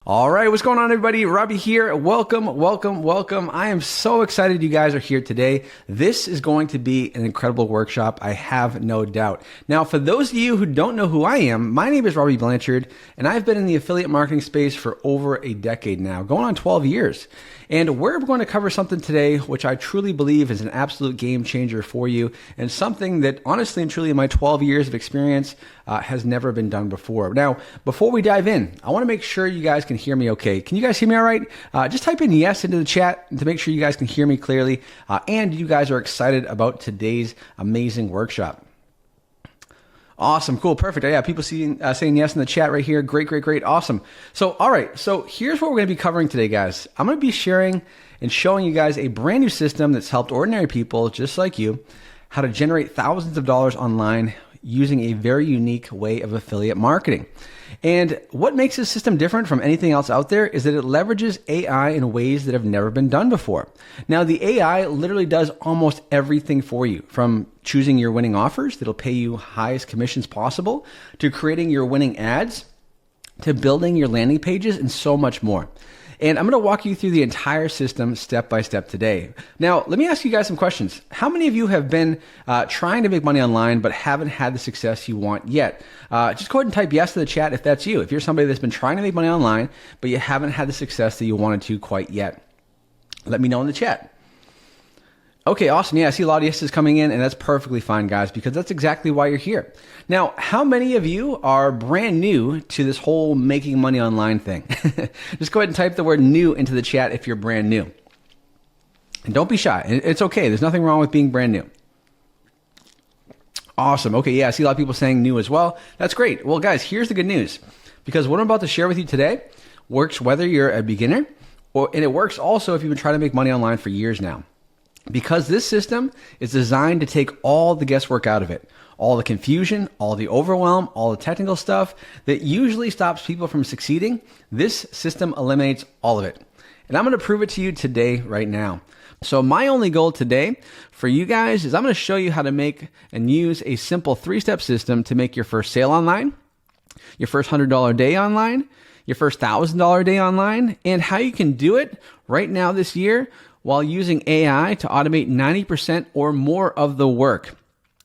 All right, what's going on, everybody? Robby here. Welcome. I am so excited you guys are here today. This is going to be an incredible workshop, I have no doubt. Now, for those of you who don't know who I am, my name is Robby Blanchard, and I've been in the affiliate marketing space for over a decade now, going on 12 years. And we're going to cover something today which I truly believe is an absolute game changer for you, and something that honestly and truly in my 12 years of experience has never been done before. Now, before we dive in, I want to make sure you guys can hear me okay. Can you guys hear me all right? Just type in yes into the chat to make sure you guys can hear me clearly, and you guys are excited about today's amazing workshop. Awesome, cool, perfect. Yeah, people saying yes in the chat right here. Great, awesome. So, all right, so here's what we're going to be covering today, guys. I'm going to be sharing and showing you guys a brand new system that's helped ordinary people just like you how to generate thousands of dollars online using a very unique way of affiliate marketing. And what makes this system different from anything else out there is that it leverages AI in ways that have never been done before. Now, the AI literally does almost everything for you, from choosing your winning offers that'll pay you highest commissions possible, to creating your winning ads, to building your landing pages, and so much more. And I'm going to walk you through the entire system step by step today. Now, let me ask you guys some questions. How many of you have been trying to make money online but haven't had the success you want yet? Just go ahead and type yes to the chat if that's you. If you're somebody that's been trying to make money online but you haven't had the success that you wanted to quite yet, let me know in the chat. Okay, awesome. Yeah, I see a lot of yeses coming in, and that's perfectly fine, guys, because that's exactly why you're here. Now, how many of you are brand new to this whole making money online thing? Just go ahead and type the word new into the chat if you're brand new. And don't be shy. It's okay. There's nothing wrong with being brand new. Awesome. Okay, yeah, I see a lot of people saying new as well. That's great. Well, guys, here's the good news. Because what I'm about to share with you today works whether you're a beginner, and it works also if you've been trying to make money online for years now. Because this system is designed to take all the guesswork out of it, all the confusion, all the overwhelm, all the technical stuff that usually stops people from succeeding. This system eliminates all of it. And I'm going to prove it to you today, right now. So my only goal today for you guys is I'm going to show you how to make and use a simple 3-step system to make your first sale online, your first $100 day online, your first $1,000 day online, and how you can do it right now this year while using AI to automate 90% or more of the work.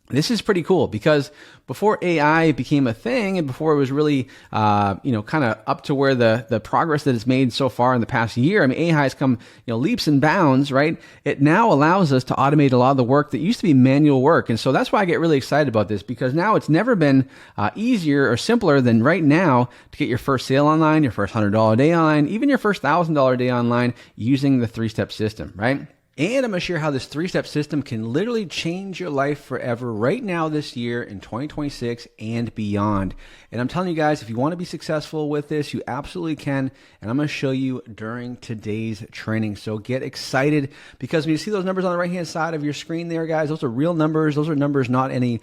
This is pretty cool because before AI became a thing and before it was really, kind of up to where the progress that it's made so far in the past year, I mean, AI has come, leaps and bounds, right? It now allows us to automate a lot of the work that used to be manual work. And so that's why I get really excited about this, because now it's never been easier or simpler than right now to get your first sale online, your first $100 day online, even your first $1,000 day online using the 3-step system, right? And I'm going to share how this 3-step system can literally change your life forever right now this year in 2026 and beyond. And I'm telling you guys, if you want to be successful with this, you absolutely can. And I'm going to show you during today's training. So get excited, because when you see those numbers on the right-hand side of your screen there, guys, those are real numbers. Those are numbers, not any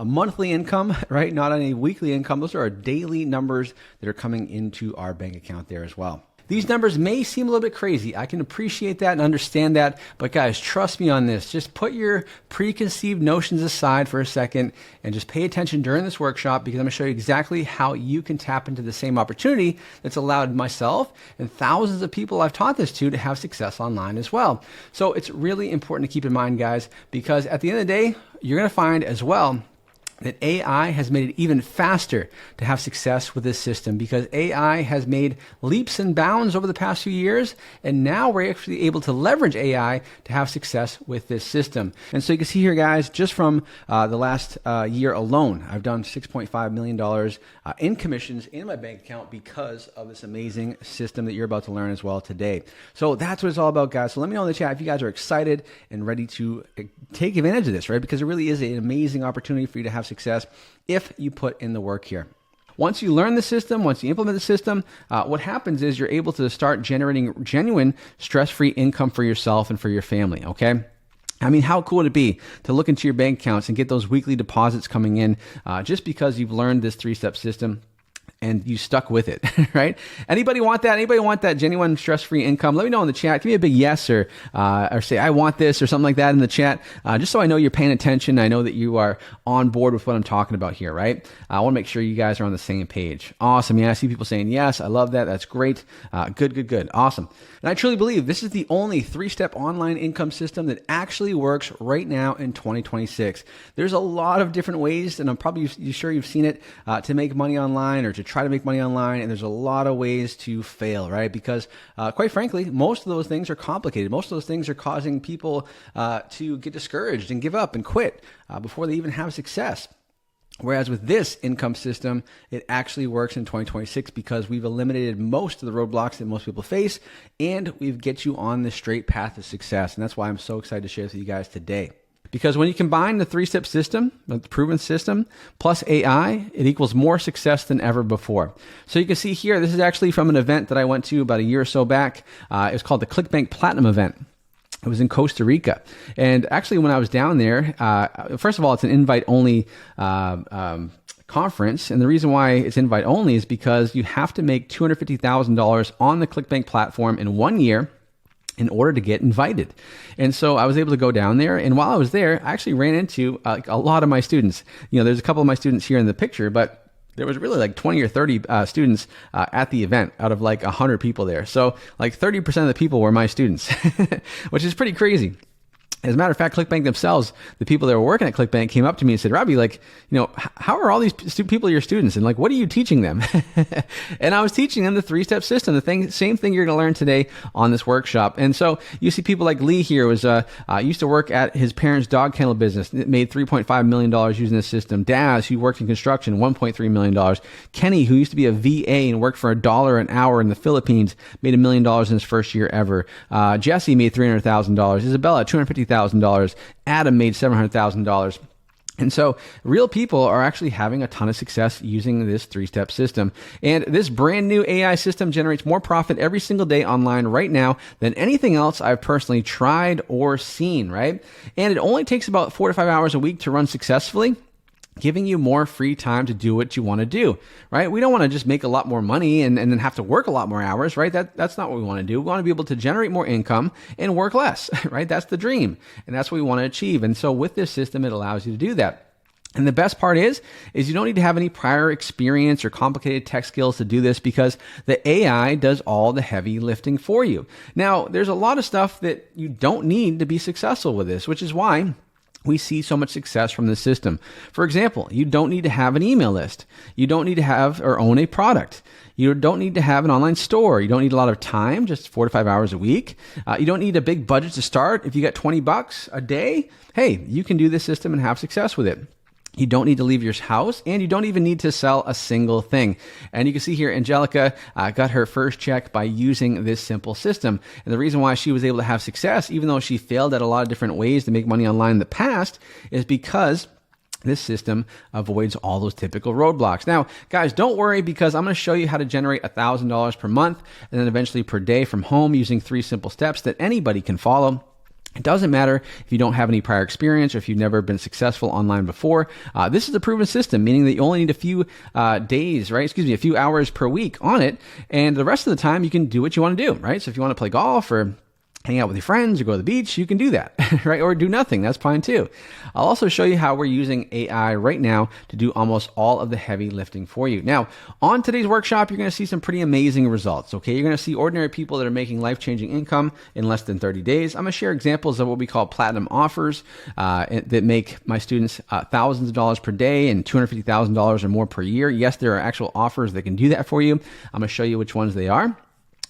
monthly income, right? Not any weekly income. Those are our daily numbers that are coming into our bank account there as well. These numbers may seem a little bit crazy. I can appreciate that and understand that, but guys, trust me on this. Just put your preconceived notions aside for a second and just pay attention during this workshop, because I'm going to show you exactly how you can tap into the same opportunity that's allowed myself and thousands of people I've taught this to have success online as well. So it's really important to keep in mind, guys, because at the end of the day, you're going to find as well that AI has made it even faster to have success with this system, because AI has made leaps and bounds over the past few years, and now we're actually able to leverage AI to have success with this system. And so you can see here, guys, just from the last year alone, I've done $6.5 million in commissions in my bank account because of this amazing system that you're about to learn as well today. So that's what it's all about, guys. So let me know in the chat if you guys are excited and ready to take advantage of this, right? Because it really is an amazing opportunity for you to have success if you put in the work here. Once you learn the system, once you implement the system, what happens is you're able to start generating genuine stress-free income for yourself and for your family, okay? I mean, how cool would it be to look into your bank accounts and get those weekly deposits coming in just because you've learned this 3-step system? and you stuck with it, right? Anybody want that? Anybody want that genuine stress-free income? Let me know in the chat. Give me a big yes or say, I want this or something like that in the chat, just so I know you're paying attention. I know that you are on board with what I'm talking about here, right? I want to make sure you guys are on the same page. Awesome. Yeah, I see people saying yes. I love that. That's great. Good. Awesome. And I truly believe this is the only 3-step online income system that actually works right now in 2026. There's a lot of different ways, and I'm probably sure you've seen it, to make money online or to try to make money online, and there's a lot of ways to fail, right? Because quite frankly, most of those things are complicated. Most of those things are causing people to get discouraged and give up and quit before they even have success. Whereas with this income system, it actually works in 2026 because we've eliminated most of the roadblocks that most people face, and we get you on the straight path to success. And that's why I'm so excited to share this with you guys today. Because when you combine the 3-step system, the proven system, plus AI, it equals more success than ever before. So you can see here, this is actually from an event that I went to about a year or so back. It was called the ClickBank Platinum event. It was in Costa Rica. And actually, when I was down there, first of all, it's an invite-only conference. And the reason why it's invite-only is because you have to make $250,000 on the ClickBank platform in 1 year in order to get invited. And so I was able to go down there. And while I was there, I actually ran into a lot of my students. There's a couple of my students here in the picture, but there was really like 20 or 30 students at the event out of like 100 people there. So like 30% of the people were my students, which is pretty crazy. As a matter of fact, ClickBank themselves, the people that were working at ClickBank came up to me and said, Robby, how are all these people your students? And what are you teaching them? And I was teaching them the 3-step system, same thing you're going to learn today on this workshop. And so you see people like Lee here used to work at his parents' dog kennel business. It made $3.5 million using this system. Daz, who worked in construction, $1.3 million. Kenny, who used to be a VA and worked for $1 an hour in the Philippines, made $1 million in his first year ever. Jesse made $300,000. Isabella, $250,000. Adam made $700,000. And so real people are actually having a ton of success using this 3-step system. And this brand new AI system generates more profit every single day online right now than anything else I've personally tried or seen, right? And it only takes about 4 to 5 hours a week to run successfully, giving you more free time to do what you want to do, right? We don't want to just make a lot more money and then have to work a lot more hours, right? That's not what we want to do. We want to be able to generate more income and work less, right? That's the dream. And that's what we want to achieve. And so with this system, it allows you to do that. And the best part is you don't need to have any prior experience or complicated tech skills to do this because the AI does all the heavy lifting for you. Now, there's a lot of stuff that you don't need to be successful with this, which is why we see so much success from the system. For example, you don't need to have an email list. You don't need to have or own a product. You don't need to have an online store. You don't need a lot of time, just 4 to 5 hours a week. You don't need a big budget to start. If you got $20 a day, hey, you can do this system and have success with it. You don't need to leave your house, and you don't even need to sell a single thing. And you can see here, Angelica got her first check by using this simple system. And the reason why she was able to have success, even though she failed at a lot of different ways to make money online in the past, is because this system avoids all those typical roadblocks. Now, guys, don't worry because I'm going to show you how to generate $1,000 per month and then eventually per day from home using 3 simple steps that anybody can follow. It doesn't matter if you don't have any prior experience or if you've never been successful online before. This is a proven system, meaning that you only need a few a few hours per week on it. And the rest of the time, you can do what you want to do, right? So if you want to play golf or hang out with your friends or go to the beach, you can do that, right? Or do nothing. That's fine too. I'll also show you how we're using AI right now to do almost all of the heavy lifting for you. Now, on today's workshop, you're going to see some pretty amazing results, okay? You're going to see ordinary people that are making life-changing income in less than 30 days. I'm going to share examples of what we call platinum offers that make my students thousands of dollars per day and $250,000 or more per year. Yes, there are actual offers that can do that for you. I'm going to show you which ones they are.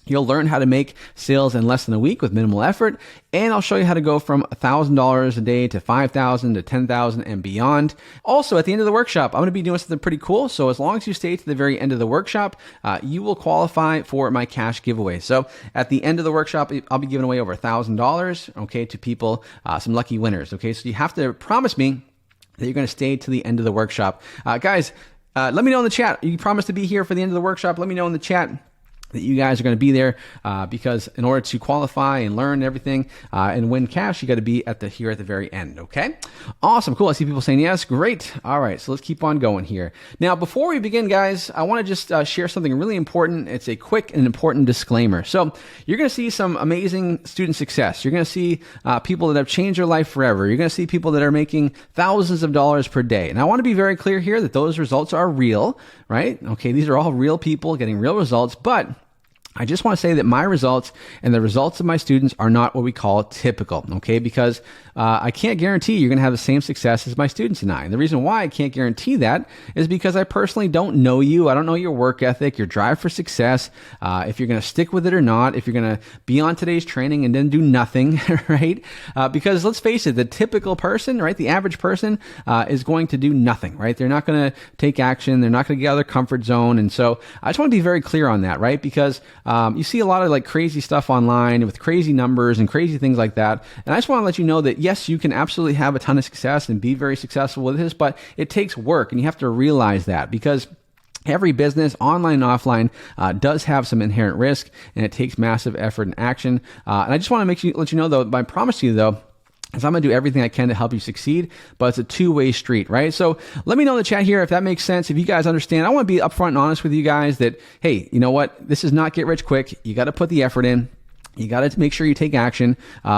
You'll learn how to make sales in less than a week with minimal effort, and I'll show you how to go from $1,000 a day to $5,000 to $10,000 and beyond. Also, at the end of the workshop, I'm going to be doing something pretty cool, so as long as you stay to the very end of the workshop, you will qualify for my cash giveaway. So at the end of the workshop, I'll be giving away over $1,000, okay, to people, some lucky winners, okay? So you have to promise me that you're going to stay to the end of the workshop. Guys, let me know in the chat. You promise to be here for the end of the workshop. Let me know in the chat. that you guys are going to be there because in order to qualify and learn everything and win cash, you got to be here at the very end. Okay, awesome, cool. I see people saying yes. Great. All right, so let's keep on going here. Now, before we begin, guys, I want to just share something really important. It's a quick and important disclaimer. So you're going to see some amazing student success. You're going to see people that have changed their life forever. You're going to see people that are making thousands of dollars per day. And I want to be very clear here that those results are real, right? Okay, these are all real people getting real results, but I just want to say that my results and the results of my students are not what we call typical, okay? Because I can't guarantee you're going to have the same success as my students and I. And the reason why I can't guarantee that is because I personally don't know you. I don't know your work ethic, your drive for success, if you're going to stick with it or not, if you're going to be on today's training and then do nothing, right? Because let's face it, the typical person, right, the average person is going to do nothing, right? They're not going to take action. They're not going to get out of their comfort zone. And so I just want to be very clear on that, right? Because you see a lot of like crazy stuff online with crazy numbers and crazy things like that. And I just want to let you know that yes, you can absolutely have a ton of success and be very successful with this, but it takes work and you have to realize that because every business, online and offline, does have some inherent risk and it takes massive effort and action. And I just want to let you know though, I promise you though, is I'm going to do everything I can to help you succeed, but it's a two-way street, right? So let me know in the chat here if that makes sense, if you guys understand. I want to be upfront and honest with you guys that, hey, you know what? This is not get rich quick. You got to put the effort in. You got to make sure you take action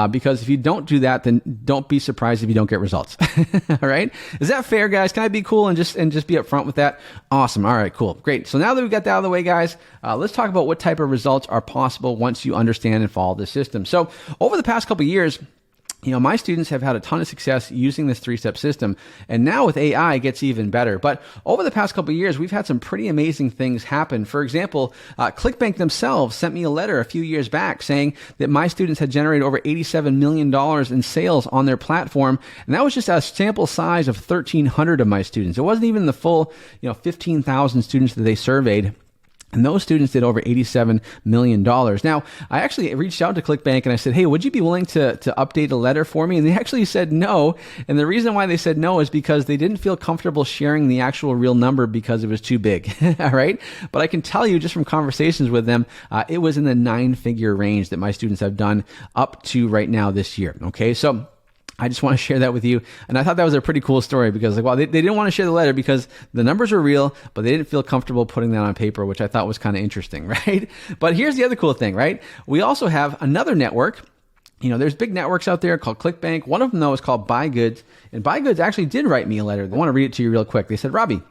because if you don't do that, then don't be surprised if you don't get results. All right? Is that fair, guys? Can I be cool and just be upfront with that? Awesome. All right, cool. Great. So now that we've got that out of the way, guys, let's talk about what type of results are possible once you understand and follow the system. So over the past couple of years, you know, my students have had a ton of success using this three-step system. And now with AI, it gets even better. But over the past couple of years, we've had some pretty amazing things happen. For example, ClickBank themselves sent me a letter a few years back saying that my students had generated over $87 million in sales on their platform. And that was just a sample size of 1,300 of my students. It wasn't even the full, 15,000 students that they surveyed. And those students did over $87 million. Now, I actually reached out to ClickBank and I said, hey, would you be willing to update a letter for me? And they actually said no. And the reason why they said no is because they didn't feel comfortable sharing the actual real number because it was too big. All right. But I can tell you just from conversations with them, it was in the 9-figure range that my students have done up to right now this year. Okay. So I just want to share that with you. And I thought that was a pretty cool story because they didn't want to share the letter because the numbers were real, but they didn't feel comfortable putting that on paper, which I thought was kind of interesting, right? But here's the other cool thing, right? We also have another network. There's big networks out there called ClickBank. One of them, though, is called Buy Goods. And Buy Goods actually did write me a letter. I want to read it to you real quick. They said, Robby,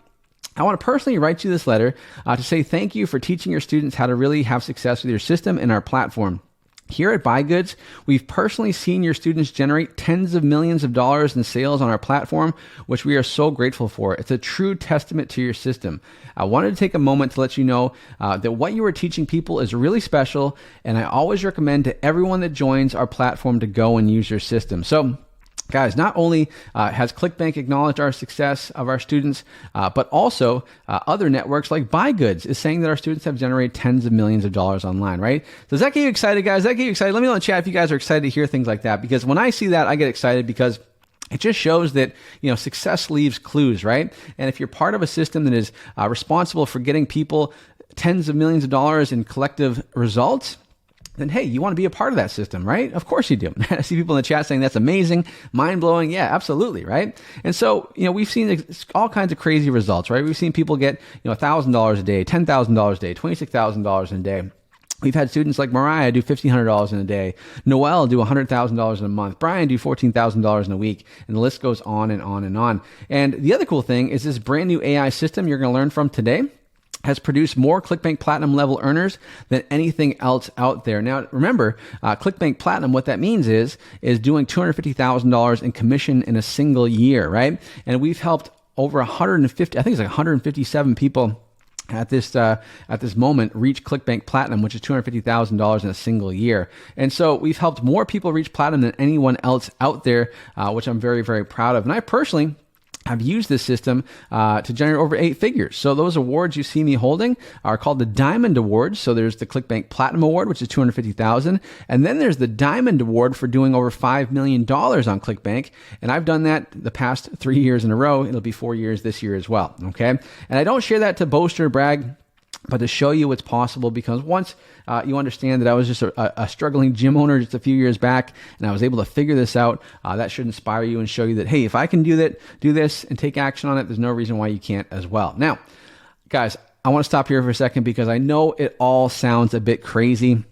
I want to personally write you this letter to say thank you for teaching your students how to really have success with your system and our platform. Here at Buy Goods, we've personally seen your students generate tens of millions of dollars in sales on our platform, which we are so grateful for. It's a true testament to your system. I wanted to take a moment to let you know that what you are teaching people is really special, and I always recommend to everyone that joins our platform to go and use your system. So, guys, not only has ClickBank acknowledged our success of our students, but also other networks like Buy Goods is saying that our students have generated tens of millions of dollars online, right? So does that get you excited, guys? Does that get you excited? Let me know in the chat if you guys are excited to hear things like that, because when I see that, I get excited because it just shows that, success leaves clues, right? And if you're part of a system that is responsible for getting people tens of millions of dollars in collective results, then hey, you want to be a part of that system, right? Of course you do. I see people in the chat saying that's amazing, mind-blowing. Yeah, absolutely, right? And so, we've seen all kinds of crazy results, right? We've seen people get, $1,000 a day, $10,000 a day, $26,000 in a day. We've had students like Mariah do $1,500 in a day, Noel do $100,000 in a month, Brian do $14,000 in a week, and the list goes on and on and on. And the other cool thing is this brand new AI system you're going to learn from today has produced more ClickBank Platinum level earners than anything else out there. Now, remember, ClickBank Platinum, what that means is doing $250,000 in commission in a single year, right? And we've helped over 150, I think it's like 157 people at this moment reach ClickBank Platinum, which is $250,000 in a single year. And so we've helped more people reach Platinum than anyone else out there, which I'm very, very proud of. And I personally I've used this system to generate over 8 figures. So those awards you see me holding are called the Diamond Awards. So there's the ClickBank Platinum Award, which is $250,000, and then there's the Diamond Award for doing over $5 million on ClickBank. And I've done that the past 3 years in a row. It'll be 4 years this year as well. Okay, and I don't share that to boast or brag. but to show you what's possible, because once you understand that I was just a struggling gym owner just a few years back, and I was able to figure this out, that should inspire you and show you that, hey, if I can do this and take action on it, there's no reason why you can't as well. Now, guys, I want to stop here for a second because I know it all sounds a bit crazy.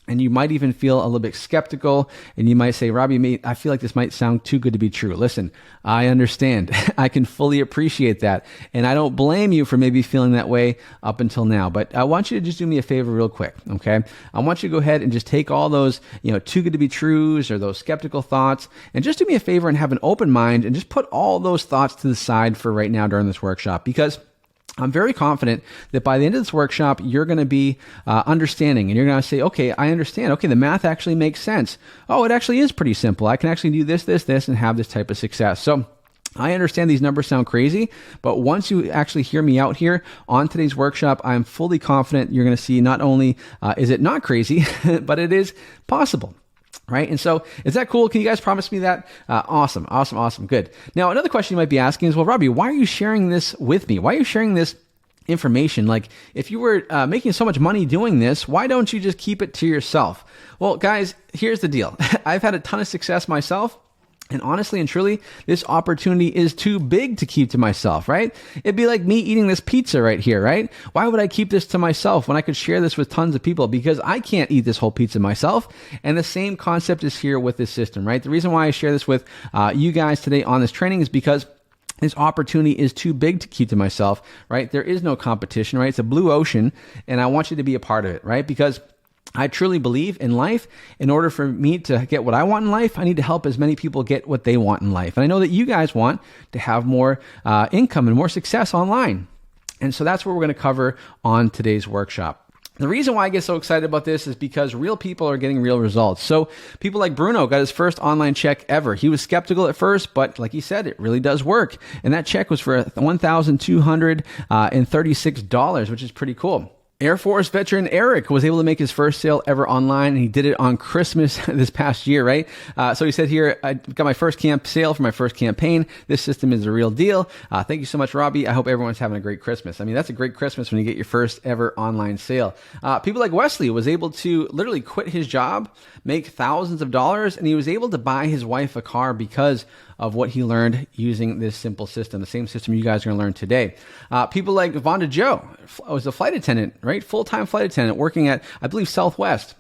And you might even feel a little bit skeptical, and you might say, Robby, mate, I feel like this might sound too good to be true. Listen, I understand. I can fully appreciate that. And I don't blame you for maybe feeling that way up until now. But I want you to just do me a favor real quick, okay? I want you to go ahead and just take all those, too good to be trues or those skeptical thoughts, and just do me a favor and have an open mind and just put all those thoughts to the side for right now during this workshop, because I'm very confident that by the end of this workshop, you're going to be understanding, and you're going to say, okay, I understand. Okay, the math actually makes sense. Oh, it actually is pretty simple. I can actually do this, and have this type of success. So I understand these numbers sound crazy, but once you actually hear me out here on today's workshop, I'm fully confident you're going to see not only is it not crazy, but it is possible. Right? And so is that cool? Can you guys promise me that? Awesome. Good. Now, another question you might be asking is, well, Robby, why are you sharing this with me? Why are you sharing this information? Like, if you were making so much money doing this, why don't you just keep it to yourself? Well, guys, here's the deal. I've had a ton of success myself. And honestly and truly, this opportunity is too big to keep to myself, right? It'd be like me eating this pizza right here, right? Why would I keep this to myself when I could share this with tons of people? Because I can't eat this whole pizza myself. And the same concept is here with this system, right? The reason why I share this with you guys today on this training is because this opportunity is too big to keep to myself, right? There is no competition, right? It's a blue ocean, and I want you to be a part of it, right? Because I truly believe in life, in order for me to get what I want in life, I need to help as many people get what they want in life. And I know that you guys want to have more income and more success online. And so that's what we're going to cover on today's workshop. The reason why I get so excited about this is because real people are getting real results. So people like Bruno got his first online check ever. He was skeptical at first, but like he said, it really does work. And that check was for $1,236, which is pretty cool. Air Force veteran Eric was able to make his first sale ever online, and he did it on Christmas this past year, right? So he said here, I got my first sale for my first campaign. This system is the real deal. Thank you so much, Robby. I hope everyone's having a great Christmas. I mean, that's a great Christmas when you get your first ever online sale. People like Wesley was able to literally quit his job, make thousands of dollars, and he was able to buy his wife a car because of what he learned using this simple system, the same system you guys are going to learn today. People like Vonda Joe was a flight attendant, right? Full-time flight attendant working at, I believe, Southwest.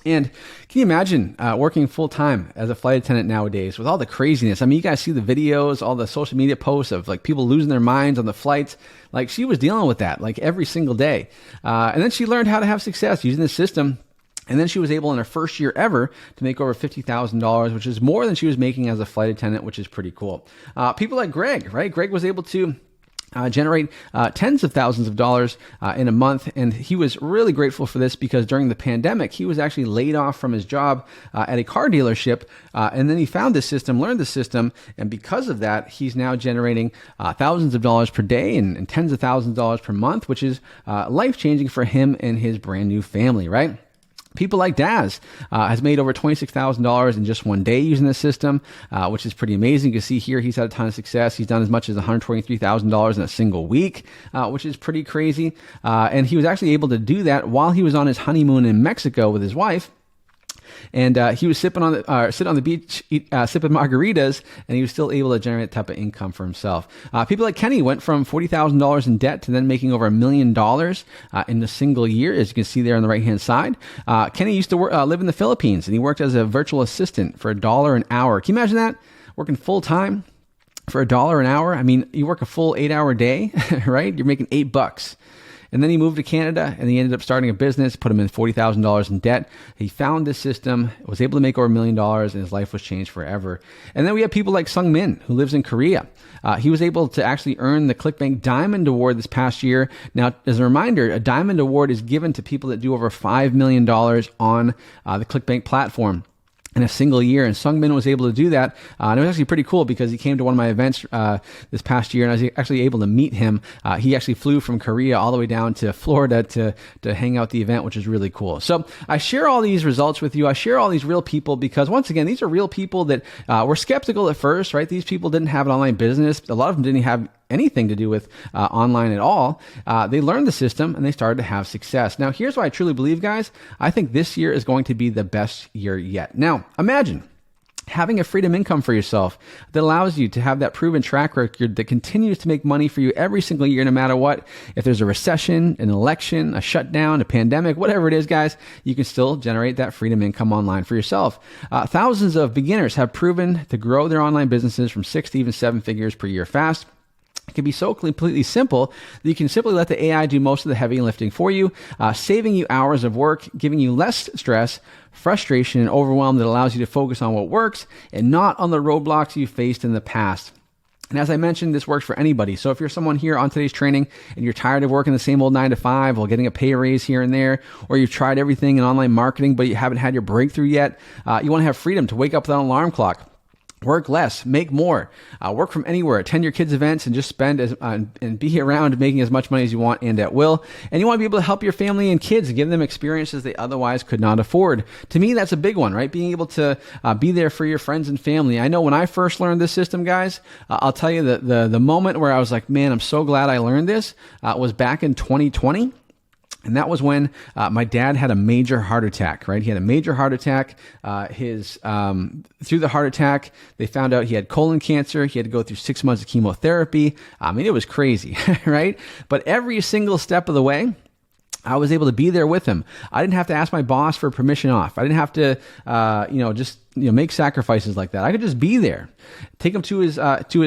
And can you imagine working full-time as a flight attendant nowadays with all the craziness? I mean, you guys see the videos, all the social media posts of like people losing their minds on the flights. Like, she was dealing with that like every single day. And then she learned how to have success using this system. And then she was able in her first year ever to make over $50,000, which is more than she was making as a flight attendant, which is pretty cool. People like Greg, right? Greg was able to generate tens of thousands of dollars in a month. And he was really grateful for this because during the pandemic, he was actually laid off from his job at a car dealership. And then he found this system, learned the system. And because of that, he's now generating thousands of dollars per day and tens of thousands of dollars per month, which is life-changing for him and his brand new family, right? People like Daz has made over $26,000 in just one day using this system, which is pretty amazing. You can see here he's had a ton of success. He's done as much as $123,000 in a single week, which is pretty crazy. And he was actually able to do that while he was on his honeymoon in Mexico with his wife. And he was sitting on the beach, sipping margaritas, and he was still able to generate that type of income for himself. People like Kenny went from $40,000 in debt to then making over $1 million in a single year, as you can see there on the right-hand side. Kenny used to live in the Philippines, and he worked as a virtual assistant for $1 an hour. Can you imagine that? Working full-time for $1 an hour? I mean, you work a full 8-hour day, right? You're making $8. And then he moved to Canada, and he ended up starting a business, put him in $40,000 in debt. He found this system, was able to make over $1 million, and his life was changed forever. And then we have people like Sung Min, who lives in Korea. He was able to actually earn the ClickBank Diamond Award this past year. Now, as a reminder, a Diamond Award is given to people that do over $5 million on the ClickBank platform in a single year. And Sung Min was able to do that. And it was actually pretty cool because he came to one of my events this past year, and I was actually able to meet him. He actually flew from Korea all the way down to Florida to hang out the event, which is really cool. So I share all these results with you. I share all these real people because, once again, these are real people that were skeptical at first, right? These people didn't have an online business. A lot of them didn't have anything to do with online at all, they learned the system and they started to have success. Now, here's why I truly believe, guys. I think this year is going to be the best year yet. Now, imagine having a freedom income for yourself that allows you to have that proven track record that continues to make money for you every single year, no matter what. If there's a recession, an election, a shutdown, a pandemic, whatever it is, guys, you can still generate that freedom income online for yourself. Thousands of beginners have proven to grow their online businesses from 6 to even 7 figures per year fast. It can be so completely simple that you can simply let the AI do most of the heavy lifting for you, saving you hours of work, giving you less stress, frustration, and overwhelm that allows you to focus on what works and not on the roadblocks you faced in the past. And as I mentioned, this works for anybody. So if you're someone here on today's training and you're tired of working the same old 9 to 5 while getting a pay raise here and there, or you've tried everything in online marketing but you haven't had your breakthrough yet, you want to have freedom to wake up without an alarm clock. Work less, make more, work from anywhere, attend your kids' events, and just spend and be around making as much money as you want and at will. And you want to be able to help your family and kids, give them experiences they otherwise could not afford. To me, that's a big one, right? Being able to be there for your friends and family. I know when I first learned this system, guys, I'll tell you that the moment where I was like, man, I'm so glad I learned this was back in 2020. And that was when my dad had a major heart attack, right? He had a major heart attack. Through the heart attack, they found out he had colon cancer. He had to go through 6 months of chemotherapy. I mean, it was crazy, right? But every single step of the way, I was able to be there with him. I didn't have to ask my boss for permission off. I didn't have to, make sacrifices like that. I could just be there, take him to his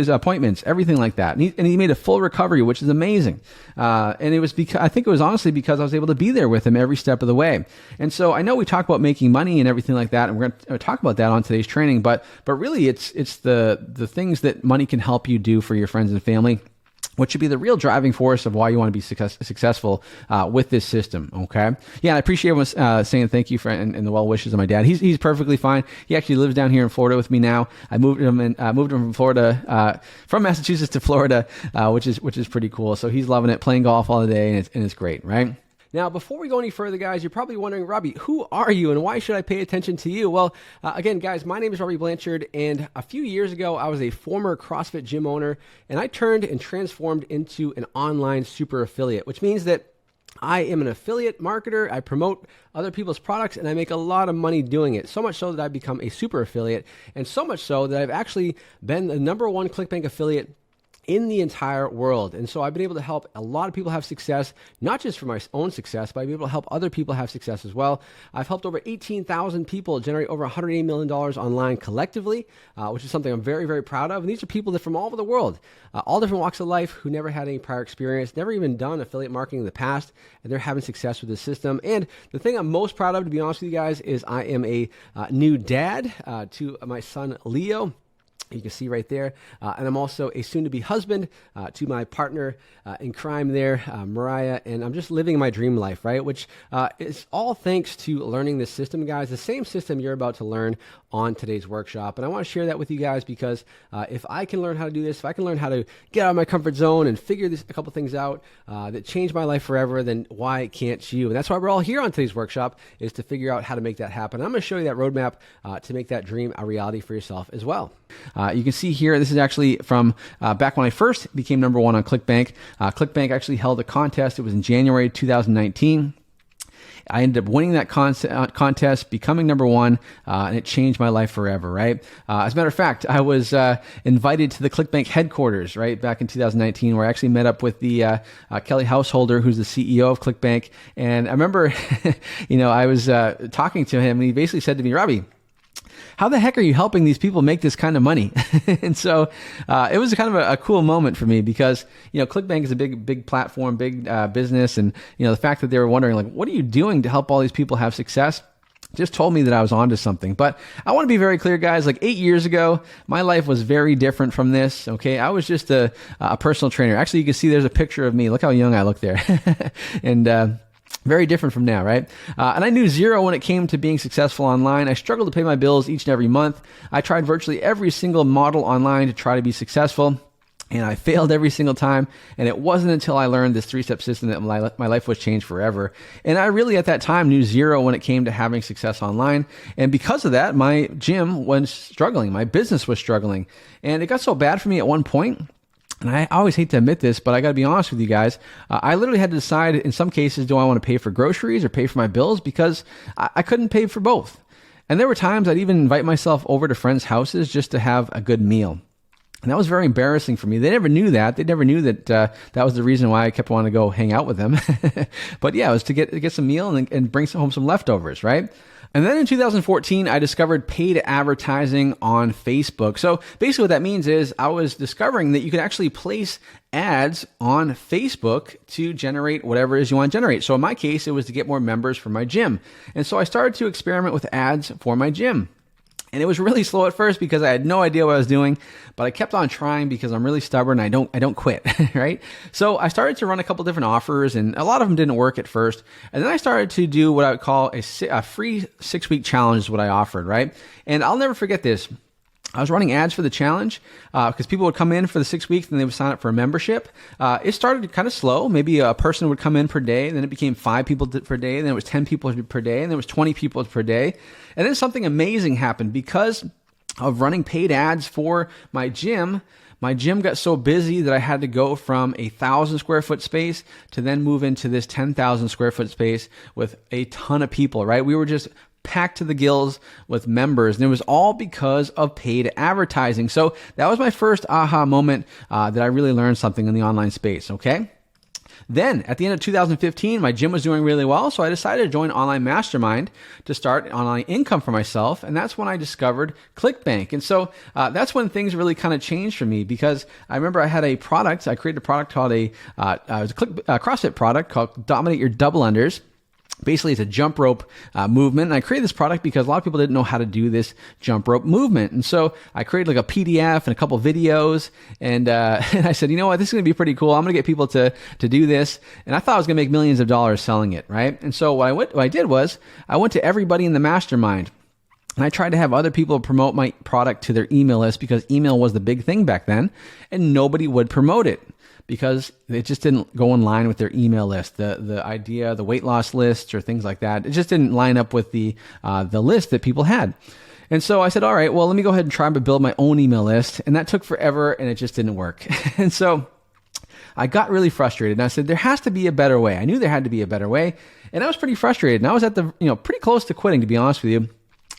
appointments, everything like that. And he made a full recovery, which is amazing. And it was I think it was honestly because I was able to be there with him every step of the way. And so I know we talk about making money and everything like that, and we're going to talk about that on today's training. But really, it's the things that money can help you do for your friends and family, which should be the real driving force of why you want to be successful with this system, okay? Yeah, and I appreciate everyone saying thank you and the well wishes of my dad. He's perfectly fine. He actually lives down here in Florida with me now. I moved him from Florida, from Massachusetts to Florida, which is pretty cool. So he's loving it, playing golf all the day, and it's great, right? Now, before we go any further, guys, you're probably wondering, Robby, who are you and why should I pay attention to you? Well, again, guys, my name is Robby Blanchard, and a few years ago, I was a former CrossFit gym owner, and I turned and transformed into an online super affiliate, which means that I am an affiliate marketer. I promote other people's products, and I make a lot of money doing it. So much so that I've become a super affiliate, and so much so that I've actually been the #1 ClickBank affiliate in the entire world. And so I've been able to help a lot of people have success, not just for my own success, but I've been able to help other people have success as well. I've helped over 18,000 people generate over $180 million online collectively, which is something I'm very, very proud of. And these are people that from all over the world, all different walks of life, who never had any prior experience, never even done affiliate marketing in the past, and they're having success with this system. And the thing I'm most proud of, to be honest with you guys, is I am a new dad to my son, Leo. You can see right there. And I'm also a soon-to-be husband to my partner in crime there, Mariah. And I'm just living my dream life, right? Which is all thanks to learning this system, guys. The same system you're about to learn on today's workshop. And I want to share that with you guys because if I can learn how to do this, if I can learn how to get out of my comfort zone and figure a couple things out that change my life forever, then why can't you? And that's why we're all here on today's workshop, is to figure out how to make that happen. I'm going to show you that roadmap to make that dream a reality for yourself as well. You can see here, this is actually from back when I first became #1 on ClickBank. ClickBank actually held a contest. It was in January 2019. I ended up winning that contest, becoming #1, and it changed my life forever, right? As a matter of fact, I was invited to the ClickBank headquarters, right, back in 2019, where I actually met up with the Kelly Householder, who's the CEO of ClickBank. And I remember, I was talking to him, and he basically said to me, Robby, how the heck are you helping these people make this kind of money? And so it was kind of a cool moment for me because, ClickBank is a big platform, big business. And, the fact that they were wondering, like, what are you doing to help all these people have success? Just told me that I was onto something. But I want to be very clear, guys, like 8 years ago, my life was very different from this. Okay. I was just a personal trainer. Actually, you can see there's a picture of me. Look how young I look there. And, very different from now, right? And I knew zero when it came to being successful online. I struggled to pay my bills each and every month. I tried virtually every single model online to try to be successful, and I failed every single time. And it wasn't until I learned this 3-step system that my life was changed forever. And I really, at that time, knew zero when it came to having success online. And because of that, my gym was struggling. My business was struggling. And it got so bad for me at one point And I always hate to admit this, but I got to be honest with you guys. I literally had to decide in some cases, do I want to pay for groceries or pay for my bills? Because I couldn't pay for both. And there were times I'd even invite myself over to friends' houses just to have a good meal. And that was very embarrassing for me. They never knew that. They never knew that that was the reason why I kept wanting to go hang out with them. But yeah, it was to get some meal and bring home some leftovers, right? And then in 2014, I discovered paid advertising on Facebook. So basically what that means is I was discovering that you could actually place ads on Facebook to generate whatever it is you want to generate. So in my case, it was to get more members for my gym. And so I started to experiment with ads for my gym. And it was really slow at first because I had no idea what I was doing, but I kept on trying because I'm really stubborn. I don't quit, right? So I started to run a couple different offers, and a lot of them didn't work at first. And then I started to do what I would call a free 6-week challenge is what I offered, right? And I'll never forget this. I was running ads for the challenge because people would come in for the 6 weeks and they would sign up for a membership. It started kind of slow. Maybe a person would come in per day. Then it became 5 people per day. Then it was 10 people per day. And then it was 20 people per day. And then something amazing happened because of running paid ads for my gym. My gym got so busy that I had to go from a 1,000 square foot space to then move into this 10,000 square foot space with a ton of people, right? We were just packed to the gills with members, and it was all because of paid advertising. So that was my first aha moment that I really learned something in the online space, okay? Then at the end of 2015, my gym was doing really well, so I decided to join Online Mastermind to start online income for myself, and that's when I discovered ClickBank. And so that's when things really kind of changed for me, because I remember I had a product. I created a product called it was a CrossFit product called Dominate Your Double Unders. Basically, it's a jump rope movement. And I created this product because a lot of people didn't know how to do this jump rope movement. And so I created like a PDF and a couple videos. And I said, you know what, this is going to be pretty cool. I'm going to get people to do this. And I thought I was going to make millions of dollars selling it, right? And so what I did was I went to everybody in the mastermind. And I tried to have other people promote my product to their email list because email was the big thing back then. And nobody would promote it, because it just didn't go in line with their email list, the idea, the weight loss lists or things like that. It just didn't line up with the list that people had. And so I said, all right, well, let me go ahead and try to build my own email list. And that took forever, and it just didn't work. And so I got really frustrated, and I said, there has to be a better way. I knew there had to be a better way. And I was pretty frustrated, and I was at pretty close to quitting, to be honest with you.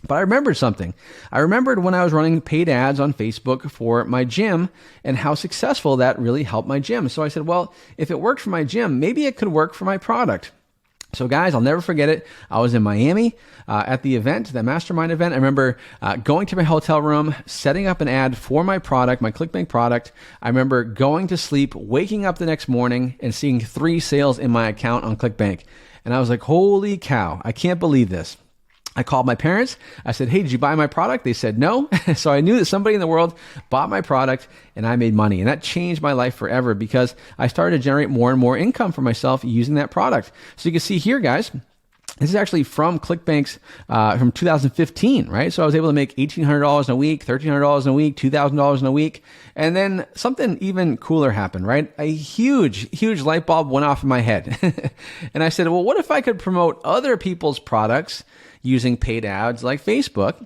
But I remembered something. I remembered when I was running paid ads on Facebook for my gym and how successful that really helped my gym. So I said, well, if it worked for my gym, maybe it could work for my product. So guys, I'll never forget it. I was in Miami at the event, the mastermind event. I remember going to my hotel room, setting up an ad for my product, my ClickBank product. I remember going to sleep, waking up the next morning and seeing 3 sales in my account on ClickBank. And I was like, holy cow, I can't believe this. I called my parents. I said, hey, did you buy my product? They said no. So I knew that somebody in the world bought my product and I made money. And that changed my life forever because I started to generate more and more income for myself using that product. So you can see here, guys, this is actually from ClickBank's from 2015, right? So I was able to make $1,800 in a week, $1,300 in a week, $2,000 in a week. And then something even cooler happened, right? A huge light bulb went off in my head. And I said, well, what if I could promote other people's products using paid ads like Facebook,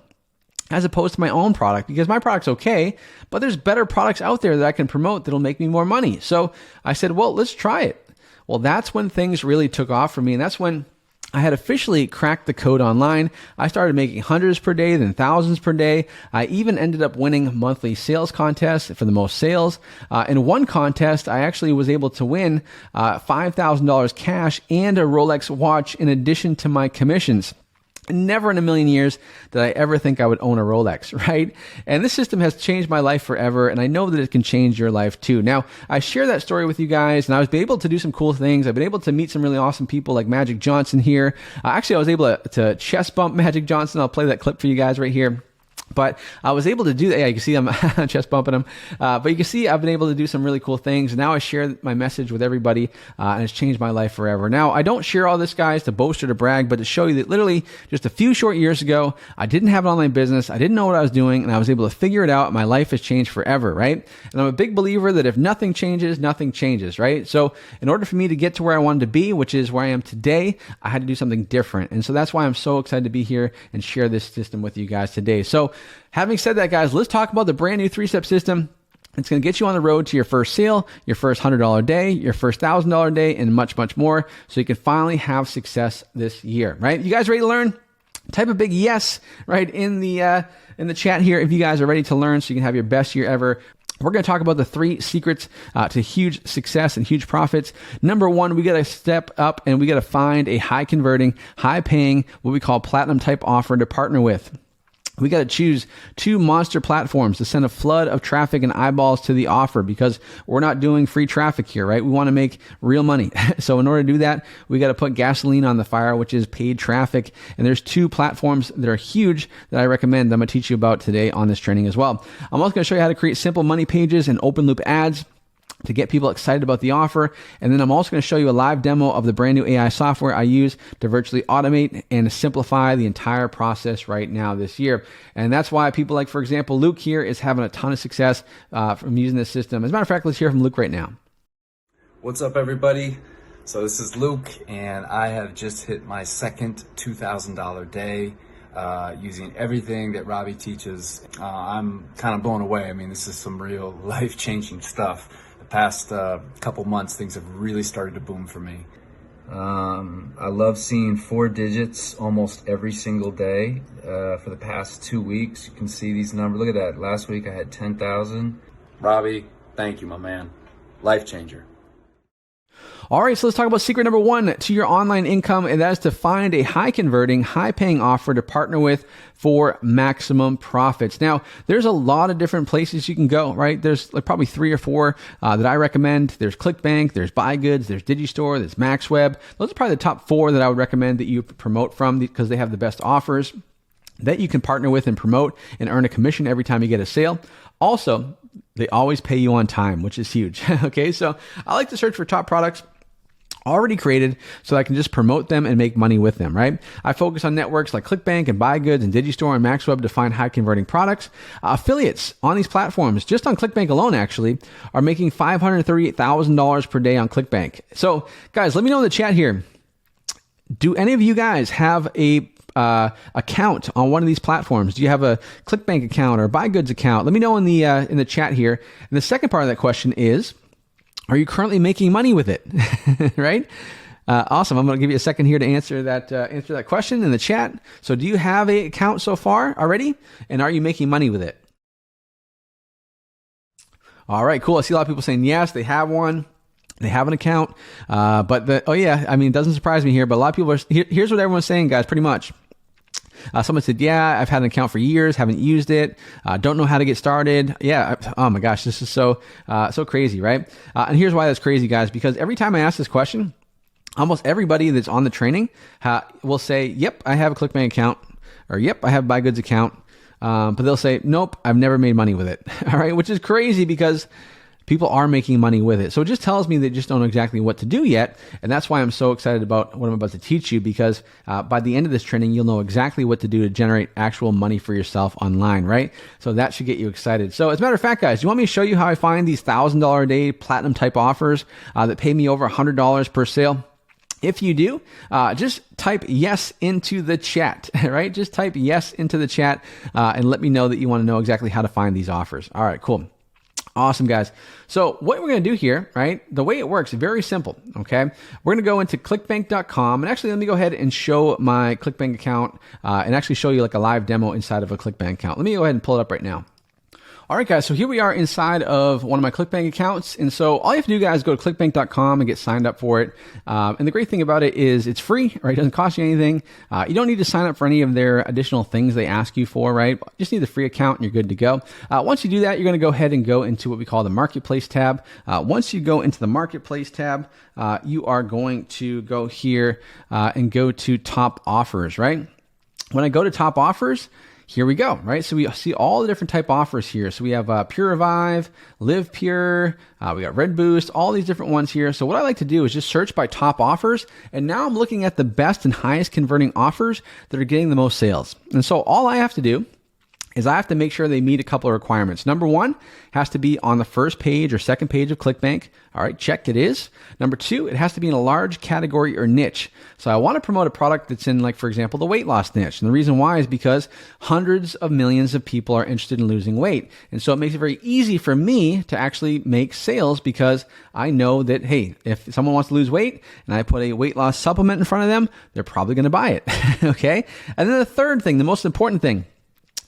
as opposed to my own product? Because my product's okay, but there's better products out there that I can promote that'll make me more money. So I said, well, let's try it. Well, that's when things really took off for me. And that's when I had officially cracked the code online. I started making hundreds per day, then thousands per day. I even ended up winning monthly sales contests for the most sales. In one contest, I actually was able to win $5,000 cash and a Rolex watch in addition to my commissions. Never in a million years did I ever think I would own a Rolex, right? And this system has changed my life forever, and I know that it can change your life too. Now, I share that story with you guys, and I was able to do some cool things. I've been able to meet some really awesome people like Magic Johnson here. Actually, I was able to chest bump Magic Johnson. I'll play that clip for you guys right here. But I was able to do that. Yeah, you can see I'm chest bumping him. But you can see I've been able to do some really cool things. And now I share my message with everybody, and it's changed my life forever. Now, I don't share all this, guys, to boast or to brag, but to show you that literally just a few short years ago, I didn't have an online business. I didn't know what I was doing, and I was able to figure it out. My life has changed forever, right? And I'm a big believer that if nothing changes, nothing changes, right? So in order for me to get to where I wanted to be, which is where I am today, I had to do something different. And so that's why I'm so excited to be here and share this system with you guys today. So having said that, guys, let's talk about the brand new 3-step system It's going to get you on the road to your first sale, your first $100 day, your first $1,000 day, and much, much more. So you can finally have success this year, right? You guys ready to learn? Type a big yes, right, in the chat here if you guys are ready to learn so you can have your best year ever. We're going to talk about the 3 secrets to huge success and huge profits. Number 1, we got to step up and we got to find a high converting, high paying, what we call platinum type offer to partner with. We got to choose 2 monster platforms to send a flood of traffic and eyeballs to the offer, because we're not doing free traffic here, right? We want to make real money. So in order to do that, we got to put gasoline on the fire, which is paid traffic. And there's 2 platforms that are huge that I recommend I'm going to teach you about today on this training as well. I'm also going to show you how to create simple money pages and open loop ads to get people excited about the offer. And then I'm also going to show you a live demo of the brand new AI software I use to virtually automate and simplify the entire process right now this year. And that's why people like, for example, Luke here is having a ton of success from using this system. As a matter of fact, let's hear from Luke right now. What's up, everybody? So this is Luke, and I have just hit my second $2,000 day using everything that Robby teaches. I'm kind of blown away. I mean, this is some real life-changing stuff. Past couple months, things have really started to boom for me. I love seeing 4 digits almost every single day for the past 2 weeks. You can see these numbers. Look at that. Last week I had 10,000. Robby, thank you, my man. Life changer. All right, so let's talk about secret number 1 to your online income, and that is to find a high converting, high paying offer to partner with for maximum profits. Now, there's a lot of different places you can go, right? There's like probably 3 or 4 that I recommend. There's ClickBank, there's BuyGoods, there's Digistore, there's MaxWeb. Those are probably the top 4 that I would recommend that you promote from, because they have the best offers that you can partner with and promote and earn a commission every time you get a sale. Also, they always pay you on time, which is huge. Okay, so I like to search for top products already created so I can just promote them and make money with them, right? I focus on networks like ClickBank and BuyGoods and Digistore and MaxWeb to find high converting products. Affiliates on these platforms, just on ClickBank alone actually, are making $538,000 per day on ClickBank. So guys, let me know in the chat here, do any of you guys have a account on one of these platforms? Do you have a ClickBank account or a BuyGoods account? Let me know in the chat here. And the second part of that question is, are you currently making money with it? Right? Awesome. I'm going to give you a second here to answer that question in the chat. So do you have an account so far already? And are you making money with it? All right, cool. I see a lot of people saying yes, they have one. They have an account. It doesn't surprise me here, but a lot of people here's what everyone's saying, guys, pretty much. Someone said, yeah, I've had an account for years, haven't used it, don't know how to get started. Yeah, oh my gosh, this is so crazy, right? And here's why that's crazy, guys, because every time I ask this question, almost everybody that's on the training will say, yep, I have a ClickBank account, or yep, I have a BuyGoods account, but they'll say, nope, I've never made money with it, all right, which is crazy because people are making money with it. So it just tells me they just don't know exactly what to do yet. And that's why I'm so excited about what I'm about to teach you, because by the end of this training, you'll know exactly what to do to generate actual money for yourself online, right? So that should get you excited. So as a matter of fact, guys, do you want me to show you how I find these $1,000 a day platinum type offers that pay me over $100 per sale? If you do, just type yes into the chat, right? Just type yes into the chat and let me know that you want to know exactly how to find these offers. All right, cool. Awesome, guys. So what we're going to do here, right? The way it works, very simple, okay? We're going to go into clickbank.com, and actually let me go ahead and show my ClickBank account and actually show you like a live demo inside of a ClickBank account. Let me go ahead and pull it up right now. All right, guys, so here we are inside of one of my ClickBank accounts. And so all you have to do, guys, go to clickbank.com and get signed up for it. And the great thing about it is it's free, right? It doesn't cost you anything. You don't need to sign up for any of their additional things they ask you for, right? Just need the free account and you're good to go. Once you do that, you're going to go ahead and go into what we call the Marketplace tab. Once you go into the Marketplace tab, you are going to go here and go to Top Offers, right? When I go to Top Offers, here we go, right? So we see all the different type offers here. So we have Pure Revive, Live Pure, we got Red Boost, all these different ones here. So what I like to do is just search by top offers. And now I'm looking at the best and highest converting offers that are getting the most sales. And so all I have to do is I have to make sure they meet a couple of requirements. Number one, has to be on the first page or second page of ClickBank. All right, check, it is. Number two, it has to be in a large category or niche. So I want to promote a product that's in, like, for example, the weight loss niche. And the reason why is because hundreds of millions of people are interested in losing weight. And so it makes it very easy for me to actually make sales, because I know that, hey, if someone wants to lose weight and I put a weight loss supplement in front of them, they're probably going to buy it. Okay. And then the third thing, the most important thing,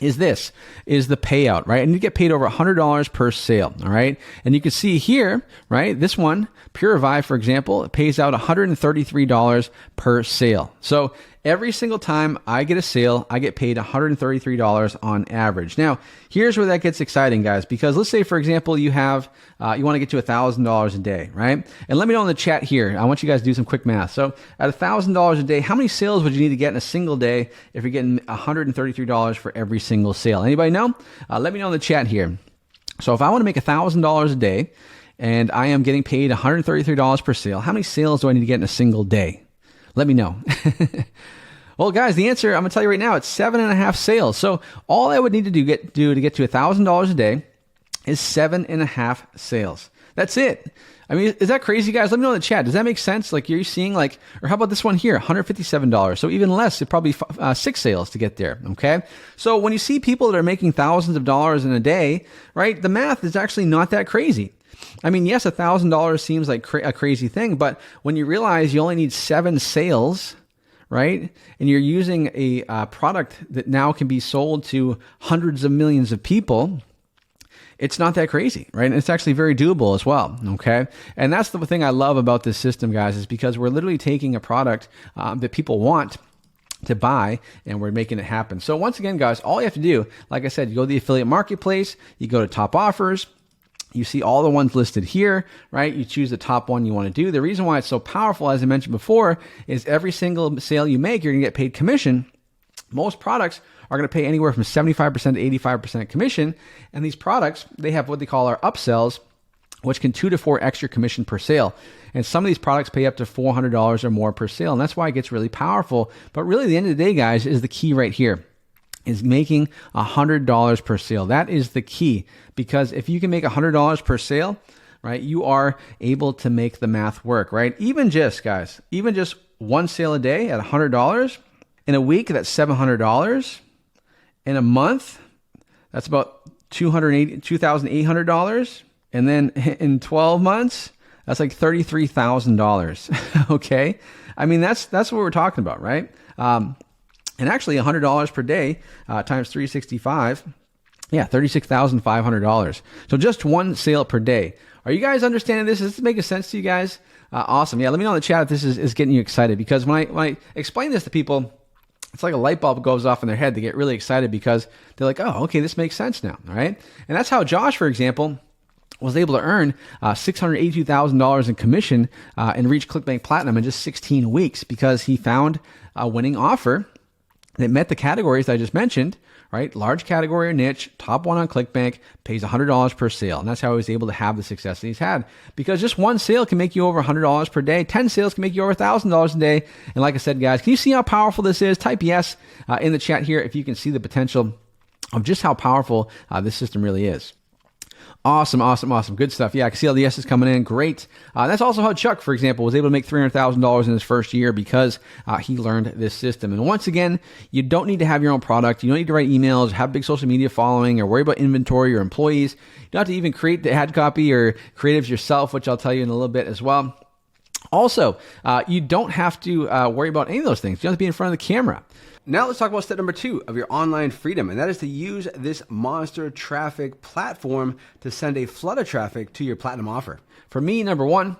is the payout, right? And you get paid over $100 per sale, all right? And you can see here, right, this one, Purify, for example, it pays out $133 per sale. So every single time I get a sale, I get paid $133 on average. Now, here's where that gets exciting, guys, because let's say, for example, you have, you want to get to $1,000 a day, right? And let me know in the chat here. I want you guys to do some quick math. So at $1,000 a day, how many sales would you need to get in a single day if you're getting $133 for every single sale? Anybody know? Let me know in the chat here. So if I want to make $1,000 a day and I am getting paid $133 per sale, how many sales do I need to get in a single day? Let me know. Well, guys, the answer, I'm going to tell you right now, it's 7.5 sales. So all I would need to do to get to $1,000 a day is 7.5 sales. That's it. I mean, is that crazy, guys? Let me know in the chat. Does that make sense? Like, you're seeing, like, or how about this one here, $157? So even less, it probably 6 sales to get there, okay? So when you see people that are making thousands of dollars in a day, right, the math is actually not that crazy. I mean, yes, $1,000 seems like a crazy thing, but when you realize you only need 7 sales, right, and you're using a product that now can be sold to hundreds of millions of people, it's not that crazy, right? And it's actually very doable as well, okay? And that's the thing I love about this system, guys, is because we're literally taking a product that people want to buy, and we're making it happen. So once again, guys, all you have to do, like I said, you go to the affiliate marketplace, you go to top offers, you see all the ones listed here, right? You choose the top one you want to do. The reason why it's so powerful, as I mentioned before, is every single sale you make, you're going to get paid commission. Most products are going to pay anywhere from 75% to 85% commission. And these products, they have what they call our upsells, which can 2 to 4 extra commission per sale. And some of these products pay up to $400 or more per sale. And that's why it gets really powerful. But really, at the end of the day, guys, is the key right here, is making $100 per sale. That is the key, because if you can make $100 per sale, right, you are able to make the math work, right? Even just, guys, even just one sale a day at $100, in a week, that's $700. In a month, that's about $2,800. And then in 12 months, that's like $33,000. Okay. I mean, that's what we're talking about, right? And actually $100 per day, times 365, yeah, $36,500. So just one sale per day. Are you guys understanding this? Is this making sense to you guys? Awesome. Yeah. Let me know in the chat if this is getting you excited, because when I explain this to people, it's like a light bulb goes off in their head. They get really excited because they're like, oh, okay, this makes sense now. All right. And that's how Josh, for example, was able to earn $682,000 in commission and reach ClickBank Platinum in just 16 weeks, because he found a winning offer that met the categories that I just mentioned, right? Large category or niche, top one on ClickBank, pays $100 per sale. And that's how he was able to have the success that he's had, because just one sale can make you over $100 per day. 10 sales can make you over $1,000 a day. And like I said, guys, can you see how powerful this is? Type yes in the chat here if you can see the potential of just how powerful this system really is. Awesome, awesome, awesome. Good stuff. Yeah, I can see all the yeses coming in. Great. That's also how Chuck, for example, was able to make $300,000 in his first year, because he learned this system. And once again, you don't need to have your own product. You don't need to write emails, have big social media following, or worry about inventory or employees. You don't have to even create the ad copy or creatives yourself, which I'll tell you in a little bit as well. Also, you don't have to worry about any of those things. You don't have to be in front of the camera. Now let's talk about step number 2 of your online freedom, and that is to use this monster traffic platform to send a flood of traffic to your platinum offer. For me, number 1,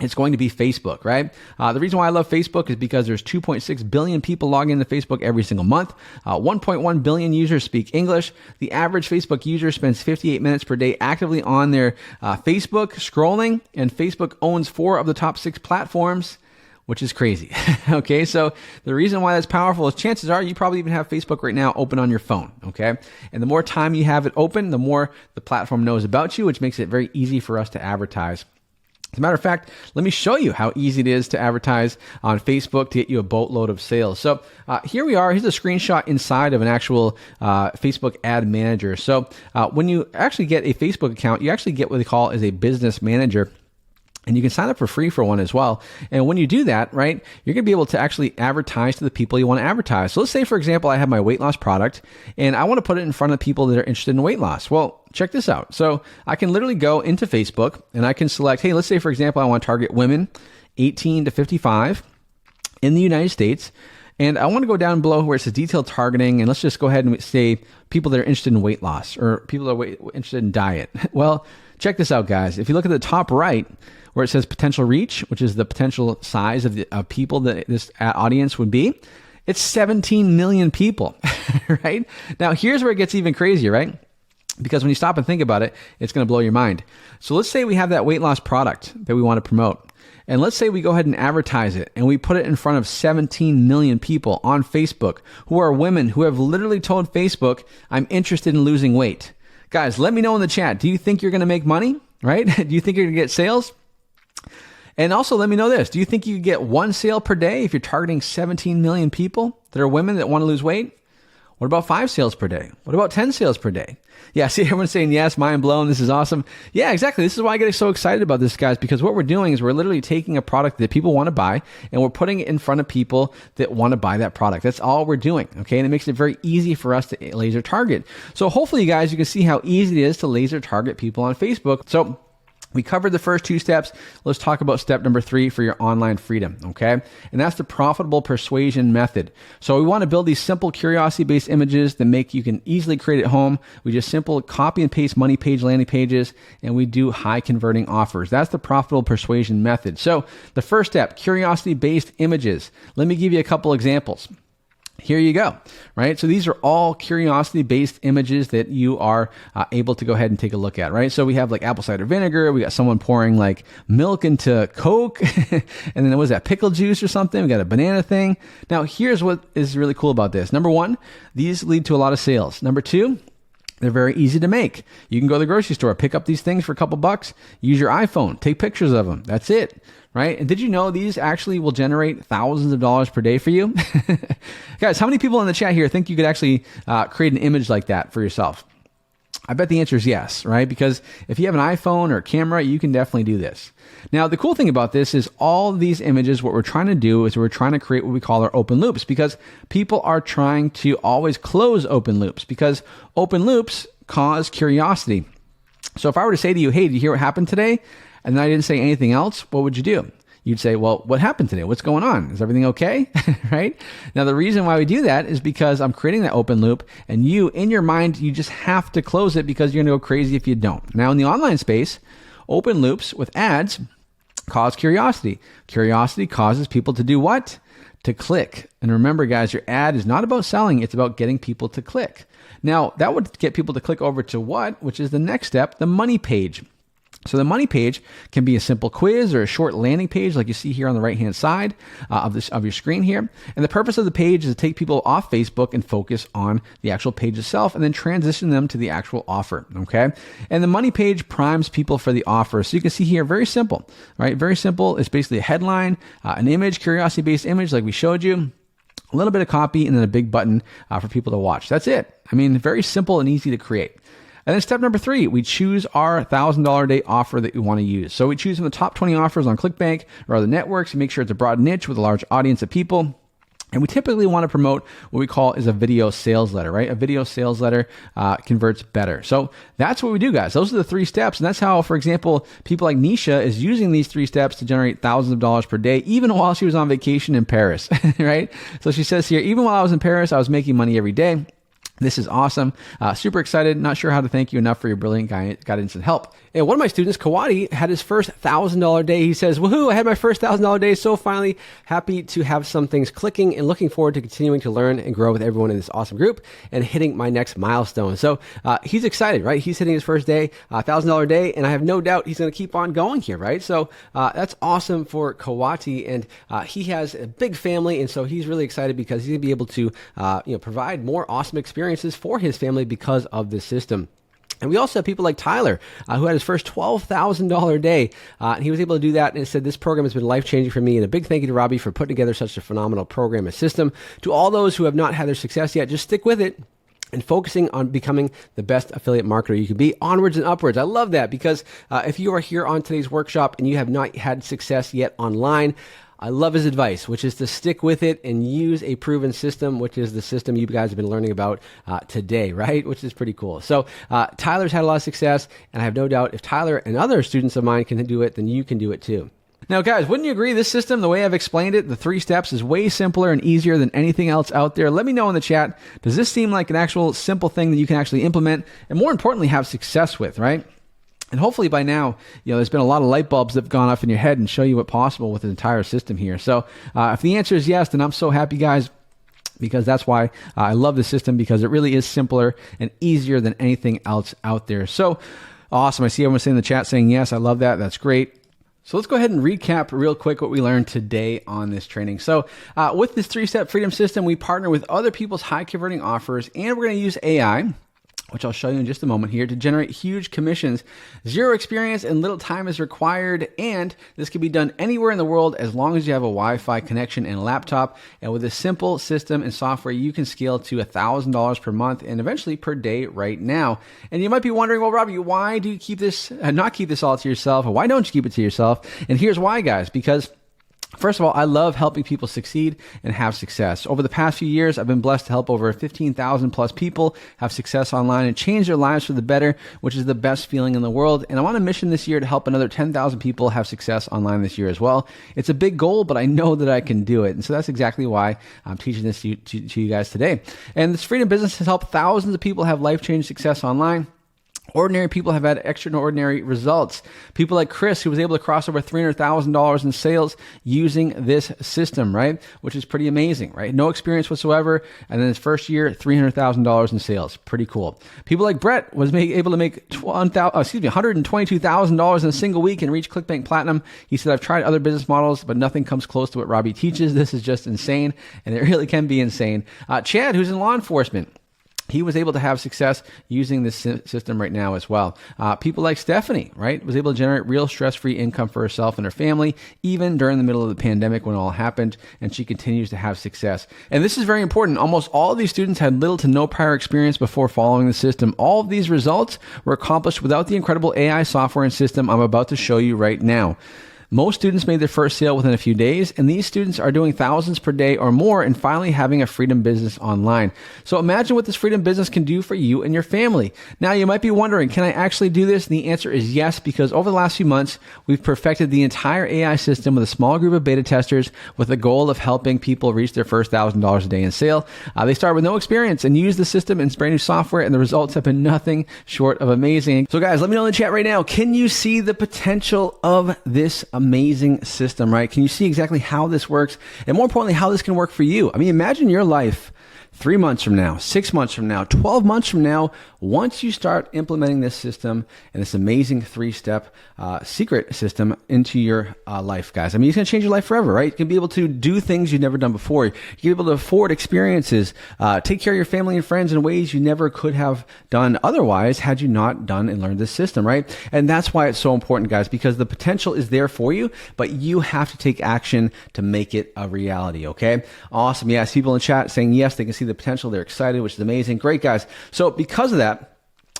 it's going to be Facebook, right? The reason why I love Facebook is because there's 2.6 billion people logging into Facebook every single month. 1.1 billion users speak English. The average Facebook user spends 58 minutes per day actively on their Facebook scrolling, and Facebook owns 4 of the top 6 platforms, which is crazy. Okay, so the reason why that's powerful is chances are you probably even have Facebook right now open on your phone, okay? And the more time you have it open, the more the platform knows about you, which makes it very easy for us to advertise As a matter of fact, let me show you how easy it is to advertise on Facebook to get you a boatload of sales. So here we are. Here's a screenshot inside of an actual Facebook ad manager. So when you actually get a Facebook account, you actually get what they call is a business manager. And you can sign up for free for one as well. And when you do that, right, you're going to be able to actually advertise to the people you want to advertise. So let's say, for example, I have my weight loss product and I want to put it in front of people that are interested in weight loss. Well, check this out. So I can literally go into Facebook and I can select, hey, let's say, for example, I want to target women 18 to 55 in the United States. And I want to go down below where it says detailed targeting. And let's just go ahead and say people that are interested in weight loss or people that are interested in diet. Well, check this out, guys. If you look at the top right, where it says potential reach, which is the potential size of people that this audience would be, it's 17 million people, right? Now, here's where it gets even crazier, right? Because when you stop and think about it, it's going to blow your mind. So let's say we have that weight loss product that we want to promote. And let's say we go ahead and advertise it and we put it in front of 17 million people on Facebook who are women who have literally told Facebook, I'm interested in losing weight. Guys, let me know in the chat. Do you think you're going to make money, right? Do you think you're going to get sales? And also let me know this. Do you think you could get one sale per day if you're targeting 17 million people that are women that want to lose weight? What about 5 sales per day? What about 10 sales per day? Yeah, see everyone's saying, yes, mind blown. This is awesome. Yeah, exactly. This is why I get so excited about this, guys, because what we're doing is we're literally taking a product that people want to buy and we're putting it in front of people that want to buy that product. That's all we're doing, okay? And it makes it very easy for us to laser target. So hopefully, you guys, you can see how easy it is to laser target people on Facebook. So we covered the first 2 steps. Let's talk about step number 3 for your online freedom, okay? And that's the profitable persuasion method. So we want to build these simple curiosity-based images that make you can easily create at home. We just simple copy and paste money page landing pages, and we do high converting offers. That's the profitable persuasion method. So the first step, curiosity-based images. Let me give you a couple examples. Here you go, right? So these are all curiosity-based images that you are able to go ahead and take a look at, right? So we have like apple cider vinegar. We got someone pouring like milk into Coke. And then what was that, pickle juice or something? We got a banana thing. Now, here's what is really cool about this. Number 1, these lead to a lot of sales. Number 2, they're very easy to make. You can go to the grocery store, pick up these things for a couple bucks, use your iPhone, take pictures of them. That's it, right? And did you know these actually will generate thousands of dollars per day for you? Guys, how many people in the chat here think you could actually create an image like that for yourself? I bet the answer is yes, right? Because if you have an iPhone or a camera, you can definitely do this. Now, the cool thing about this is all these images, what we're trying to do is we're trying to create what we call our open loops, because people are trying to always close open loops because open loops cause curiosity. So if I were to say to you, hey, did you hear what happened today? And then I didn't say anything else, what would you do? You'd say, well, what happened today? What's going on? Is everything okay? Right? Now, the reason why we do that is because I'm creating that open loop, and you, in your mind, you just have to close it because you're going to go crazy if you don't. Now, in the online space, open loops with ads cause curiosity. Curiosity causes people to do what? To click. And remember, guys, your ad is not about selling. It's about getting people to click. Now, that would get people to click over to what? Which is the next step, the money page. So the money page can be a simple quiz or a short landing page like you see here on the right-hand side of your screen here. And the purpose of the page is to take people off Facebook and focus on the actual page itself and then transition them to the actual offer, okay? And the money page primes people for the offer. So you can see here, very simple, right? Very simple. It's basically a headline, an image, curiosity-based image like we showed you, a little bit of copy, and then a big button for people to watch. That's it. I mean, very simple and easy to create. And then step number 3, we choose our $1,000 a day offer that we want to use. So we choose from the top 20 offers on ClickBank or other networks. We make sure it's a broad niche with a large audience of people. And we typically want to promote what we call is a video sales letter, right? A video sales letter converts better. So that's what we do, guys. Those are the 3 steps. And that's how, for example, people like Nisha is using these 3 steps to generate thousands of dollars per day, even while she was on vacation in Paris, right? So she says here, even while I was in Paris, I was making money every day. This is awesome. Super excited. Not sure how to thank you enough for your brilliant guidance and help. And one of my students, Kawadi, had his first $1,000 day. He says, woohoo, I had my first $1,000 day. So finally happy to have some things clicking and looking forward to continuing to learn and grow with everyone in this awesome group and hitting my next milestone. So he's excited, right? He's hitting his first day, $1,000 day, and I have no doubt he's going to keep on going here, right? So that's awesome for Kawati, and he has a big family, and so he's really excited because he's going to be able to provide more awesome experiences for his family because of this system. And we also have people like Tyler, who had his first $12,000 day. And he was able to do that and said, this program has been life-changing for me. And a big thank you to Robby for putting together such a phenomenal program and system. To all those who have not had their success yet, just stick with it and focusing on becoming the best affiliate marketer you can be, onwards and upwards. I love that because if you are here on today's workshop and you have not had success yet online, I love his advice, which is to stick with it and use a proven system, which is the system you guys have been learning about today, right? Which is pretty cool. So Tyler's had a lot of success, and I have no doubt if Tyler and other students of mine can do it, then you can do it too. Now, guys, wouldn't you agree this system, the way I've explained it, the 3 steps, is way simpler and easier than anything else out there? Let me know in the chat. Does this seem like an actual simple thing that you can actually implement and, more importantly, have success with, right? And hopefully by now, there's been a lot of light bulbs that have gone off in your head and show you what's possible with the entire system here. So if the answer is yes, then I'm so happy, guys, because that's why I love the system, because it really is simpler and easier than anything else out there. So awesome. I see everyone saying in the chat saying yes. I love that. That's great. So let's go ahead and recap real quick what we learned today on this training. So with this 3-step freedom system, we partner with other people's high converting offers, and we're going to use AI, which I'll show you in just a moment here, to generate huge commissions. 0 experience and little time is required, and this can be done anywhere in the world as long as you have a Wi-Fi connection and a laptop. And with a simple system and software, you can scale to $1,000 per month and eventually per day right now. And you might be wondering, well, Robby, why do you not keep this all to yourself? Or why don't you keep it to yourself? And here's why, guys, because first of all, I love helping people succeed and have success. Over the past few years, I've been blessed to help over 15,000 plus people have success online and change their lives for the better, which is the best feeling in the world. And I'm on a mission this year to help another 10,000 people have success online this year as well. It's a big goal, but I know that I can do it. And so that's exactly why I'm teaching this to you guys today. And this freedom business has helped thousands of people have life-changing success online. Ordinary people have had extraordinary results. People like Chris, who was able to cross over $300,000 in sales using this system, right? Which is pretty amazing, right? No experience whatsoever. And then his first year, $300,000 in sales. Pretty cool. People like Brett was able to make $122,000 in a single week and reach ClickBank Platinum. He said, I've tried other business models, but nothing comes close to what Robby teaches. This is just insane. And it really can be insane. Chad, who's in law enforcement, he was able to have success using this system right now as well. People like Stephanie, right, was able to generate real stress-free income for herself and her family, even during the middle of the pandemic when it all happened, and she continues to have success. And this is very important. Almost all of these students had little to no prior experience before following the system. All of these results were accomplished without the incredible AI software and system I'm about to show you right now. Most students made their first sale within a few days, and these students are doing thousands per day or more and finally having a freedom business online. So imagine what this freedom business can do for you and your family. Now, you might be wondering, can I actually do this? And the answer is yes, because over the last few months, we've perfected the entire AI system with a small group of beta testers with the goal of helping people reach their first $1,000 a day in sale. They start with no experience and use the system and brand new software, and the results have been nothing short of amazing. So guys, let me know in the chat right now, can you see the potential of this amazing system, right? Can you see exactly how this works? And more importantly, how this can work for you? I mean, imagine your life 3 months from now, 6 months from now, 12 months from now, once you start implementing this system and this amazing 3-step secret system into your life, guys. I mean, it's going to change your life forever, right? You can be able to do things you've never done before. You can be able to afford experiences, take care of your family and friends in ways you never could have done otherwise had you not done and learned this system, right? And that's why it's so important, guys, because the potential is there for you, but you have to take action to make it a reality, okay? Awesome. Yes, people in chat saying yes, they can see the potential. They're excited, which is amazing. Great, guys. So because of that,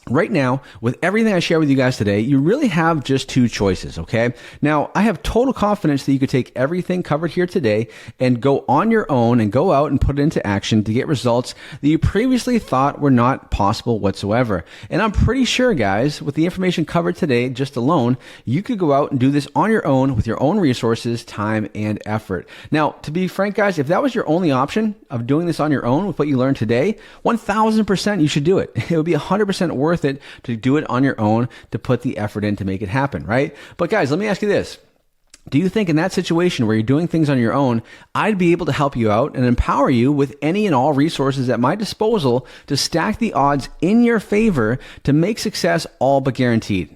right now, with everything I share with you guys today, you really have just 2 choices, okay? Now, I have total confidence that you could take everything covered here today and go on your own and go out and put it into action to get results that you previously thought were not possible whatsoever. And I'm pretty sure, guys, with the information covered today just alone, you could go out and do this on your own with your own resources, time, and effort. Now, to be frank, guys, if that was your only option of doing this on your own with what you learned today, 1,000% you should do it. It would be 100% worth it to do it on your own, to put the effort in to make it happen, right? But guys, let me ask you this. Do you think in that situation where you're doing things on your own, I'd be able to help you out and empower you with any and all resources at my disposal to stack the odds in your favor to make success all but guaranteed?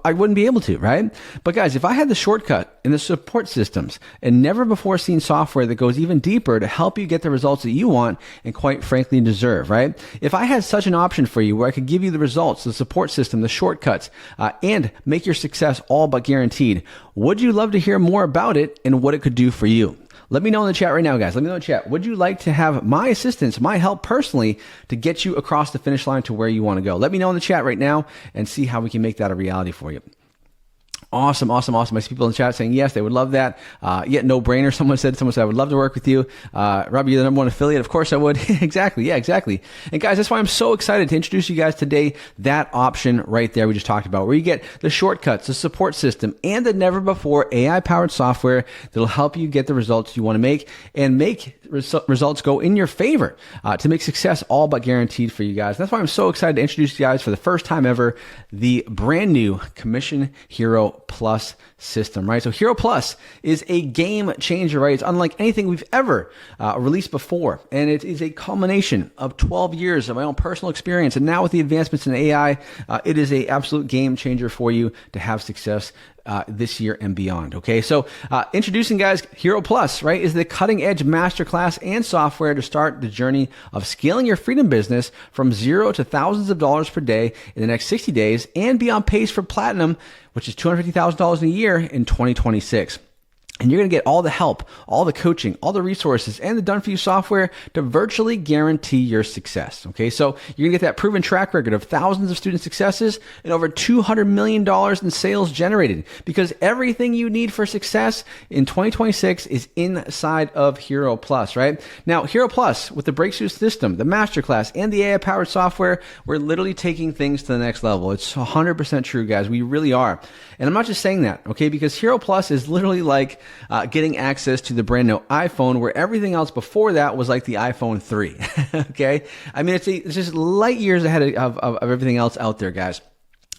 I wouldn't be able to, right? But guys, if I had the shortcut and the support systems and never before seen software that goes even deeper to help you get the results that you want and quite frankly deserve, right? If I had such an option for you where I could give you the results, the support system, the shortcuts, and make your success all but guaranteed, would you love to hear more about it and what it could do for you? Let me know in the chat right now, guys. Let me know in the chat. Would you like to have my assistance, my help personally to get you across the finish line to where you want to go? Let me know in the chat right now and see how we can make that a reality for you. Awesome. I see people in the chat saying yes, they would love that. No brainer. Someone said I would love to work with you. Robbie, you're the number one affiliate. Of course I would. Exactly. Yeah, exactly. And guys, that's why I'm so excited to introduce you guys today that option right there we just talked about, where you get the shortcuts, the support system, and the never before AI powered software that'll help you get the results you want to make and make results go in your favor to make success all but guaranteed for you guys. That's why I'm so excited to introduce you guys for the first time ever, the brand new Commission Hero Plus system, right? So Hero Plus is a game changer, right? It's unlike anything we've ever released before. And it is a culmination of 12 years of my own personal experience. And now with the advancements in AI, it is a absolute game changer for you to have success this year and beyond. Okay. So, introducing guys, Hero Plus, right, is the cutting edge masterclass and software to start the journey of scaling your freedom business from zero to thousands of dollars per day in the next 60 days and be on pace for platinum, which is $250,000 a year in 2026. And you're going to get all the help, all the coaching, all the resources, and the done-for-you software to virtually guarantee your success. Okay, so you're going to get that proven track record of thousands of student successes and over $200 million in sales generated, because everything you need for success in 2026 is inside of Hero Plus, right? Now, Hero Plus, with the breakthrough system, the masterclass, and the AI-powered software, we're literally taking things to the next level. It's 100% true, guys. We really are. And I'm not just saying that, okay, because Hero Plus is literally like getting access to the brand new iPhone, where everything else before that was like the iPhone 3. Okay, I mean, it's just light years ahead of everything else out there, guys.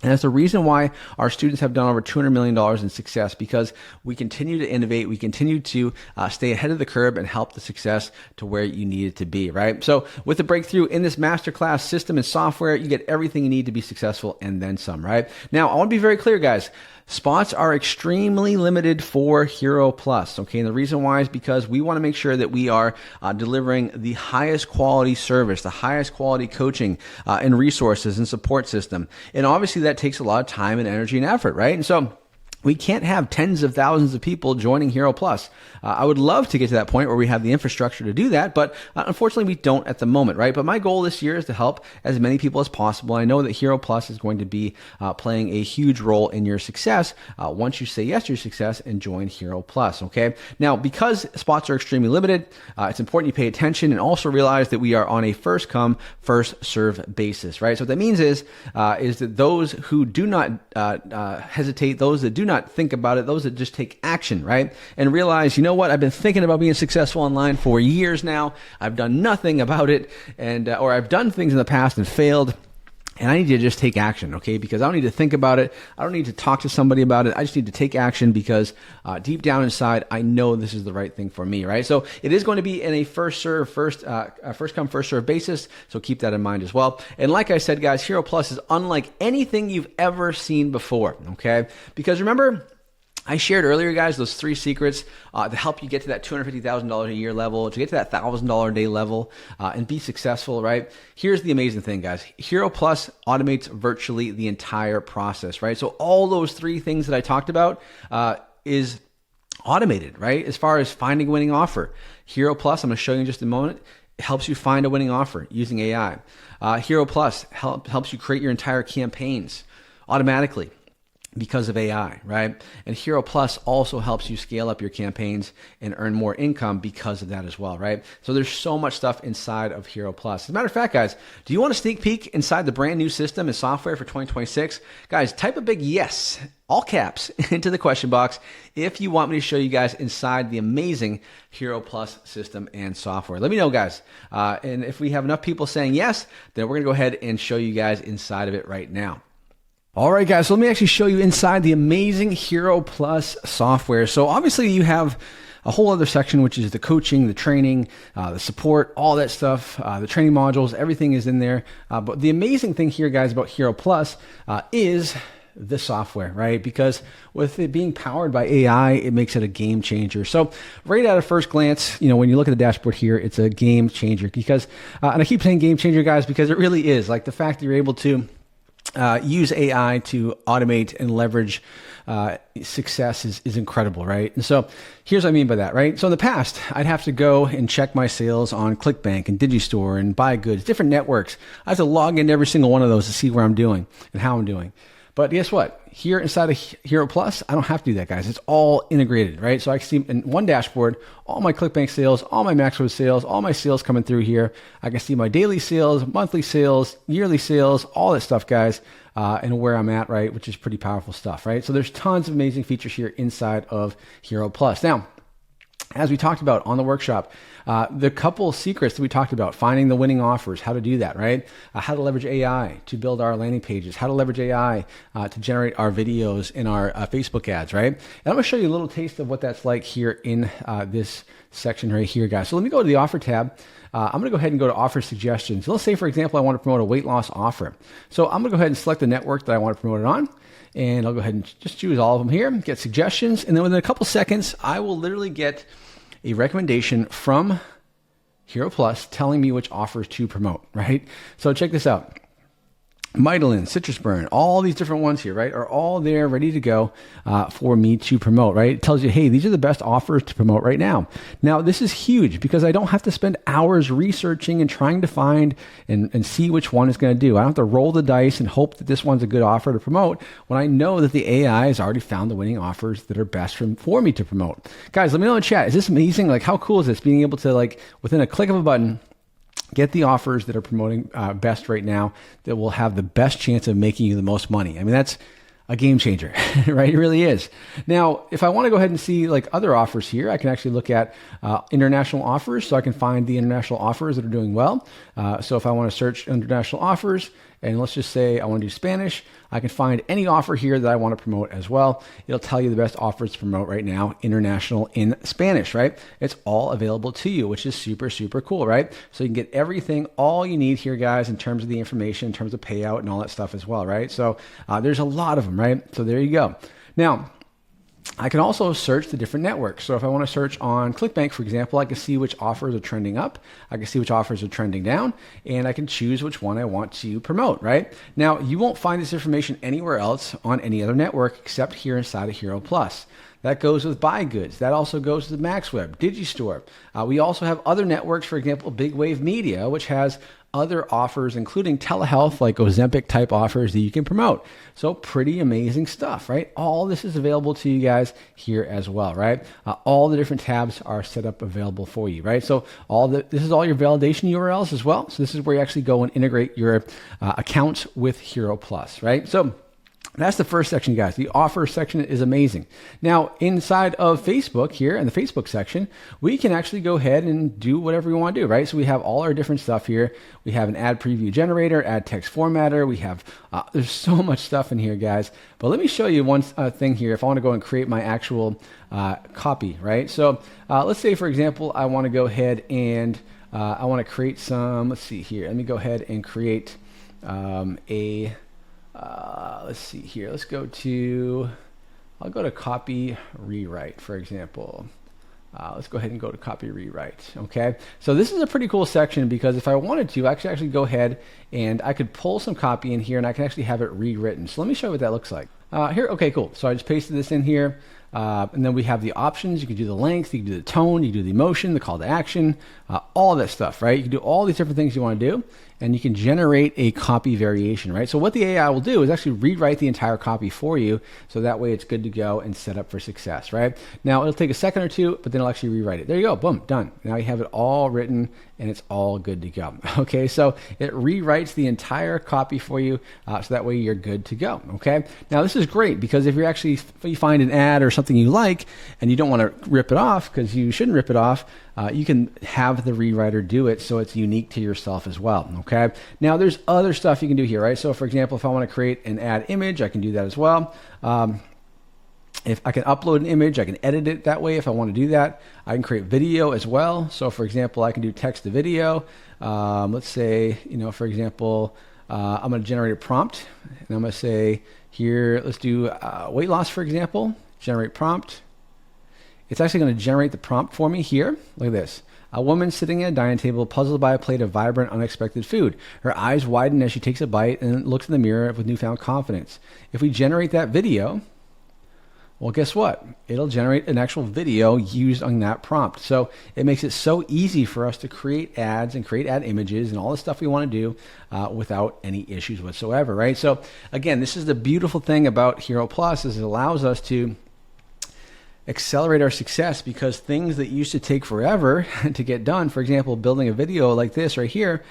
And that's the reason why our students have done over $200 million in success, because we continue to innovate, we continue to stay ahead of the curve and help the success to where you need it to be, right? So with the breakthrough in this masterclass system and software, you get everything you need to be successful and then some, right? Now, I want to be very clear, guys. Spots are extremely limited for Hero Plus, okay? And the reason why is because we want to make sure that we are delivering the highest quality service, the highest quality coaching and resources and support system. And obviously that takes a lot of time and energy and effort, right? And so we can't have tens of thousands of people joining Hero Plus. I would love to get to that point where we have the infrastructure to do that, but unfortunately we don't at the moment, right? But my goal this year is to help as many people as possible. I know that Hero Plus is going to be playing a huge role in your success once you say yes to your success and join Hero Plus, okay? Now, because spots are extremely limited, it's important you pay attention and also realize that we are on a first come, first serve basis, right? So what that means is that those who do not hesitate, those that do not think about it, those that just take action, right? And realize, you know what, I've been thinking about being successful online for years now. I've done nothing about it, and or I've done things in the past and failed. And I need to just take action, okay? Because I don't need to think about it. I don't need to talk to somebody about it. I just need to take action because deep down inside, I know this is the right thing for me, right? So it is going to be in a first come, first serve basis. So keep that in mind as well. And like I said, guys, Hero Plus is unlike anything you've ever seen before, okay? Because remember, I shared earlier, guys, those 3 secrets to help you get to that $250,000 a year level, to get to that $1,000 a day level, and be successful, right? Here's the amazing thing, guys. Hero Plus automates virtually the entire process, right? So all those 3 things that I talked about is automated, right? As far as finding a winning offer. Hero Plus, I'm going to show you in just a moment, helps you find a winning offer using AI. Hero Plus helps you create your entire campaigns automatically because of AI, right? And Hero Plus also helps you scale up your campaigns and earn more income because of that as well, right? So there's so much stuff inside of Hero Plus. As a matter of fact, guys, do you want a sneak peek inside the brand new system and software for 2026? Guys, type a big yes, all caps, into the question box if you want me to show you guys inside the amazing Hero Plus system and software. Let me know, guys. And if we have enough people saying yes, then we're gonna go ahead and show you guys inside of it right now. All right, guys, so let me actually show you inside the amazing Hero Plus software. So obviously you have a whole other section, which is the coaching, the training, the support, all that stuff, the training modules, everything is in there. But the amazing thing here, guys, about Hero Plus is the software, right? Because with it being powered by AI, it makes it a game changer. So right at a first glance, when you look at the dashboard here, it's a game changer because, and I keep saying game changer, guys, because it really is. Like the fact that you're able to use AI to automate and leverage success is incredible, right? And so here's what I mean by that, right? So in the past, I'd have to go and check my sales on ClickBank and Digistore and Buy Goods, different networks. I have to log into every single one of those to see where I'm doing and how I'm doing. But guess what? Here inside of Hero Plus, I don't have to do that, guys. It's all integrated, right? So I can see in one dashboard, all my ClickBank sales, all my Maxwell sales, all my sales coming through here. I can see my daily sales, monthly sales, yearly sales, all that stuff, guys, and where I'm at, right? Which is pretty powerful stuff, right? So there's tons of amazing features here inside of Hero Plus. Now, as we talked about on the workshop, the couple secrets that we talked about, finding the winning offers, how to do that, right? How to leverage AI to build our landing pages, how to leverage AI to generate our videos in our Facebook ads, right? And I'm going to show you a little taste of what that's like here in this section right here, guys. So let me go to the offer tab. I'm going to go ahead and go to offer suggestions. Let's say, for example, I want to promote a weight loss offer. So I'm going to go ahead and select the network that I want to promote it on. And I'll go ahead and just choose all of them here, get suggestions. And then within a couple seconds, I will literally get a recommendation from Hero Plus telling me which offers to promote, right? So check this out. Midolin, Citrus Burn, all these different ones here, right, are all there ready to go for me to promote, right? It tells you, hey, these are the best offers to promote right now. Now, this is huge because I don't have to spend hours researching and trying to find and see which one is going to do. I don't have to roll the dice and hope that this one's a good offer to promote when I know that the AI has already found the winning offers that are best for me to promote. Guys, let me know in the chat. Is this amazing? Like, how cool is this? Being able to, like, within a click of a button, get the offers that are promoting best right now that will have the best chance of making you the most money. I mean, that's a game changer, right? It really is. Now, if I want to go ahead and see like other offers here, I can actually look at international offers. So I can find the international offers that are doing well. So if I want to search international offers, and let's just say I want to do Spanish, I can find any offer here that I want to promote as well. It'll tell you the best offers to promote right now, international in Spanish, right? It's all available to you, which is super, super cool, right? So you can get everything, all you need here, guys, in terms of the information, in terms of payout and all that stuff as well, right? So there's a lot of them, right? So there you go. Now, I can also search the different networks. So if I want to search on ClickBank, for example, I can see which offers are trending up. I can see which offers are trending down, and I can choose which one I want to promote, right? Now, you won't find this information anywhere else on any other network except here inside of Hero Plus. That goes with Buy Goods. That also goes with MaxWeb, Digistore. We also have other networks, for example, Big Wave Media, which has other offers, including telehealth, like Ozempic type offers that you can promote. So pretty amazing stuff, right? All this is available to you guys here as well, right? All the different tabs are set up available for you, right? So this is all your validation URLs as well. So this is where you actually go and integrate your account with Hero Plus, right? So that's the first section, guys. The offer section is amazing. Now, inside of Facebook here in the Facebook section, we can actually go ahead and do whatever we want to do, right? So we have all our different stuff here. We have an ad preview generator, ad text formatter. We have, there's so much stuff in here, guys. But let me show you one thing here. If I want to go and create my actual copy, right? So let's say, for example, I want to go ahead and I want to create some, let's see here. Let me go ahead and create let's see here. I'll go to copy rewrite, for example. Let's go ahead and go to copy rewrite. Okay. So this is a pretty cool section because if I wanted to, I could actually go ahead and I could pull some copy in here and I can actually have it rewritten. So let me show you what that looks like. Here. Okay, cool. So I just pasted this in here. And then we have the options. You can do the length, you can do the tone, you can do the emotion, the call to action, all that stuff, right? You can do all these different things you want to do, and you can generate a copy variation, right? So what the AI will do is actually rewrite the entire copy for you, so that way it's good to go and set up for success, right? Now, it'll take a second or two, but then it'll actually rewrite it. There you go, boom, done. Now you have it all written, and it's all good to go, okay? So it rewrites the entire copy for you, so that way you're good to go, okay? Now, this is great, because if you find an ad or something you like, and you don't want to rip it off, because you shouldn't rip it off, you can have the rewriter do it so it's unique to yourself as well, okay? Now, there's other stuff you can do here, right? So, for example, if I want to create an ad image, I can do that as well. If I can upload an image, I can edit it that way if I want to do that. I can create video as well. So, for example, I can do text to video. Let's say, for example, I'm going to generate a prompt, and I'm going to say, Here, let's do weight loss, for example. Generate prompt. It's actually going to generate the prompt for me here. Look at this. A woman sitting at a dining table, puzzled by a plate of vibrant, unexpected food. Her eyes widen as she takes a bite and looks in the mirror with newfound confidence. If we generate that video, well, guess what? It'll generate an actual video used on that prompt. So it makes it so easy for us to create ads and create ad images and all the stuff we want to do without any issues whatsoever, right? So again, this is the beautiful thing about Hero Plus is it allows us to accelerate our success because things that used to take forever to get done, for example, building a video like this right here,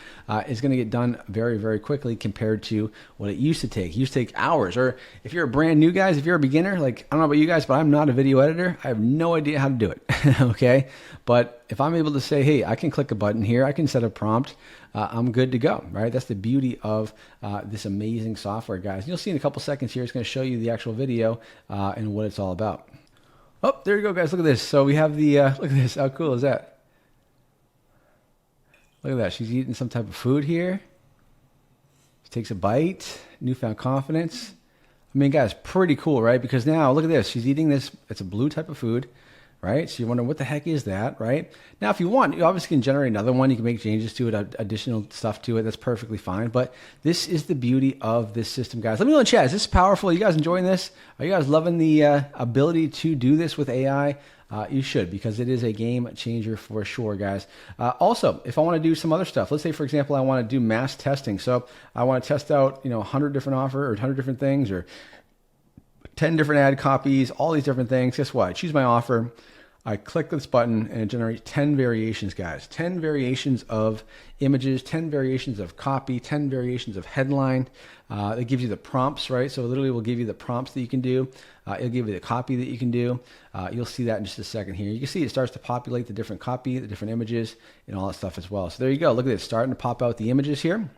is going to get done very, very quickly compared to what it used to take. It used to take hours. Or if you're a brand new guys, if you're a beginner, like I don't know about you guys, but I'm not a video editor. I have no idea how to do it. Okay. But if I'm able to say, hey, I can click a button here, I can set a prompt, I'm good to go, right? That's the beauty of this amazing software, guys. And you'll see in a couple seconds here, it's going to show you the actual video and what it's all about. Oh, there you go, guys. Look at this. So we have the, look at this. How cool is that? Look at that. She's eating some type of food here. She takes a bite. Newfound confidence. I mean, guys, pretty cool, right? Because now, look at this. She's eating this. It's a blue type of food, right? So you wonder, what the heck is that, right? Now, if you want, you obviously can generate another one. You can make changes to it, additional stuff to it. That's perfectly fine. But this is the beauty of this system, guys. Let me know in chat. Is this powerful? Are you guys enjoying this? Are you guys loving the ability to do this with AI? You should, because it is a game changer for sure, guys. Also, if I want to do some other stuff, let's say, for example, I want to do mass testing. So I want to test out, 100 different offer or 100 different things or 10 different ad copies, all these different things. Guess what? I choose my offer. I click this button and it generates 10 variations, guys. 10 variations of images, 10 variations of copy, 10 variations of headline. It gives you the prompts, right? So literally will give you the prompts that you can do. It'll give you the copy that you can do. You'll see that in just a second here. You can see it starts to populate the different copy, the different images, and all that stuff as well. So there you go. Look at this, starting to pop out the images here,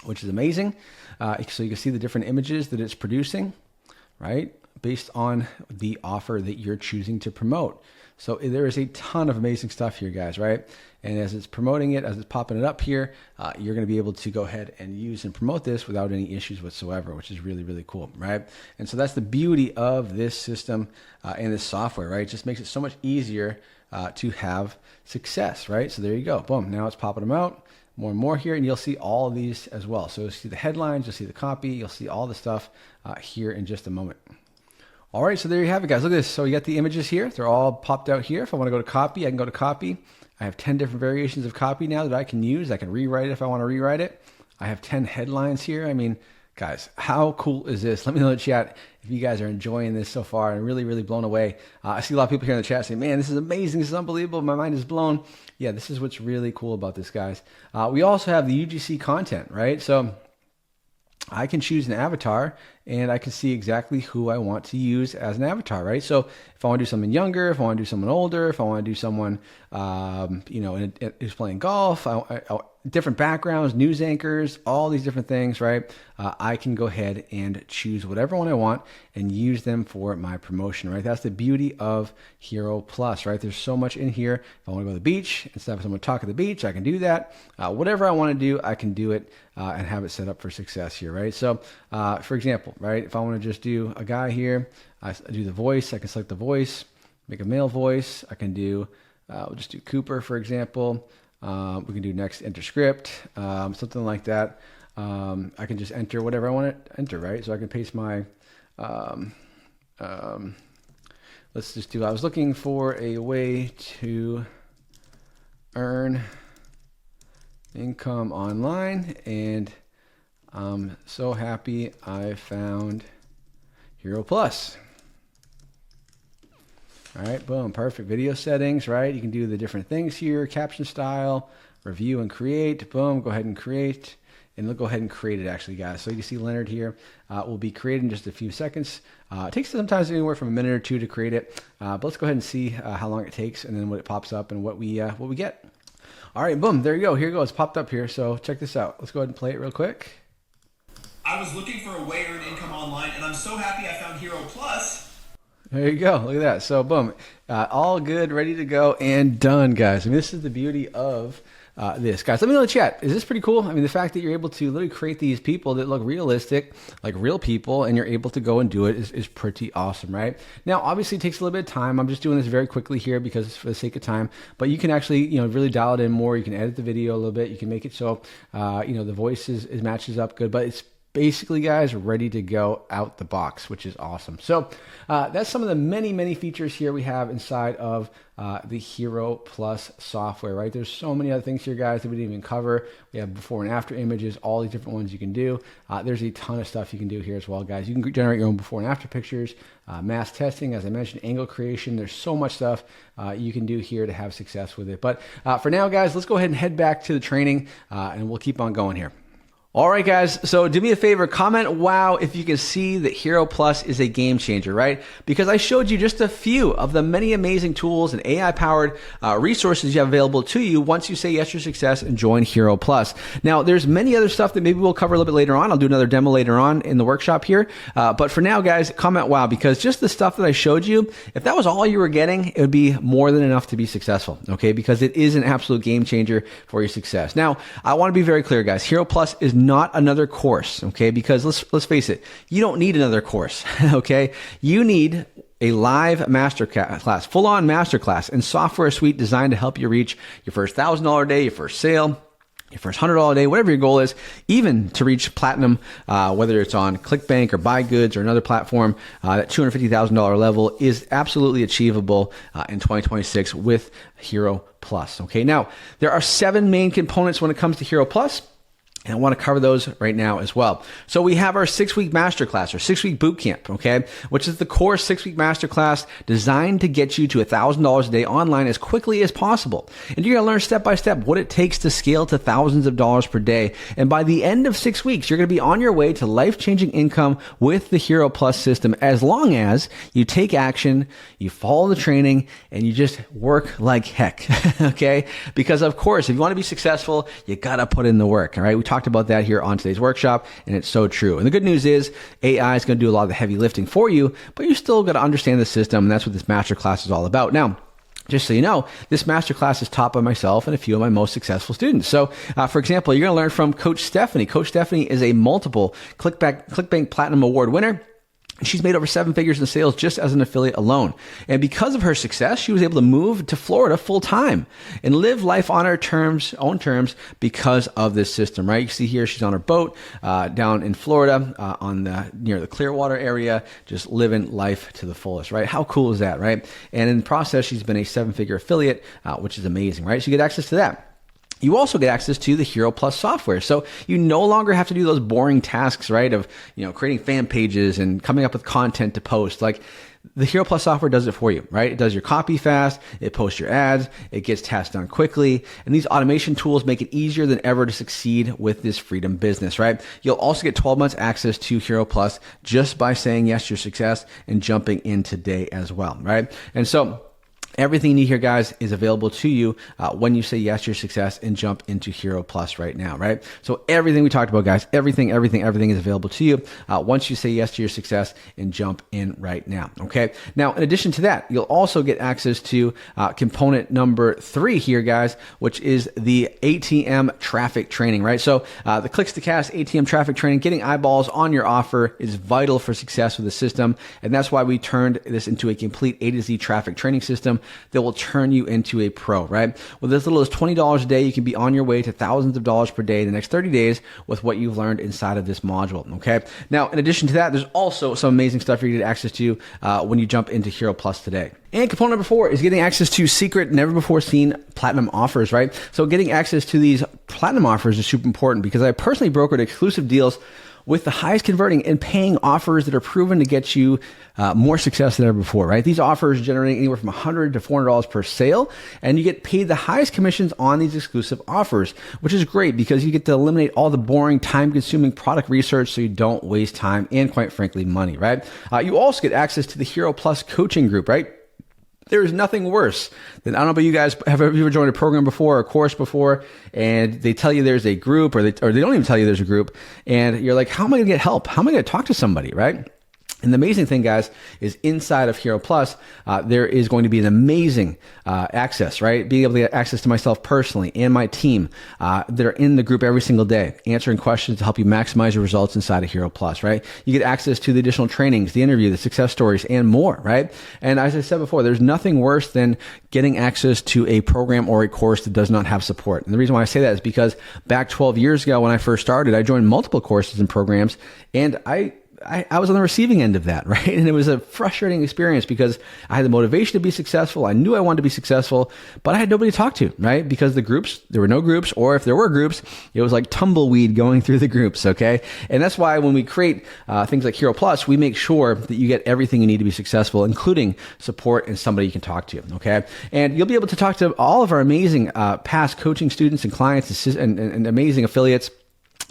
which is amazing. So you can see the different images that it's producing, right? Based on the offer that you're choosing to promote. So there is a ton of amazing stuff here, guys, right? And as it's promoting it, as it's popping it up here, you're going to be able to go ahead and use and promote this without any issues whatsoever, which is really, really cool, right? And so that's the beauty of this system and this software, right? It just makes it so much easier to have success, right? So there you go. Boom. Now it's popping them out more and more here, and you'll see all of these as well. So you'll see the headlines, you'll see the copy, you'll see all the stuff here in just a moment. All right, so there you have it, guys. Look at this. So you got the images here. They're all popped out here. If I want to go to copy, I can go to copy. I have 10 different variations of copy now that I can use. I can rewrite it if I want to rewrite it. I have 10 headlines here. I mean, guys, how cool is this? Let me know in the chat if you guys are enjoying this so far and really, really blown away. I see a lot of people here in the chat saying, man, this is amazing. This is unbelievable. My mind is blown. Yeah, this is what's really cool about this, guys. We also have the UGC content, right? So I can choose an avatar and I can see exactly who I want to use as an avatar, right? So if I want to do someone younger, if I want to do someone older, if I want to do someone, who's playing golf, different backgrounds, news anchors, all these different things, right? I can go ahead and choose whatever one I want and use them for my promotion, right? That's the beauty of Hero Plus, right? There's so much in here. If I want to go to the beach, instead of someone talk at the beach, I can do that. Whatever I want to do, I can do it and have it set up for success here, right? So, for example, right, if I want to just do a guy here, I do the voice, I can select the voice, make a male voice. I can do, we'll just do Cooper, for example. We can do next, enter script, something like that. I can just enter whatever I want to enter, right? So I can paste my, let's just do, I was looking for a way to earn income online, and I'm so happy I found Hero Plus. All right, boom, perfect. Video settings, right? You can do the different things here, caption style, review and create. Boom, go ahead and create. And we'll go ahead and create it actually, guys. So you can see Leonard here will be created in just a few seconds. It takes sometimes anywhere from a minute or two to create it. But let's go ahead and see how long it takes and then what it pops up and what we get. All right, boom, there you go. Here you go. It's popped up here. So check this out. Let's go ahead and play it real quick. I was looking for a way to earn income online, and I'm so happy I found Hero Plus. There you go. Look at that. So boom, all good, ready to go, and done, guys. I mean, this is the beauty of this. Guys, let me know in the chat. Is this pretty cool? I mean, the fact that you're able to literally create these people that look realistic, like real people, and you're able to go and do it is pretty awesome, right? Now, obviously, it takes a little bit of time. I'm just doing this very quickly here because it's for the sake of time, but you can actually, really dial it in more. You can edit the video a little bit. You can make it so, the voice is matches up good, but it's basically, guys, ready to go out the box, which is awesome. So that's some of the many features here we have inside of the Hero Plus software, right? There's so many other things here, guys, that we didn't even cover. We have before and after images, all these different ones you can do. There's a ton of stuff you can do here as well, guys. You can generate your own before and after pictures, mass testing, as I mentioned, angle creation. There's so much stuff you can do here to have success with it. But for now, guys, let's go ahead and head back to the training, and we'll keep on going here. All right, guys, so do me a favor, comment wow if you can see that Hero Plus is a game changer, right? Because I showed you just a few of the many amazing tools and AI-powered resources you have available to you once you say yes to your success and join Hero Plus. Now, there's many other stuff that maybe we'll cover a little bit later on. I'll do another demo later on in the workshop here. But for now, guys, comment wow, because just the stuff that I showed you, if that was all you were getting, it would be more than enough to be successful, okay? Because it is an absolute game changer for your success. Now, I want to be very clear, guys. Hero Plus is not another course, okay? Because let's face it, you don't need another course, okay? You need a live masterclass, full-on masterclass and software suite designed to help you reach your first $1,000 a day, your first sale, your first $100 a day, whatever your goal is, even to reach platinum, whether it's on ClickBank or Buy Goods or another platform, that $250,000 level is absolutely achievable in 2026 with Hero Plus, okay? Now, there are 7 main components when it comes to Hero Plus, and I want to cover those right now as well. So we have our 6-week masterclass or 6-week boot camp, okay, which is the core 6-week masterclass designed to get you to $1,000 a day online as quickly as possible. And you're going to learn step by step what it takes to scale to thousands of dollars per day. And by the end of 6 weeks, you're going to be on your way to life-changing income with the Hero Plus system, as long as you take action, you follow the training, and you just work like heck, okay? Because of course, if you want to be successful, you got to put in the work, all right? We talked about that here on today's workshop, and it's so true. And the good news is AI is going to do a lot of the heavy lifting for you, but you still got to understand the system, and that's what this masterclass is all about. Now, just so you know, this masterclass is taught by myself and a few of my most successful students. So, for example, you're going to learn from Coach Stephanie. Coach Stephanie is a multiple ClickBank Platinum Award winner. She's made over 7 figures in sales just as an affiliate alone. And because of her success, she was able to move to Florida full time and live life on her own terms because of this system, right? You see here, she's on her boat down in Florida near the Clearwater area, just living life to the fullest, right? How cool is that, right? And in the process, she's been a 7-figure affiliate, which is amazing, right? So you get access to that. You also get access to the Hero Plus software. So you no longer have to do those boring tasks, right, of, creating fan pages and coming up with content to post. Like, the Hero Plus software does it for you, right? It does your copy fast, it posts your ads, it gets tasks done quickly, and these automation tools make it easier than ever to succeed with this freedom business, right? You'll also get 12 months access to Hero Plus just by saying yes to your success and jumping in today as well, right? And so everything you need here, guys, is available to you when you say yes to your success and jump into Hero Plus right now, right? So everything we talked about, guys, everything is available to you once you say yes to your success and jump in right now, okay? Now, in addition to that, you'll also get access to component number 3 here, guys, which is the ATM traffic training, right? So the Clicks to Cash ATM traffic training, getting eyeballs on your offer is vital for success with the system, and that's why we turned this into a complete A to Z traffic training system that will turn you into a pro, right? With as little as $20 a day, you can be on your way to thousands of dollars per day in the next 30 days with what you've learned inside of this module, okay? Now, in addition to that, there's also some amazing stuff you get access to when you jump into Hero Plus today. And component number 4 is getting access to secret, never before seen platinum offers, right? So getting access to these platinum offers is super important because I personally brokered exclusive deals with the highest converting and paying offers that are proven to get you more success than ever before, right? These offers generate anywhere from $100 to $400 per sale, and you get paid the highest commissions on these exclusive offers, which is great because you get to eliminate all the boring, time-consuming product research so you don't waste time and, quite frankly, money, right? You also get access to the Hero Plus coaching group, right? There is nothing worse than, I don't know about you guys, have you ever joined a program before or a course before, and they tell you there's a group, or they don't even tell you there's a group, and you're like, how am I going to get help? How am I going to talk to somebody, right? And the amazing thing, guys, is inside of Hero Plus, there is going to be an amazing access, right? Being able to get access to myself personally and my team that are in the group every single day, answering questions to help you maximize your results inside of Hero Plus, right? You get access to the additional trainings, the interview, the success stories, and more, right? And as I said before, there's nothing worse than getting access to a program or a course that does not have support. And the reason why I say that is because back 12 years ago when I first started, I joined multiple courses and programs, and I was on the receiving end of that, right? And it was a frustrating experience because I had the motivation to be successful. I knew I wanted to be successful, but I had nobody to talk to, right? Because there were no groups, or if there were groups, it was like tumbleweed going through the groups, okay? And that's why when we create things like Hero Plus, we make sure that you get everything you need to be successful, including support and somebody you can talk to, okay? And you'll be able to talk to all of our amazing past coaching students and clients and amazing affiliates.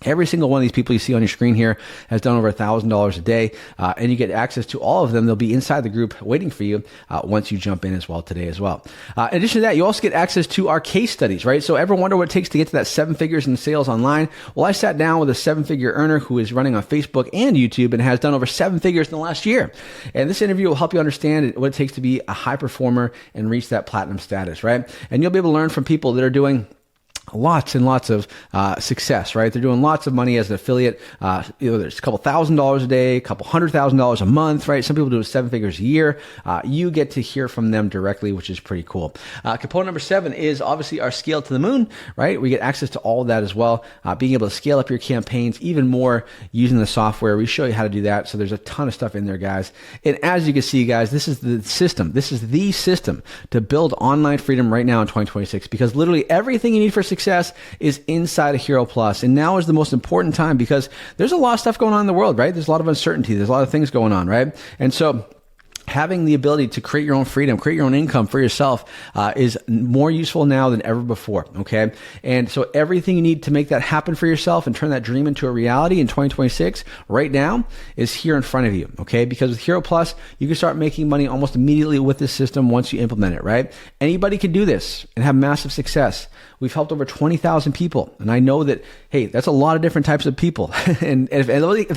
Every single one of these people you see on your screen here has done over $1,000 a day, and you get access to all of them. They'll be inside the group waiting for you once you jump in as well today as well. In addition to that, you also get access to our case studies, right? So ever wonder what it takes to get to that 7 figures in sales online? Well, I sat down with a 7-figure earner who is running on Facebook and YouTube and has done over 7 figures in the last year. And this interview will help you understand what it takes to be a high performer and reach that platinum status, right? And you'll be able to learn from people that are doing lots and lots of success, right? They're doing lots of money as an affiliate. There's a couple $1,000s a day, a couple $100,000 a month, right? Some people do 7 figures a year. You get to hear from them directly, which is pretty cool. Component number 7 is obviously our scale to the moon, right? We get access to all of that as well. Being able to scale up your campaigns even more using the software. We show you how to do that. So there's a ton of stuff in there, guys. And as you can see, guys, this is the system. This is the system to build online freedom right now in 2026, because literally everything you need for success is inside of Hero Plus. And now is the most important time because there's a lot of stuff going on in the world, right? There's a lot of uncertainty. There's a lot of things going on, right? And so having the ability to create your own freedom, create your own income for yourself is more useful now than ever before, okay? And so everything you need to make that happen for yourself and turn that dream into a reality in 2026 right now is here in front of you, okay? Because with Hero Plus, you can start making money almost immediately with this system once you implement it, right? Anybody can do this and have massive success. We've helped over 20,000 people. And I know that, hey, that's a lot of different types of people. and if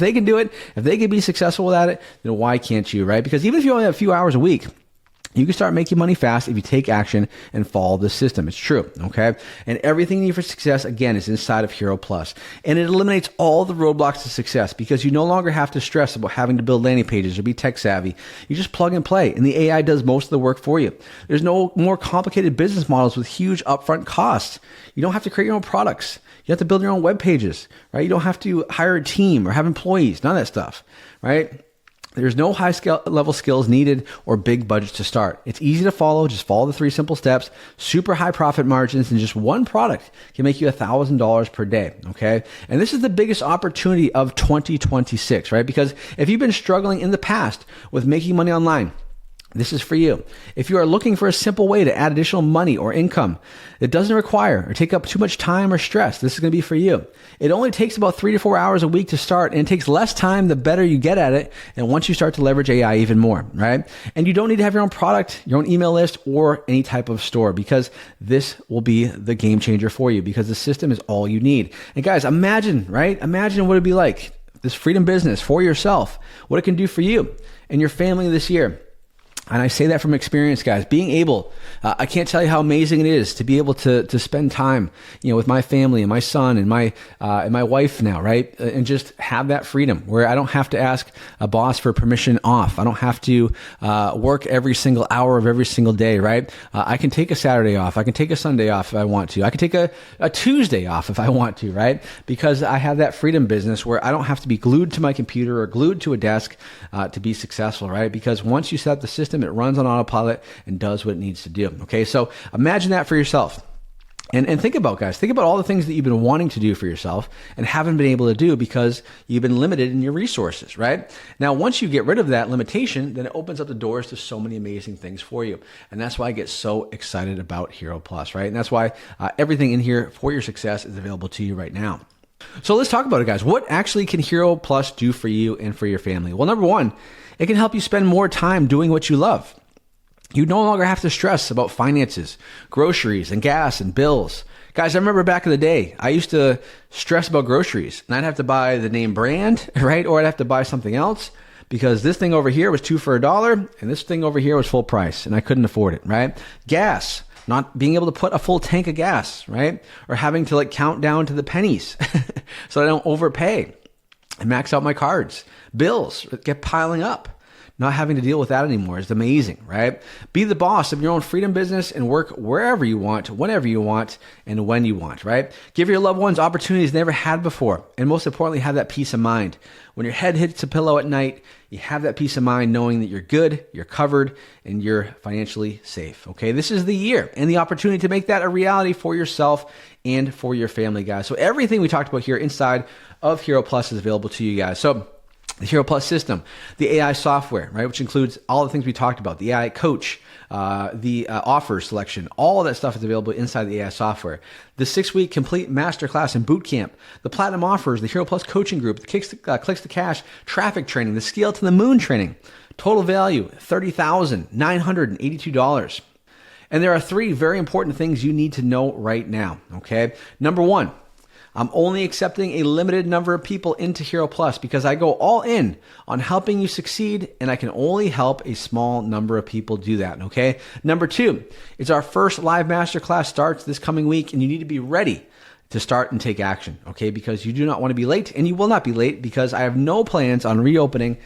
they can do it, if they can be successful at it, then why can't you, right? Because even if you only have a few hours a week, you can start making money fast if you take action and follow the system. It's true, okay? And everything you need for success, again, is inside of Hero Plus. And it eliminates all the roadblocks to success because you no longer have to stress about having to build landing pages or be tech savvy. You just plug and play, and the AI does most of the work for you. There's no more complicated business models with huge upfront costs. You don't have to create your own products. You have to build your own web pages, right? You don't have to hire a team or have employees, none of that stuff, right? There's no level skills needed or big budgets to start. It's easy to follow. Just follow the 3 simple steps, super high profit margins, and just one product can make you $1,000 per day. Okay. And this is the biggest opportunity of 2026, right? Because if you've been struggling in the past with making money online, this is for you. If you are looking for a simple way to add additional money or income that doesn't require or take up too much time or stress, this is going to be for you. It only takes about 3 to 4 hours a week to start, and it takes less time the better you get at it, and once you start to leverage AI even more, right? And you don't need to have your own product, your own email list, or any type of store, because this will be the game changer for you, because the system is all you need. And guys, imagine, right? Imagine what it'd be like, this freedom business for yourself, what it can do for you and your family this year. And I say that from experience, guys. Being able, I can't tell you how amazing it is to be able to spend time, with my family and my son and my wife now, right? And just have that freedom where I don't have to ask a boss for permission off. I don't have to work every single hour of every single day, right? I can take a Saturday off. I can take a Sunday off if I want to. I can take a Tuesday off if I want to, right? Because I have that freedom business where I don't have to be glued to my computer or glued to a desk to be successful, right? Because once you set up the system, it runs on autopilot and does what it needs to do. Okay, so imagine that for yourself. And think about, guys, think about all the things that you've been wanting to do for yourself and haven't been able to do because you've been limited in your resources, right? Now, once you get rid of that limitation, then it opens up the doors to so many amazing things for you. And that's why I get so excited about Hero Plus, right? And that's why everything in here for your success is available to you right now. So let's talk about it, guys. What actually can Hero Plus do for you and for your family? Well, number one, it can help you spend more time doing what you love. You no longer have to stress about finances, groceries, and gas and bills. Guys, I remember back in the day, I used to stress about groceries, and I'd have to buy the name brand, right? Or I'd have to buy something else. because this thing over here was 2 for $1 and this thing over here was full price and I couldn't afford it, right? Gas, not being able to put a full tank of gas, right? Or having to like count down to the pennies so I don't overpay and max out my cards. Bills get piling up. Not having to deal with that anymore is amazing, right? Be the boss of your own freedom business and work wherever you want, whenever you want, and when you want, right? Give your loved ones opportunities they never had before. And most importantly, have that peace of mind. When your head hits a pillow at night, you have that peace of mind knowing that you're good, you're covered, and you're financially safe, okay? This is the year and the opportunity to make that a reality for yourself and for your family, guys. So everything we talked about here inside of Hero Plus is available to you guys. So the Hero Plus system, the AI software, right, which includes all the things we talked about, the AI coach, the offer selection, all of that stuff is available inside the AI software. The 6-week complete masterclass and boot camp, the platinum offers, the Hero Plus coaching group, the clicks to cash, traffic training, the scale to the moon training, total value $30,982. And there are 3 very important things you need to know right now, okay? Number 1, I'm only accepting a limited number of people into Hero Plus because I go all in on helping you succeed, and I can only help a small number of people do that, okay? Number 2, it's our first live masterclass starts this coming week, and you need to be ready to start and take action, okay? Because you do not want to be late, and you will not be late because I have no plans on reopening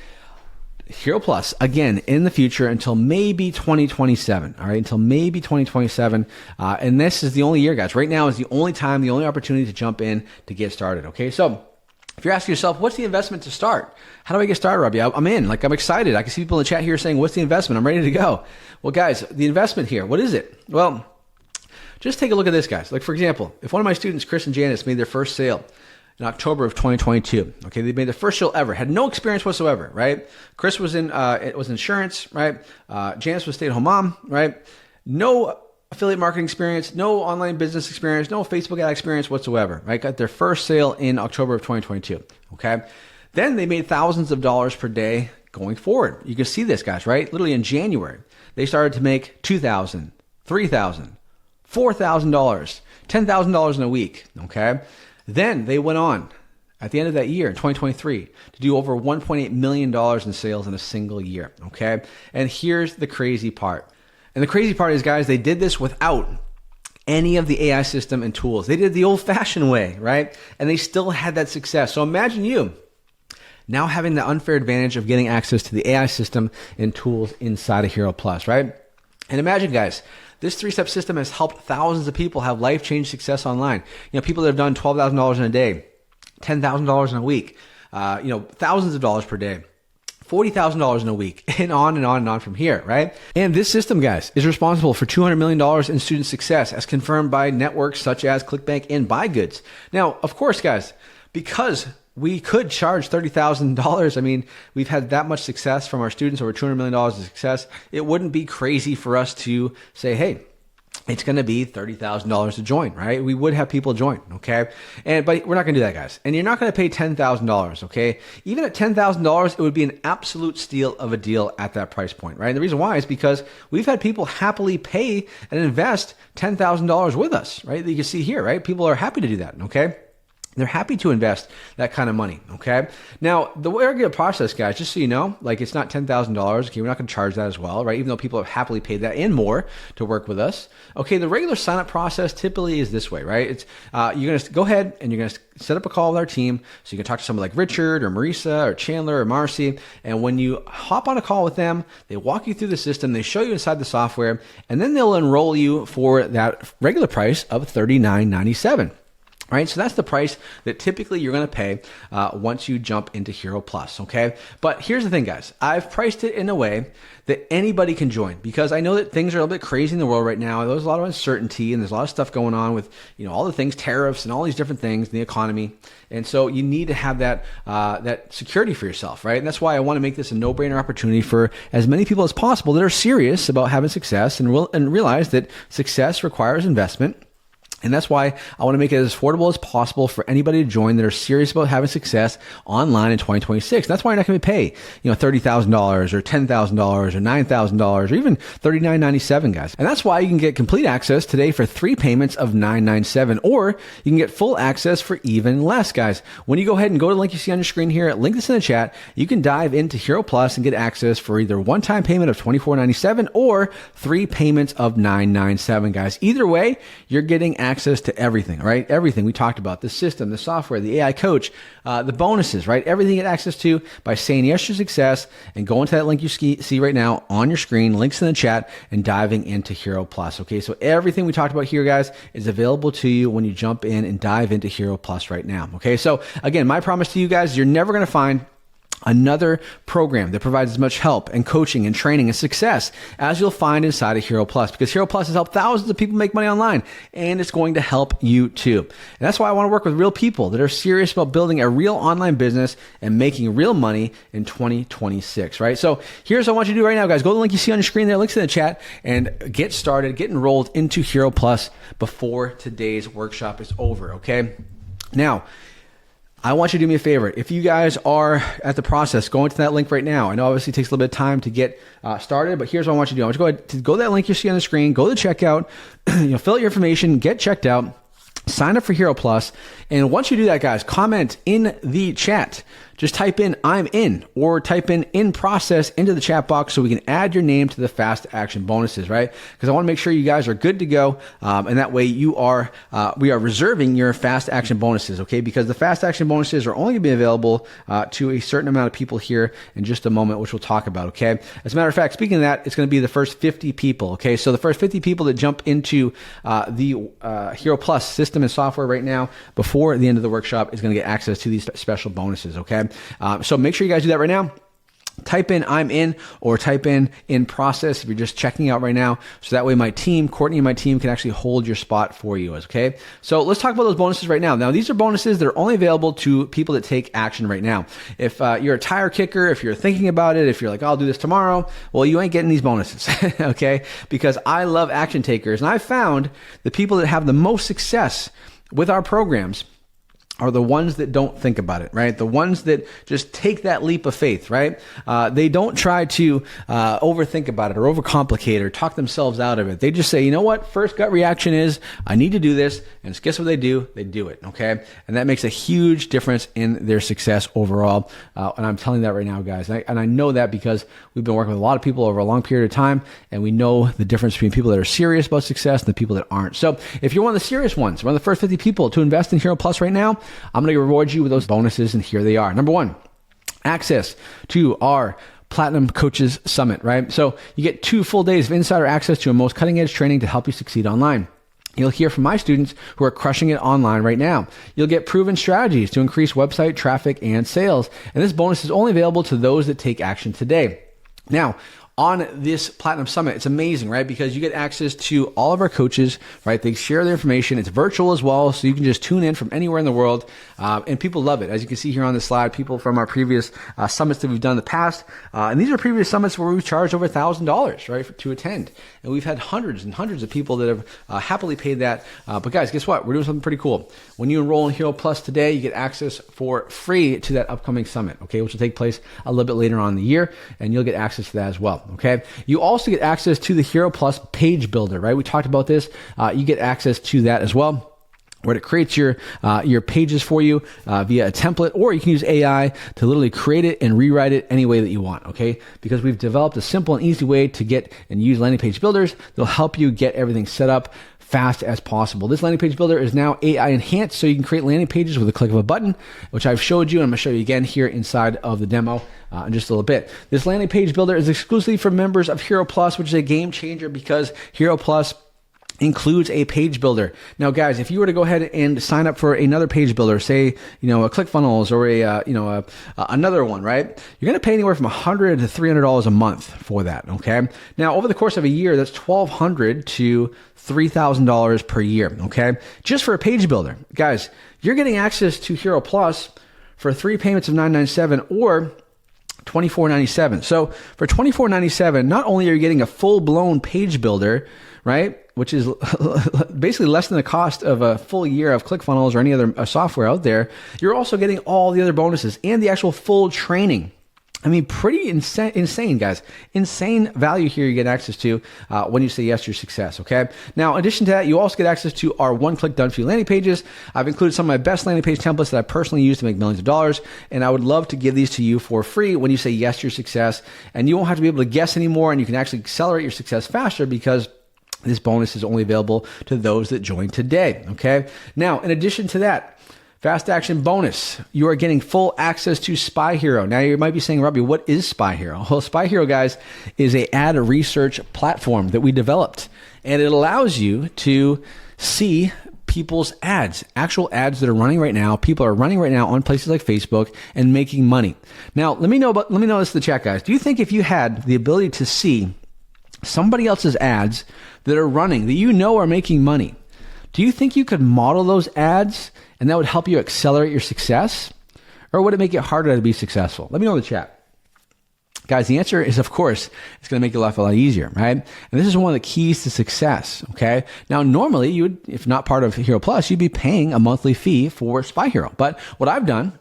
Hero Plus again in the future until maybe 2027. All right, until maybe 2027. And this is the only year, guys. Right now is the only time, the only opportunity to jump in to get started. Okay, so if you're asking yourself, what's the investment to start? How do I get started, Robby? I'm in. Like, I'm excited. I can see people in the chat here saying, what's the investment? I'm ready to go. Well, guys, the investment here, what is it? Well, just take a look at this, guys. Like, for example, if one of my students, Chris and Janice, made their first sale in October of 2022. Okay, they made their first sale ever, had no experience whatsoever, right? Chris was in it was insurance, right? Janice was stay-at-home mom, right? No affiliate marketing experience, no online business experience, no Facebook ad experience whatsoever, right? Got their first sale in October of 2022. Okay, then they made thousands of dollars per day going forward. You can see this, guys, right? Literally in January, they started to make $2,000, $3,000, $4,000, $10,000 in a week. Okay. Then they went on at the end of that year in 2023 to do over $1.8 million in sales in a single year, okay? And here's the crazy part. And the crazy part is, guys, they did this without any of the AI system and tools. They did the old-fashioned way, right? And they still had that success. So imagine you now having the unfair advantage of getting access to the AI system and tools inside of Hero Plus, right? And imagine, guys, this 3-step system has helped thousands of people have life-changing success online. You know, people that have done $12,000 in a day, $10,000 in a week, thousands of dollars per day, $40,000 in a week, and on and on and on from here, right? And this system, guys, is responsible for $200 million in student success, as confirmed by networks such as ClickBank and BuyGoods. Now, of course, guys, because we could charge $30,000. I mean, we've had that much success from our students, over $200 million of success. It wouldn't be crazy for us to say, hey, it's going to be $30,000 to join, right? We would have people join, okay? But we're not going to do that, guys. And you're not going to pay $10,000, okay? Even at $10,000, it would be an absolute steal of a deal at that price point, right? And the reason why is because we've had people happily pay and invest $10,000 with us, right? That you can see here, right? People are happy to do that, okay? They're happy to invest that kind of money, okay? Now, the regular process, guys, just so you know, like it's not $10,000, okay? We're not going to charge that as well, right? Even though people have happily paid that and more to work with us. Okay, the regular sign-up process typically is this way, right? It's you're going to go ahead and you're going to set up a call with our team. So you can talk to someone like Richard or Marisa or Chandler or Marcy. And when you hop on a call with them, they walk you through the system, they show you inside the software, and then they'll enroll you for that regular price of $39.97. Right, so that's the price that typically you're going to pay once you jump into Hero Plus, okay? But here's the thing, guys. I've priced it in a way that anybody can join because I know that things are a little bit crazy in the world right now. There's a lot of uncertainty and there's a lot of stuff going on with, all the things, tariffs and all these different things in the economy. And so you need to have that that security for yourself, right? And that's why I want to make this a no-brainer opportunity for as many people as possible that are serious about having success and realize that success requires investment. And that's why I want to make it as affordable as possible for anybody to join that are serious about having success online in 2026. That's why you're not going to pay, $30,000 or $10,000 or $9,000 or even $39.97, guys. And that's why you can get complete access today for 3 payments of $9.97, or you can get full access for even less, guys. When you go ahead and go to the link you see on your screen here, link this in the chat, you can dive into Hero Plus and get access for either one-time payment of $24.97 or 3 payments of $9.97, guys. Either way, you're getting access to everything, right? Everything we talked about, the system, the software, the AI coach, the bonuses, right? Everything you get access to by saying yes to success and going to that link you see right now on your screen, links in the chat, and diving into Hero Plus. Okay, so everything we talked about here, guys, is available to you when you jump in and dive into Hero Plus right now. Okay, so again, my promise to you guys, you're never going to find another program that provides as much help and coaching and training and success as you'll find inside of Hero Plus, because Hero Plus has helped thousands of people make money online, and it's going to help you too. And that's why I want to work with real people that are serious about building a real online business and making real money in 2026, right? So here's what I want you to do right now, guys. Go to the link you see on your screen there, links in the chat, and get started, get enrolled into Hero Plus before today's workshop is over, okay? Now, I want you to do me a favor. If you guys are at the process, go into that link right now. I know obviously it takes a little bit of time to get started, but here's what I want you to do. I want you to go to that link you see on the screen, go to checkout, fill out your information, get checked out, sign up for Hero Plus. And once you do that, guys, comment in the chat. Just type in "I'm in" or type in process" into the chat box so we can add your name to the fast action bonuses, right? Because I want to make sure you guys are good to go, and that way we are reserving your fast action bonuses, okay? Because the fast action bonuses are only going to be available to a certain amount of people here in just a moment, which we'll talk about, okay? As a matter of fact, speaking of that, it's going to be the first 50 people, okay? So the first 50 people that jump into the Hero Plus system and software right now before the end of the workshop is going to get access to these special bonuses, okay? So make sure you guys do that right now. Type in "I'm in" or type in process" if you're just checking out right now. So that way my team, Courtney and my team, can actually hold your spot for you, okay? So let's talk about those bonuses right now. Now, these are bonuses that are only available to people that take action right now. If you're a tire kicker, if you're thinking about it, if you're like, "I'll do this tomorrow," well, you ain't getting these bonuses, okay? Because I love action takers. And I've found the people that have the most success with our programs are the ones that don't think about it, right? The ones that just take that leap of faith, right? They don't try to overthink about it or overcomplicate it or talk themselves out of it. They just say, you know what? First gut reaction is, I need to do this. And guess what they do? They do it, okay? And that makes a huge difference in their success overall. And I'm telling you that right now, guys. And I know that because we've been working with a lot of people over a long period of time, and we know the difference between people that are serious about success and the people that aren't. So if you're one of the serious ones, one of the first 50 people to invest in Hero Plus right now, I'm going to reward you with those bonuses, and here they are. Number one, access to our Platinum Coaches Summit, right? So you get 2 full days of insider access to a most cutting-edge training to help you succeed online. You'll hear from my students who are crushing it online right now. You'll get proven strategies to increase website traffic and sales. And this bonus is only available to those that take action today. Now, on this Platinum Summit, it's amazing, right? Because you get access to all of our coaches, right? They share their information. It's virtual as well, so you can just tune in from anywhere in the world. And people love it. As you can see here on the slide, people from our previous summits that we've done in the past. And these are previous summits where we've charged over $1,000, right, to attend. And we've had hundreds and hundreds of people that have happily paid that. But guys, guess what? We're doing something pretty cool. When you enroll in Hero Plus today, you get access for free to that upcoming summit, okay, which will take place a little bit later on in the year. And you'll get access to that as well. Okay. You also get access to the Hero Plus page builder, right? We talked about this. You get access to that as well, where it creates your pages for you via a template, or you can use AI to literally create it and rewrite it any way that you want, okay? Because we've developed a simple and easy way to get and use landing page builders. They'll help you get everything set up fast as possible. This landing page builder is now AI enhanced, so you can create landing pages with a click of a button, which I've showed you, and I'm going to show you again here inside of the demo in just a little bit. This landing page builder is exclusively for members of Hero Plus, which is a game changer because Hero Plus includes a page builder. Now, guys, if you were to go ahead and sign up for another page builder, say, a ClickFunnels or another one, right? You're going to pay anywhere from $100 to $300 a month for that. Okay. Now, over the course of a year, that's $1,200 to $3,000 per year. Okay. Just for a page builder, guys, you're getting access to Hero Plus for 3 payments of $997 or $24.97. So for $24.97, not only are you getting a full-blown page builder, right? Which is basically less than the cost of a full year of ClickFunnels or any other software out there. You're also getting all the other bonuses and the actual full training. I mean, pretty insane, guys. Insane value here you get access to when you say yes to your success, okay? Now, in addition to that, you also get access to our one-click done-for-you landing pages. I've included some of my best landing page templates that I personally use to make millions of dollars, and I would love to give these to you for free when you say yes to your success, and you won't have to be able to guess anymore, and you can actually accelerate your success faster because this bonus is only available to those that join today, okay? Now, in addition to that, fast action bonus. You are getting full access to Spy Hero. Now you might be saying, Robby, what is Spy Hero? Well, Spy Hero, guys, is a ad research platform that we developed, and it allows you to see people's ads, actual ads that are running right now. People are running right now on places like Facebook and making money. Now, let me know this in the chat, guys. Do you think if you had the ability to see somebody else's ads that are running, that you know are making money, do you think you could model those ads and that would help you accelerate your success? Or would it make it harder to be successful? Let me know in the chat. Guys, the answer is, of course, it's going to make your life a lot easier, right? And this is one of the keys to success, okay? Now, normally, you would, if not part of Hero Plus, you'd be paying a monthly fee for Spy Hero. But what I've done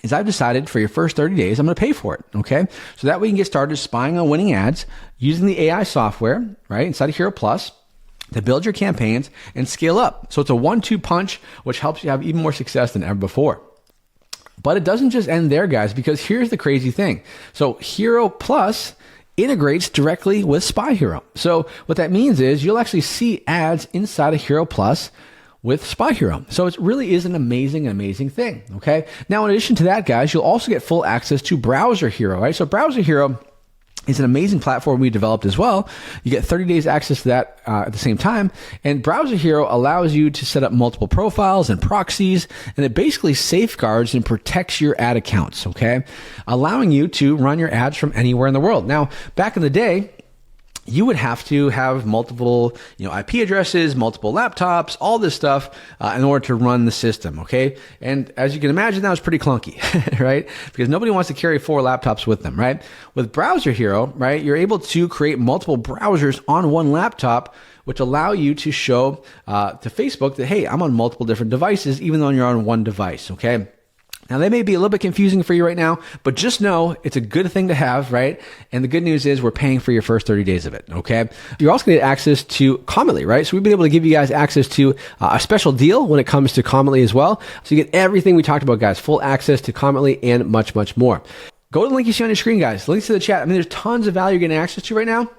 is I've decided for your first 30 days, I'm going to pay for it, okay? So that we can get started spying on winning ads using the AI software, right, inside of Hero Plus, to build your campaigns and scale up. So it's a 1-2 punch, which helps you have even more success than ever before. But it doesn't just end there, guys, because here's the crazy thing. So Hero Plus integrates directly with Spy Hero. So what that means is you'll actually see ads inside of Hero Plus with Spy Hero. So it really is an amazing, amazing thing, okay? Now, in addition to that, guys, you'll also get full access to Browser Hero, right? So Browser Hero is an amazing platform we developed as well. You get 30 days access to that at the same time. And Browser Hero allows you to set up multiple profiles and proxies, and it basically safeguards and protects your ad accounts, okay? Allowing you to run your ads from anywhere in the world. Now, back in the day, you would have to have multiple, IP addresses, multiple laptops, all this stuff in order to run the system, okay? And as you can imagine, that was pretty clunky, right? Because nobody wants to carry 4 laptops with them, right? With Browser Hero, right, you're able to create multiple browsers on one laptop, which allow you to show to Facebook that, hey, I'm on multiple different devices, even though you're on one device, okay? Now, they may be a little bit confusing for you right now, but just know it's a good thing to have, right? And the good news is we're paying for your first 30 days of it, okay? You're also going to get access to Commently, right? So we've been able to give you guys access to a special deal when it comes to Commently as well. So you get everything we talked about, guys, full access to Commently and much, much more. Go to the link you see on your screen, guys. Links to the chat. I mean, there's tons of value you're getting access to right now.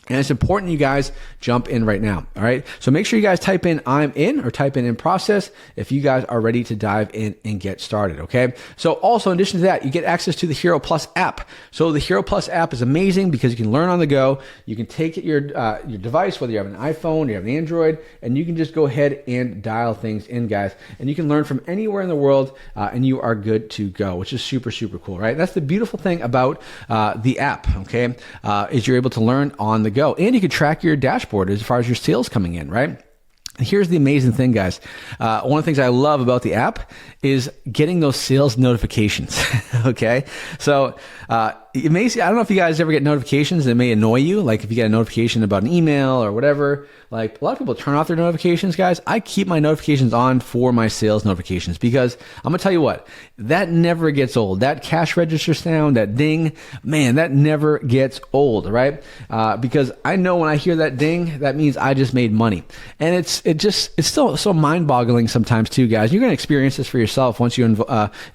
And it's important you guys jump in right now, all right? So make sure you guys type in I'm in or type in process if you guys are ready to dive in and get started, okay? So also, in addition to that, you get access to the Hero Plus app. So the Hero Plus app is amazing because you can learn on the go. You can take your device, whether you have an iPhone or you have an Android, and you can just go ahead and dial things in, guys. And you can learn from anywhere in the world, and you are good to go, which is super, super cool, right? That's the beautiful thing about the app, okay, is you're able to learn on the go. And you can track your dashboard as far as your sales coming in, right? And here's the amazing thing, guys. One of the things I love about the app is getting those sales notifications, okay? So it may, I don't know if you guys ever get notifications that may annoy you, like if you get a notification about an email or whatever. Like a lot of people turn off their notifications, guys. I keep my notifications on for my sales notifications because I'm going to tell you what, that never gets old. That cash register sound, that ding, man, that never gets old, right? Because I know when I hear that ding, that means I just made money. And it's still so mind-boggling sometimes too, guys. You're going to experience this for yourself once you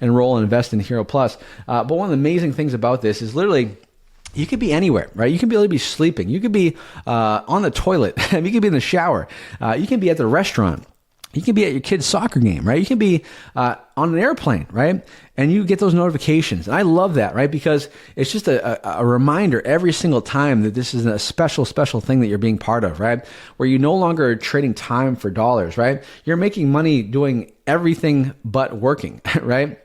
enroll and invest in Hero Plus. But one of the amazing things about this is literally, you could be anywhere, right? You could be sleeping. You could be on the toilet. You could be in the shower. You can be at the restaurant. You can be at your kid's soccer game, right? You can be on an airplane, right? And you get those notifications. And I love that, right? Because it's just a reminder every single time that this is a special, special thing that you're being part of, right? Where you no longer are trading time for dollars, right? You're making money doing everything but working, right?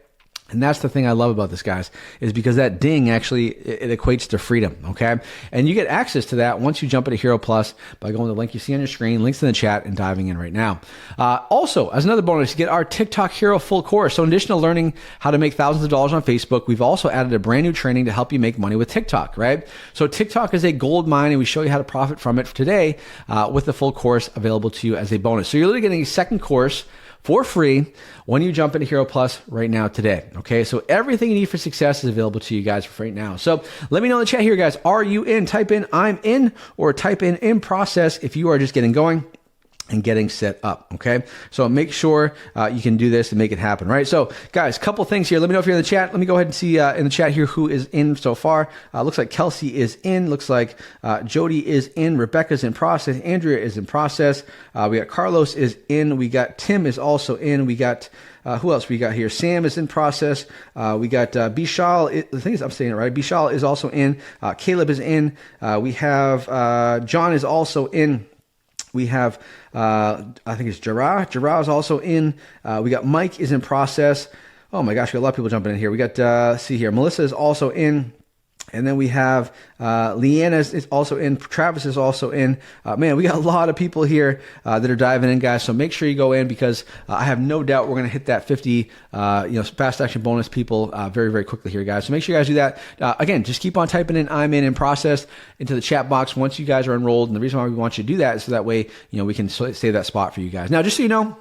And that's the thing I love about this, guys, is because that ding actually, it equates to freedom, okay? And you get access to that once you jump into Hero Plus by going to the link you see on your screen, links in the chat, and diving in right now. Also, as another bonus, you get our TikTok Hero full course. So in addition to learning how to make thousands of dollars on Facebook, we've also added a brand new training to help you make money with TikTok, right? So TikTok is a gold mine, and we show you how to profit from it today with the full course available to you as a bonus. So you're literally getting a second course for free when you jump into Hero Plus right now today. Okay, so everything you need for success is available to you guys for right now. So let me know in the chat here, guys. Are you in? Type in "I'm in" or type in process if you are just getting going and getting set up, okay? So make sure you can do this and make it happen, right? So guys, couple things here. Let me know if you're in the chat. Let me go ahead and see in the chat here who is in so far. Looks like Kelsey is in. Looks like Jody is in. Rebecca's in process. Andrea is in process. We got Carlos is in. We got Tim is also in. We got who else we got here? Sam is in process. We got Bishal. The thing is, I'm saying it right. Bishal is also in. Caleb is in. We have John is also in. We have, I think it's Jarrah. Jarrah is also in. We got Mike is in process. Oh my gosh, we got a lot of people jumping in here. We got, see here, Melissa is also in. And then we have Leanna is also in. Travis is also in. Man, we got a lot of people here that are diving in, guys. So make sure you go in because I have no doubt we're going to hit that 50 fast action bonus people very, very quickly here, guys. So make sure you guys do that. Again, just keep on typing in "I'm in process" into the chat box once you guys are enrolled. And the reason why we want you to do that is so that way we can save that spot for you guys. Now, just so you know,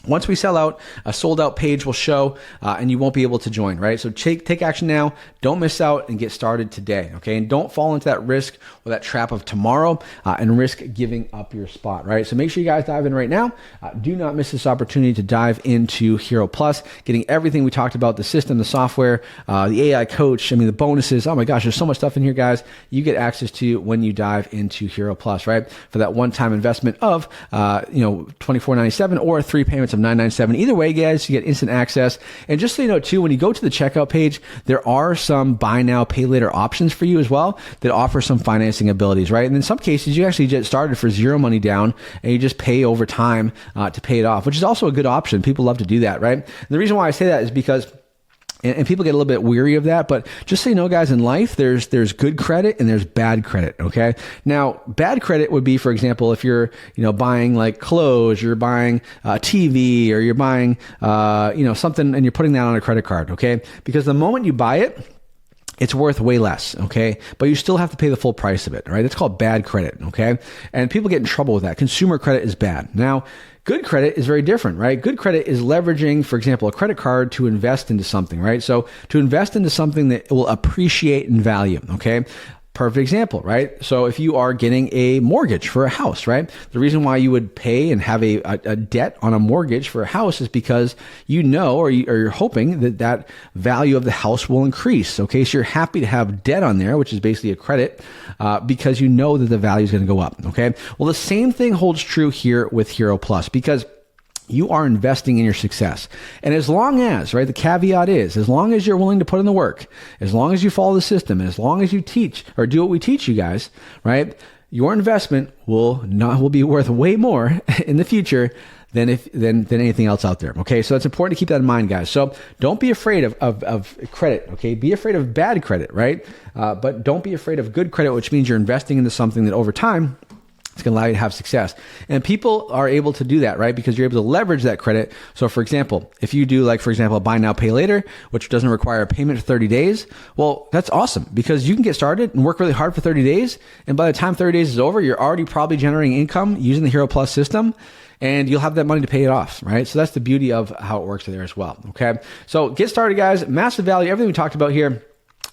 once we sell out, a sold out page will show and you won't be able to join, right? So take action now. Don't miss out and get started today, okay? And don't fall into that risk or that trap of tomorrow and risk giving up your spot, right? So make sure you guys dive in right now. Do not miss this opportunity to dive into Hero Plus, getting everything we talked about, the system, the software, the AI coach, the bonuses. Oh my gosh, there's so much stuff in here, guys. You get access to when you dive into Hero Plus, right? For that one-time investment of $24.97 or 3 payments of $9.97. Either way, guys, you get instant access. And just so you know, too, when you go to the checkout page, there are some buy now, pay later options for you as well that offer some financing abilities, right? And in some cases, you actually get started for zero money down and you just pay over time to pay it off, which is also a good option. People love to do that, right? And the reason why I say that is because and people get a little bit weary of that, but just so you know, guys, in life, there's good credit and there's bad credit, okay? Now, bad credit would be, for example, if you're, buying like clothes, you're buying TV, or you're buying, something and you're putting that on a credit card, okay? Because the moment you buy it, it's worth way less, okay? But you still have to pay the full price of it, right? That's called bad credit, okay? And people get in trouble with that. Consumer credit is bad. Now, good credit is very different, right? Good credit is leveraging, for example, a credit card to invest into something, right? So to invest into something that will appreciate in value, okay? Perfect example, right? So if you are getting a mortgage for a house, right? The reason why you would pay and have a debt on a mortgage for a house is because or you're hoping that value of the house will increase, okay? So you're happy to have debt on there, which is basically a credit, because you know that the value is going to go up, okay? Well, the same thing holds true here with Hero Plus because you are investing in your success. And as long as, right, the caveat is, as long as you're willing to put in the work, as long as you follow the system, and as long as you teach or do what we teach you guys, right, your investment will be worth way more in the future than anything else out there. Okay. So it's important to keep that in mind, guys. So don't be afraid of credit. Okay. Be afraid of bad credit, right? But don't be afraid of good credit, which means you're investing into something that over time, it's going to allow you to have success. And people are able to do that, right? Because you're able to leverage that credit. So for example, if you do buy now, pay later, which doesn't require a payment for 30 days, well, that's awesome because you can get started and work really hard for 30 days. And by the time 30 days is over, you're already probably generating income using the Hero Plus system. And you'll have that money to pay it off, right? So that's the beauty of how it works there as well, okay? So get started, guys. Massive value, everything we talked about here.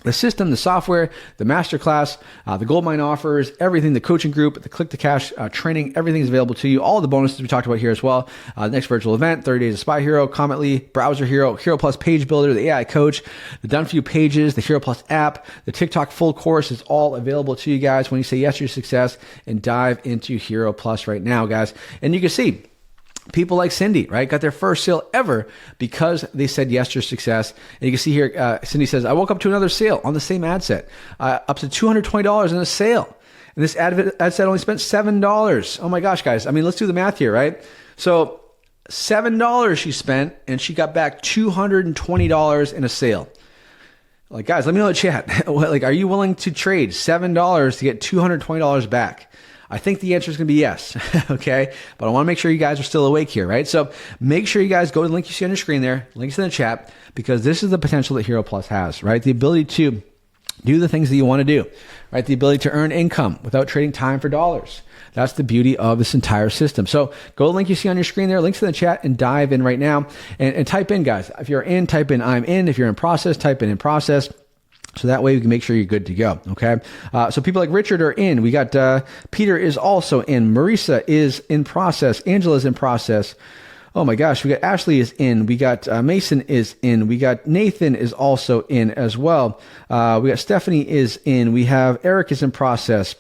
The system, the software, the masterclass, the goldmine offers, everything, the coaching group, the click to cash training, everything is available to you. All the bonuses we talked about here as well. The next virtual event, 30 Days of Spy Hero, Cometly, Browser Hero, Hero Plus Page Builder, the AI Coach, the Done For You pages, the Hero Plus app, the TikTok full course is all available to you guys when you say yes to your success and dive into Hero Plus right now, guys. And you can see, people like Cindy, right, got their first sale ever because they said yes to success. And you can see here, Cindy says, I woke up to another sale on the same ad set, up to $220 in a sale. And this ad set only spent $7. Oh my gosh, guys. Let's do the math here, right? So $7 she spent, and she got back $220 in a sale. Like, guys, let me know in the chat. Like, are you willing to trade $7 to get $220 back? I think the answer is going to be yes. Okay. But I want to make sure you guys are still awake here, right? So make sure you guys go to the link you see on your screen there, links in the chat, because this is the potential that Hero Plus has, right? The ability to do the things that you want to do, right? The ability to earn income without trading time for dollars. That's the beauty of this entire system. So go to the link you see on your screen there, links in the chat, and dive in right now and type in, guys. If you're in, type in I'm in. If you're in process, type in process. So that way we can make sure you're good to go. Okay. So people like Richard are in. We got Peter is also in. Marisa is in process. Angela is in process. Oh my gosh. We got Ashley is in. We got Mason is in. We got Nathan is also in as well. We got Stephanie is in. We have Eric is in process.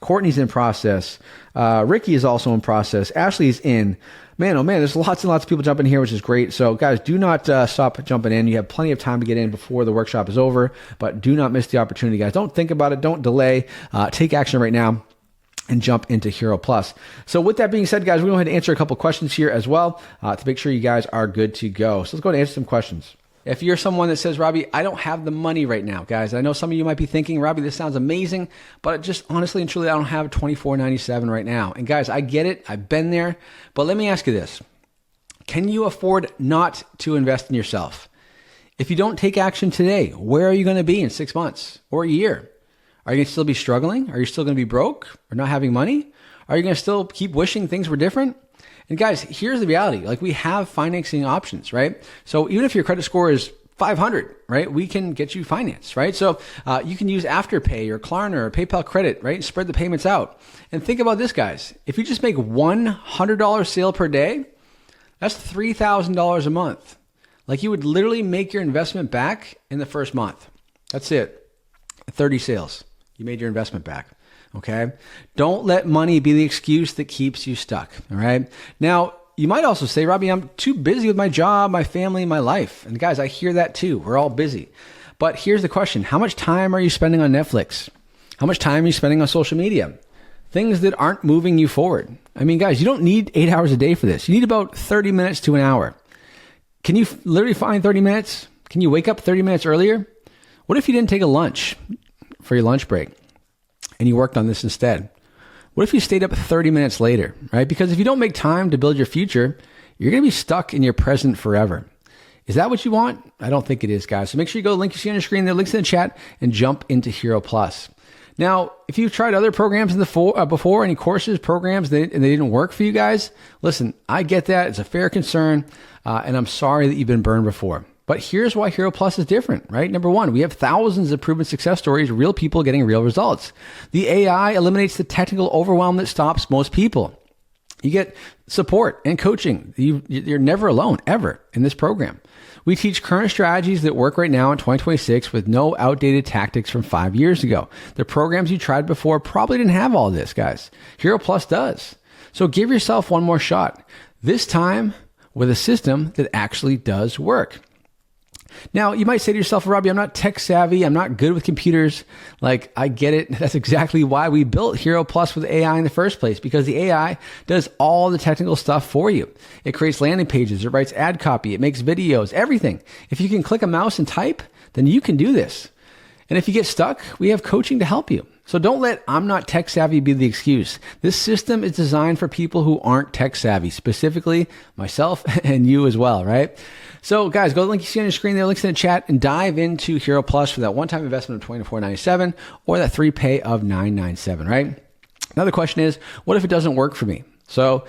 Courtney's in process. Ricky is also in process. Ashley is in. Man, oh man, there's lots and lots of people jumping here, which is great. So guys, do not stop jumping in. You have plenty of time to get in before the workshop is over, but do not miss the opportunity, guys. Don't think about it. Don't delay. Take action right now and jump into Hero Plus. So with that being said, guys, we're going to go ahead and answer a couple questions here as well to make sure you guys are good to go. So let's go ahead and answer some questions. If you're someone that says, Robby, I don't have the money right now, guys. I know some of you might be thinking, Robby, this sounds amazing, but just honestly and truly, I don't have $24.97 right now. And guys, I get it. I've been there. But let me ask you this. Can you afford not to invest in yourself? If you don't take action today, where are you going to be in 6 months or a year? Are you going to still be struggling? Are you still going to be broke or not having money? Are you going to still keep wishing things were different? And guys, here's the reality. Like, we have financing options, right? So even if your credit score is 500, right? We can get you finance, right? So you can use Afterpay or Klarna or PayPal Credit, right? Spread the payments out. And think about this, guys. If you just make $100 sale per day, that's $3,000 a month. Like, you would literally make your investment back in the first month. That's it. 30 sales. You made your investment back. Okay. Don't let money be the excuse that keeps you stuck. All right. Now, you might also say, Robby, I'm too busy with my job, my family, my life. And guys, I hear that too. We're all busy. But here's the question. How much time are you spending on Netflix? How much time are you spending on social media? Things that aren't moving you forward. I mean, guys, you don't need 8 hours a day for this. You need about 30 minutes to an hour. Can you literally find 30 minutes? Can you wake up 30 minutes earlier? What if you didn't take a lunch for your lunch break and you worked on this instead? What if you stayed up 30 minutes later, right? Because if you don't make time to build your future, you're going to be stuck in your present forever. Is that what you want? I don't think it is, guys. So make sure you go to the link you see on your screen. There, links in the chat, and jump into Hero Plus. Now, if you've tried other programs in the before, any courses, programs, and they didn't work for you guys, listen, I get that. It's a fair concern, and I'm sorry that you've been burned before. But here's why Hero Plus is different, right? Number one, we have thousands of proven success stories, real people getting real results. The AI eliminates the technical overwhelm that stops most people. You get support and coaching. You're never alone, ever, in this program. We teach current strategies that work right now in 2026 with no outdated tactics from 5 years ago. The programs you tried before probably didn't have all this, guys. Hero Plus does. So give yourself one more shot, this time with a system that actually does work. Now, you might say to yourself, Robby, I'm not tech savvy. I'm not good with computers. Like, I get it. That's exactly why we built Hero Plus with AI in the first place, because the AI does all the technical stuff for you. It creates landing pages. It writes ad copy. It makes videos, everything. If you can click a mouse and type, then you can do this. And if you get stuck, we have coaching to help you. So don't let I'm not tech savvy be the excuse. This system is designed for people who aren't tech savvy, specifically myself and you as well, right? So guys, go to the link you see on your screen there, links in the chat, and dive into Hero Plus for that one-time investment of $24.97 or that 3-pay of $9.97, right? Another question is, what if it doesn't work for me? So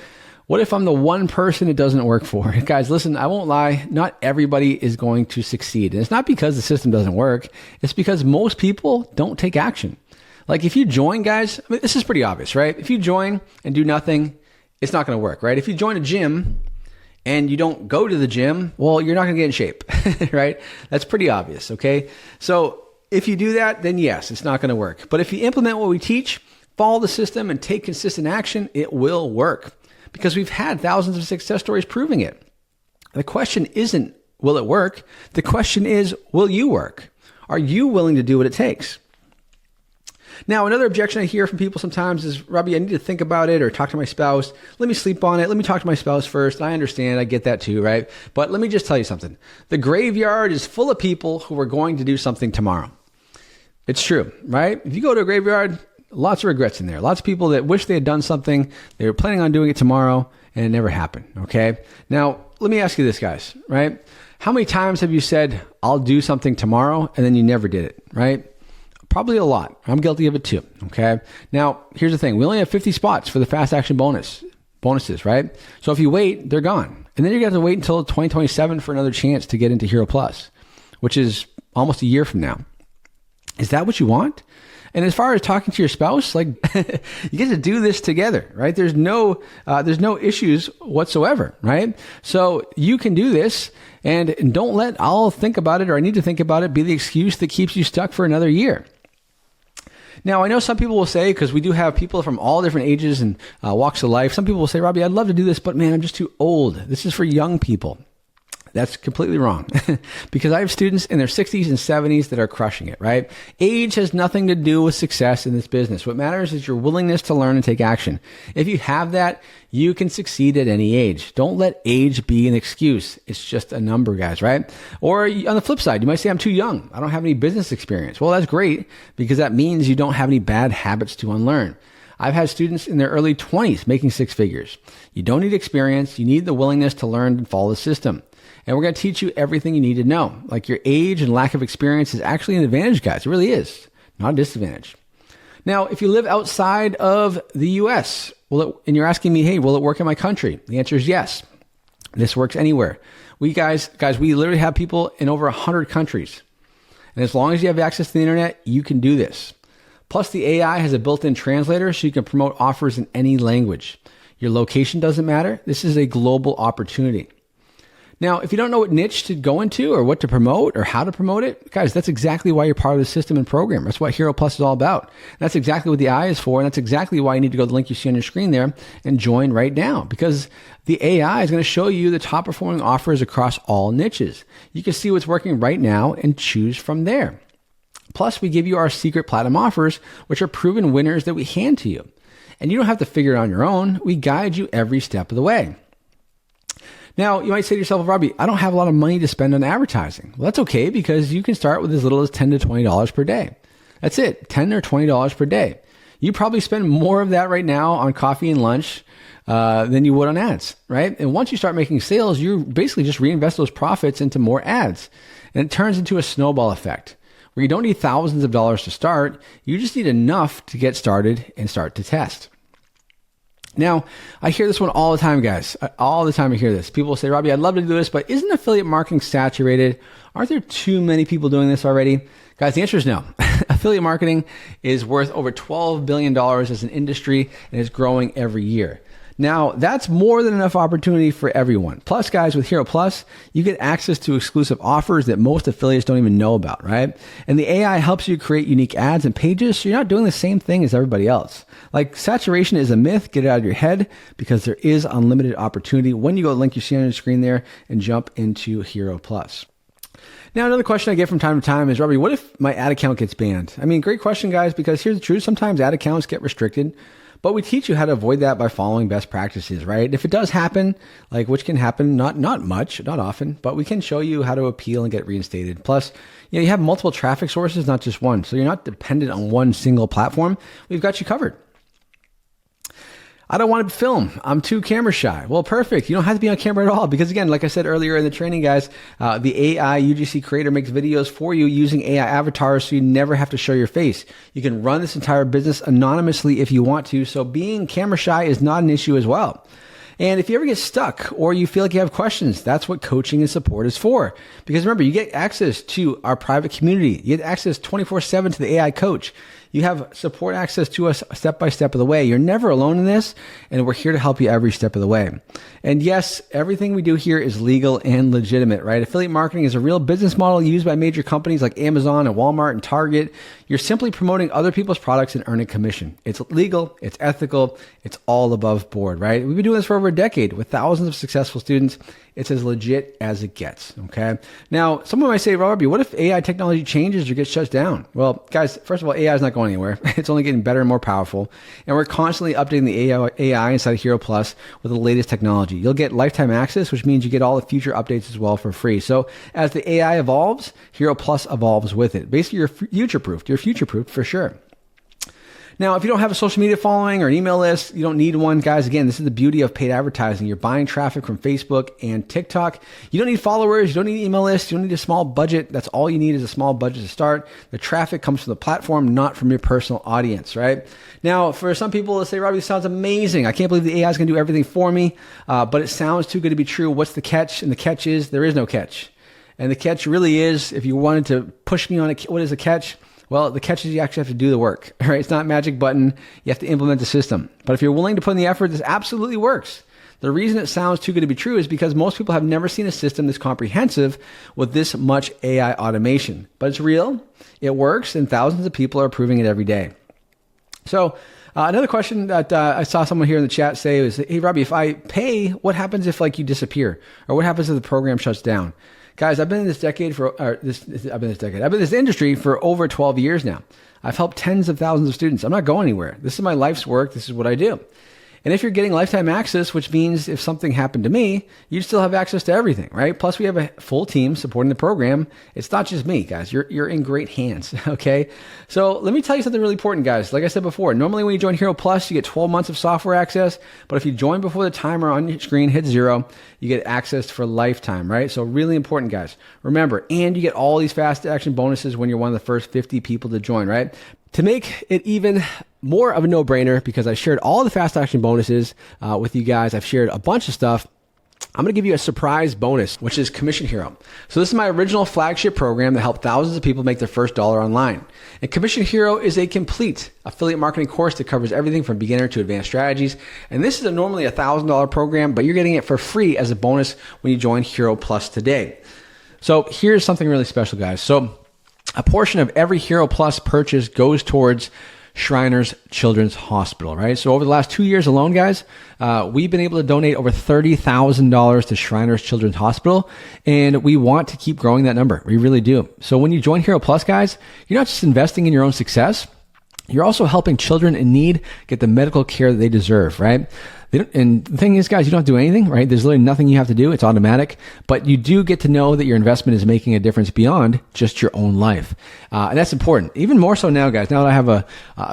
what if I'm the one person it doesn't work for? Guys, listen, I won't lie. Not everybody is going to succeed. And it's not because the system doesn't work. It's because most people don't take action. Like, if you join, guys, I mean, this is pretty obvious, right? If you join and do nothing, it's not going to work, right? If you join a gym and you don't go to the gym, well, you're not going to get in shape, right? That's pretty obvious, okay? So if you do that, then yes, it's not going to work. But if you implement what we teach, follow the system, and take consistent action, it will work, because we've had thousands of success stories proving it. The question isn't, will it work? The question is, will you work? Are you willing to do what it takes? Now, another objection I hear from people sometimes is, Robby, I need to think about it or talk to my spouse. Let me sleep on it. Let me talk to my spouse first. And I understand. I get that too, right? But let me just tell you something. The graveyard is full of people who are going to do something tomorrow. It's true, right? If you go to a graveyard, lots of regrets in there. Lots of people that wish they had done something. They were planning on doing it tomorrow and it never happened, okay? Now, let me ask you this, guys, right? How many times have you said, I'll do something tomorrow, and then you never did it, right? Probably a lot. I'm guilty of it too, okay? Now, here's the thing. We only have 50 spots for the fast action bonuses, right? So if you wait, they're gone. And then you're going to have to wait until 2027 for another chance to get into Hero Plus, which is almost a year from now. Is that what you want? And as far as talking to your spouse, like you get to do this together, right? There's no issues whatsoever, right? So you can do this, and don't let I'll think about it or I need to think about it be the excuse that keeps you stuck for another year. Now, I know some people will say, because we do have people from all different ages and walks of life, some people will say, Robby, I'd love to do this, but man, I'm just too old. This is for young people. That's completely wrong because I have students in their 60s and 70s that are crushing it, right? Age has nothing to do with success in this business. What matters is your willingness to learn and take action. If you have that, you can succeed at any age. Don't let age be an excuse. It's just a number, guys, right? Or on the flip side, you might say, I'm too young. I don't have any business experience. Well, that's great because that means you don't have any bad habits to unlearn. I've had students in their early 20s making six figures. You don't need experience. You need the willingness to learn and follow the system. And we're going to teach you everything you need to know. Like your age and lack of experience is actually an advantage, guys. It really is, not a disadvantage. Now, if you live outside of the US, and you're asking me, hey, will it work in my country? The answer is yes. This works anywhere. We literally have people in over 100 countries. And as long as you have access to the internet, you can do this. Plus, the AI has a built-in translator so you can promote offers in any language. Your location doesn't matter. This is a global opportunity. Now, if you don't know what niche to go into or what to promote or how to promote it, guys, that's exactly why you're part of the system and program. That's what Hero Plus is all about. That's exactly what the I is for, and that's exactly why you need to go to the link you see on your screen there and join right now, because the AI is going to show you the top performing offers across all niches. You can see what's working right now and choose from there. Plus, we give you our secret platinum offers, which are proven winners that we hand to you. And you don't have to figure it out on your own. We guide you every step of the way. Now, you might say to yourself, Robby, I don't have a lot of money to spend on advertising. Well, that's okay because you can start with as little as $10 to $20 per day. That's it, $10 or $20 per day. You probably spend more of that right now on coffee and lunch than you would on ads, right? And once you start making sales, you basically just reinvest those profits into more ads. And it turns into a snowball effect where you don't need thousands of dollars to start. You just need enough to get started and start to test. Now, I hear this one all the time, guys. All the time I hear this. People will say, Robby, I'd love to do this, but isn't affiliate marketing saturated? Aren't there too many people doing this already? Guys, the answer is no. Affiliate marketing is worth over $12 billion as an industry and is growing every year. Now, that's more than enough opportunity for everyone. Plus, guys, with Hero Plus, you get access to exclusive offers that most affiliates don't even know about, right? And the AI helps you create unique ads and pages, so you're not doing the same thing as everybody else. Like, saturation is a myth. Get it out of your head because there is unlimited opportunity when you go to the link you see on your screen there and jump into Hero Plus. Now, another question I get from time to time is, Robby, what if my ad account gets banned? I mean, great question, guys, because here's the truth. Sometimes ad accounts get restricted. But we teach you how to avoid that by following best practices, right? If it does happen, like which can happen, not much, not often, but we can show you how to appeal and get reinstated. Plus, you have multiple traffic sources, not just one. So you're not dependent on one single platform. We've got you covered. I don't want to film. I'm too camera shy. Well, perfect. You don't have to be on camera at all because, again, like I said earlier in the training, guys, the AI UGC creator makes videos for you using AI avatars so you never have to show your face. You can run this entire business anonymously if you want to. So being camera shy is not an issue as well. And if you ever get stuck or you feel like you have questions, that's what coaching and support is for. Because remember, you get access to our private community. You get access 24/7 to the AI coach. You have support access to us step by step of the way. You're never alone in this, and we're here to help you every step of the way. And yes, everything we do here is legal and legitimate, right? Affiliate marketing is a real business model used by major companies like Amazon and Walmart and Target. You're simply promoting other people's products and earning commission. It's legal, it's ethical, it's all above board, right? We've been doing this for over a decade with thousands of successful students. It's as legit as it gets, okay? Now, someone might say, Robby, what if AI technology changes or gets shut down? Well, guys, first of all, AI is not going going anywhere. It's only getting better and more powerful. And we're constantly updating the AI inside of Hero Plus with the latest technology. You'll get lifetime access, which means you get all the future updates as well for free. So as the AI evolves, Hero Plus evolves with it. Basically, you're future-proofed. You're future-proofed for sure. Now, if you don't have a social media following or an email list, you don't need one, guys. Again, this is the beauty of paid advertising. You're buying traffic from Facebook and TikTok. You don't need followers. You don't need an email list. You don't need a small budget. That's all you need is a small budget to start. The traffic comes from the platform, not from your personal audience, right? Now, for some people, they'll say, Robby, this sounds amazing. I can't believe the AI is going to do everything for me, but it sounds too good to be true. What's the catch? And the catch is there is no catch. And the catch really is, if you wanted to push me on it, what is the catch? Well, the catch is you actually have to do the work, right? It's not a magic button. You have to implement the system. But if you're willing to put in the effort, this absolutely works. The reason it sounds too good to be true is because most people have never seen a system this comprehensive with this much AI automation. But it's real, it works, and thousands of people are proving it every day. So another question that I saw someone here in the chat say is, hey, Robby, if I pay, what happens if you disappear? Or what happens if the program shuts down? Guys, I've been in this industry for over 12 years now. I've helped tens of thousands of students. I'm not going anywhere. This is my life's work. This is what I do. And if you're getting lifetime access, which means if something happened to me, you still have access to everything, right? Plus, we have a full team supporting the program. It's not just me, guys. You're in great hands, okay? So let me tell you something really important, guys. Like I said before, normally when you join Hero Plus, you get 12 months of software access. But if you join before the timer on your screen hits 0, you get access for lifetime, right? So really important, guys. Remember, and you get all these fast action bonuses when you're one of the first 50 people to join, right? To make it even more of a no-brainer, because I shared all the fast action bonuses with you guys, I've shared a bunch of stuff. I'm going to give you a surprise bonus, which is Commission Hero. So this is my original flagship program that helped thousands of people make their first dollar online. And Commission Hero is a complete affiliate marketing course that covers everything from beginner to advanced strategies. And this is normally a $1,000 program, but you're getting it for free as a bonus when you join Hero Plus today. So here's something really special, guys. So a portion of every Hero Plus purchase goes towards Shriners Children's Hospital, right? So over the last 2 years alone, guys, we've been able to donate over $30,000 to Shriners Children's Hospital, and we want to keep growing that number. We really do. So when you join Hero Plus, guys, you're not just investing in your own success, you're also helping children in need get the medical care that they deserve, right? And the thing is, guys, you don't have to do anything, right? There's literally nothing you have to do. It's automatic. But you do get to know that your investment is making a difference beyond just your own life. And that's important. Even more so now, guys. Now that I have a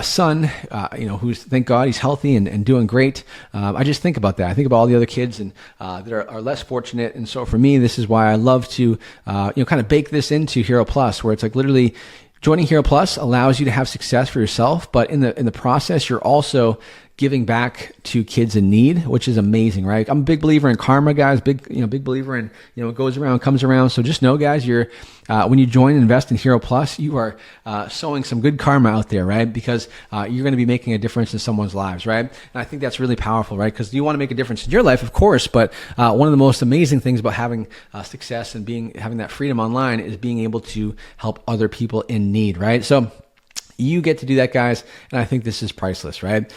son, who's, thank God, he's healthy and doing great. I just think about that. I think about all the other kids and that are less fortunate. And so for me, this is why I love to, kind of bake this into Hero Plus, where it's like literally joining Hero Plus allows you to have success for yourself. But in the process, you're also giving back to kids in need, which is amazing, right? I'm a big believer in karma, guys. Big believer in, it goes around, comes around. So just know, guys, when you join and invest in Hero Plus, you are sowing some good karma out there, right? Because you're going to be making a difference in someone's lives, right? And I think that's really powerful, right? Because you want to make a difference in your life, of course, but one of the most amazing things about having success and having that freedom online is being able to help other people in need, right? So you get to do that, guys, and I think this is priceless, right?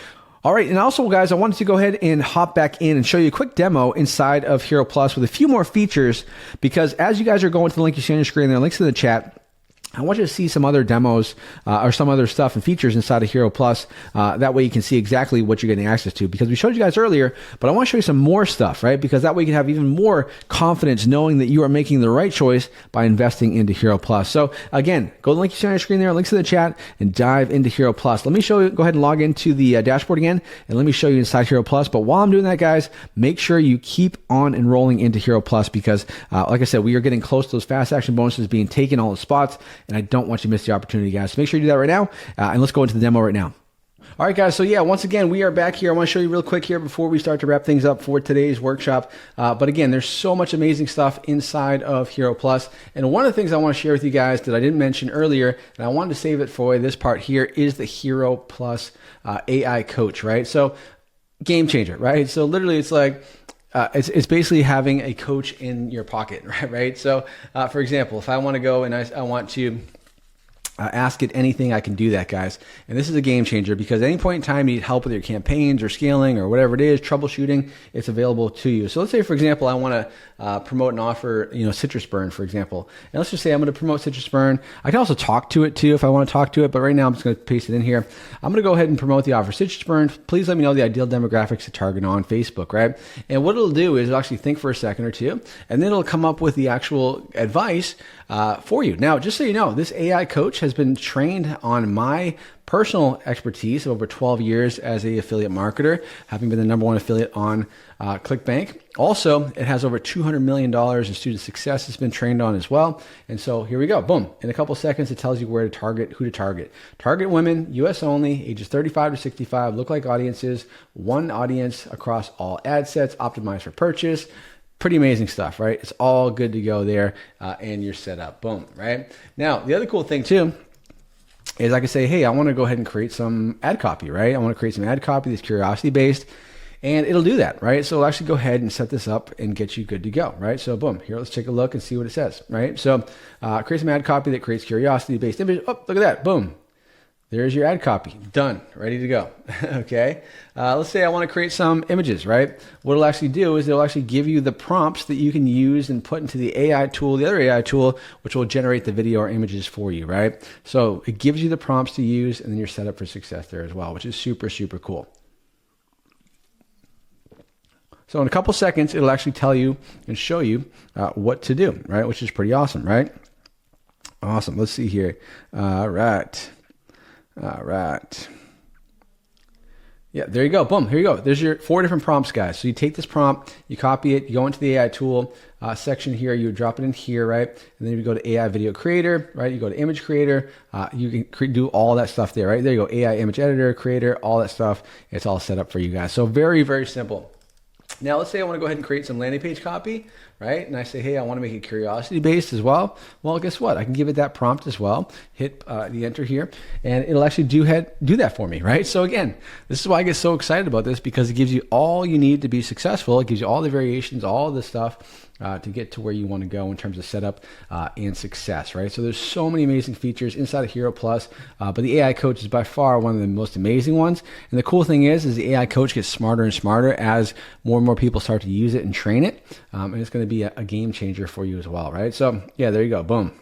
All right, and also, guys, I wanted to go ahead and hop back in and show you a quick demo inside of Hero Plus with a few more features, because as you guys are going to the link you see on your screen, there are links in the chat. I want you to see some other demos or some other stuff and features inside of Hero Plus. That way you can see exactly what you're getting access to, because we showed you guys earlier, but I want to show you some more stuff, right? Because that way you can have even more confidence knowing that you are making the right choice by investing into Hero Plus. So again, go to the link you see on your screen there, links in the chat, and dive into Hero Plus. Let me show you, go ahead and log into the dashboard again, and let me show you inside Hero Plus. But while I'm doing that, guys, make sure you keep on enrolling into Hero Plus, because like I said, we are getting close to those fast action bonuses being taken all the spots, and I don't want you to miss the opportunity, guys. So make sure you do that right now, and let's go into the demo right now. All right, guys. So yeah, once again, we are back here. I want to show you real quick here before we start to wrap things up for today's workshop. But again, there's so much amazing stuff inside of Hero Plus. And one of the things I want to share with you guys that I didn't mention earlier, and I wanted to save it for this part here, is the Hero Plus AI coach, right? So game changer, right? So literally it's like, it's basically having a coach in your pocket, right? So, for example, if I want to go and I want to Ask it anything, I can do that, guys. And this is a game changer because at any point in time you need help with your campaigns or scaling or whatever it is, troubleshooting, it's available to you. So let's say, for example, I want to promote and offer, Citrus Burn, for example. And let's just say I'm going to promote Citrus Burn. I can also talk to it too if I want to talk to it, but right now I'm just going to paste it in here. I'm going to go ahead and promote the offer Citrus Burn. Please let me know the ideal demographics to target on Facebook, right? And what it'll do is it'll actually think for a second or two, and then it'll come up with the actual advice for you. Now, just so you know, this AI coach has been trained on my personal expertise of over 12 years as a affiliate marketer, having been the #1 affiliate on ClickBank. Also, it has over $200 million in student success it's been trained on as well. And so here we go. Boom. In a couple seconds, it tells you where to target, who to target. Target women, US only, ages 35 to 65, lookalike audiences, one audience across all ad sets, optimized for purchase. Pretty amazing stuff, right? It's all good to go there, and you're set up. Boom, right? Now, the other cool thing too is I can say, hey, I want to go ahead and create some ad copy, right? I want to create some ad copy that's curiosity based, and it'll do that, right? So it'll actually go ahead and set this up and get you good to go, right? So boom, here, let's take a look and see what it says, right? So create some ad copy that creates curiosity based image. Oh, look at that, boom. There's your ad copy, done, ready to go, okay? Let's say I want to create some images, right? What it'll actually do is it'll actually give you the prompts that you can use and put into the AI tool, the other AI tool, which will generate the video or images for you, right? So it gives you the prompts to use, and then you're set up for success there as well, which is super, super cool. So in a couple seconds, it'll actually tell you and show you what to do, right? Which is pretty awesome, right? Awesome, let's see here. All right. Yeah, there you go. Boom, here you go. There's your 4 different prompts, guys. So you take this prompt, you copy it, you go into the AI tool section here, you drop it in here, right? And then you go to AI video creator, right? You go to image creator, you can do all that stuff there, right? There you go, AI image editor, creator, all that stuff. It's all set up for you guys. So very, very simple. Now, let's say I want to go ahead and create some landing page copy, right? And I say, hey, I want to make it curiosity based as well. Well, guess what? I can give it that prompt as well. Hit the enter here, and it'll actually do that for me, right? So again, this is why I get so excited about this, because it gives you all you need to be successful. It gives you all the variations, all the stuff to get to where you want to go in terms of setup and success, right? So there's so many amazing features inside of Hero Plus, but the AI Coach is by far one of the most amazing ones. And the cool thing is the AI Coach gets smarter and smarter as more and more people start to use it and train it, and it's going to be a game changer for you as well, right? So yeah, there you go, boom.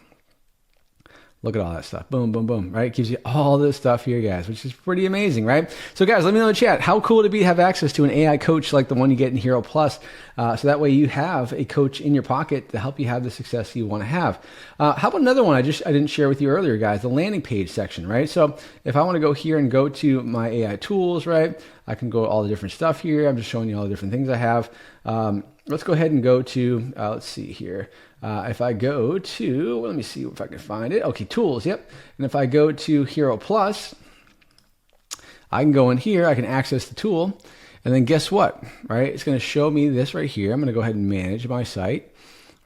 Look at all that stuff. Boom, boom, boom, right? It gives you all this stuff here, guys, which is pretty amazing, right? So guys, let me know in the chat, how cool would it be to have access to an AI coach like the one you get in Hero Plus? So that way you have a coach in your pocket to help you have the success you want to have. How about another one I didn't share with you earlier, guys, the landing page section, right? So if I want to go here and go to my AI tools, right? I can go to all the different stuff here. I'm just showing you all the different things I have. Let's go ahead and go to, let's see here. If I go to, well, let me see if I can find it. Okay, tools, yep. And if I go to Hero Plus, I can go in here, I can access the tool, and then guess what, right? It's going to show me this right here. I'm going to go ahead and manage my site,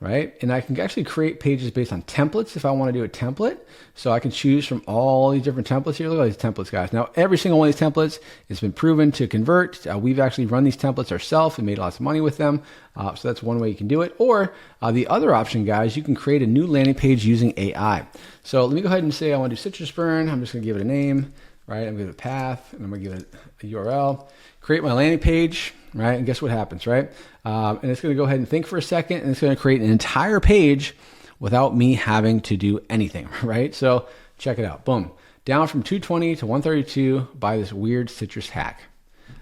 right? And I can actually create pages based on templates if I want to do a template. So I can choose from all these different templates here. Look at all these templates, guys. Now, every single one of these templates has been proven to convert. We've actually run these templates ourselves and made lots of money with them. So that's one way you can do it. Or the other option, guys, you can create a new landing page using AI. So let me go ahead and say I want to do Citrus Burn. I'm just going to give it a name, right? I'm going to give it a path, and I'm going to give it a URL. Create my landing page, right? And guess what happens, right? And it's going to go ahead and think for a second, and it's going to create an entire page without me having to do anything, right? So check it out. Boom. Down from 220 to 132 by this weird citrus hack.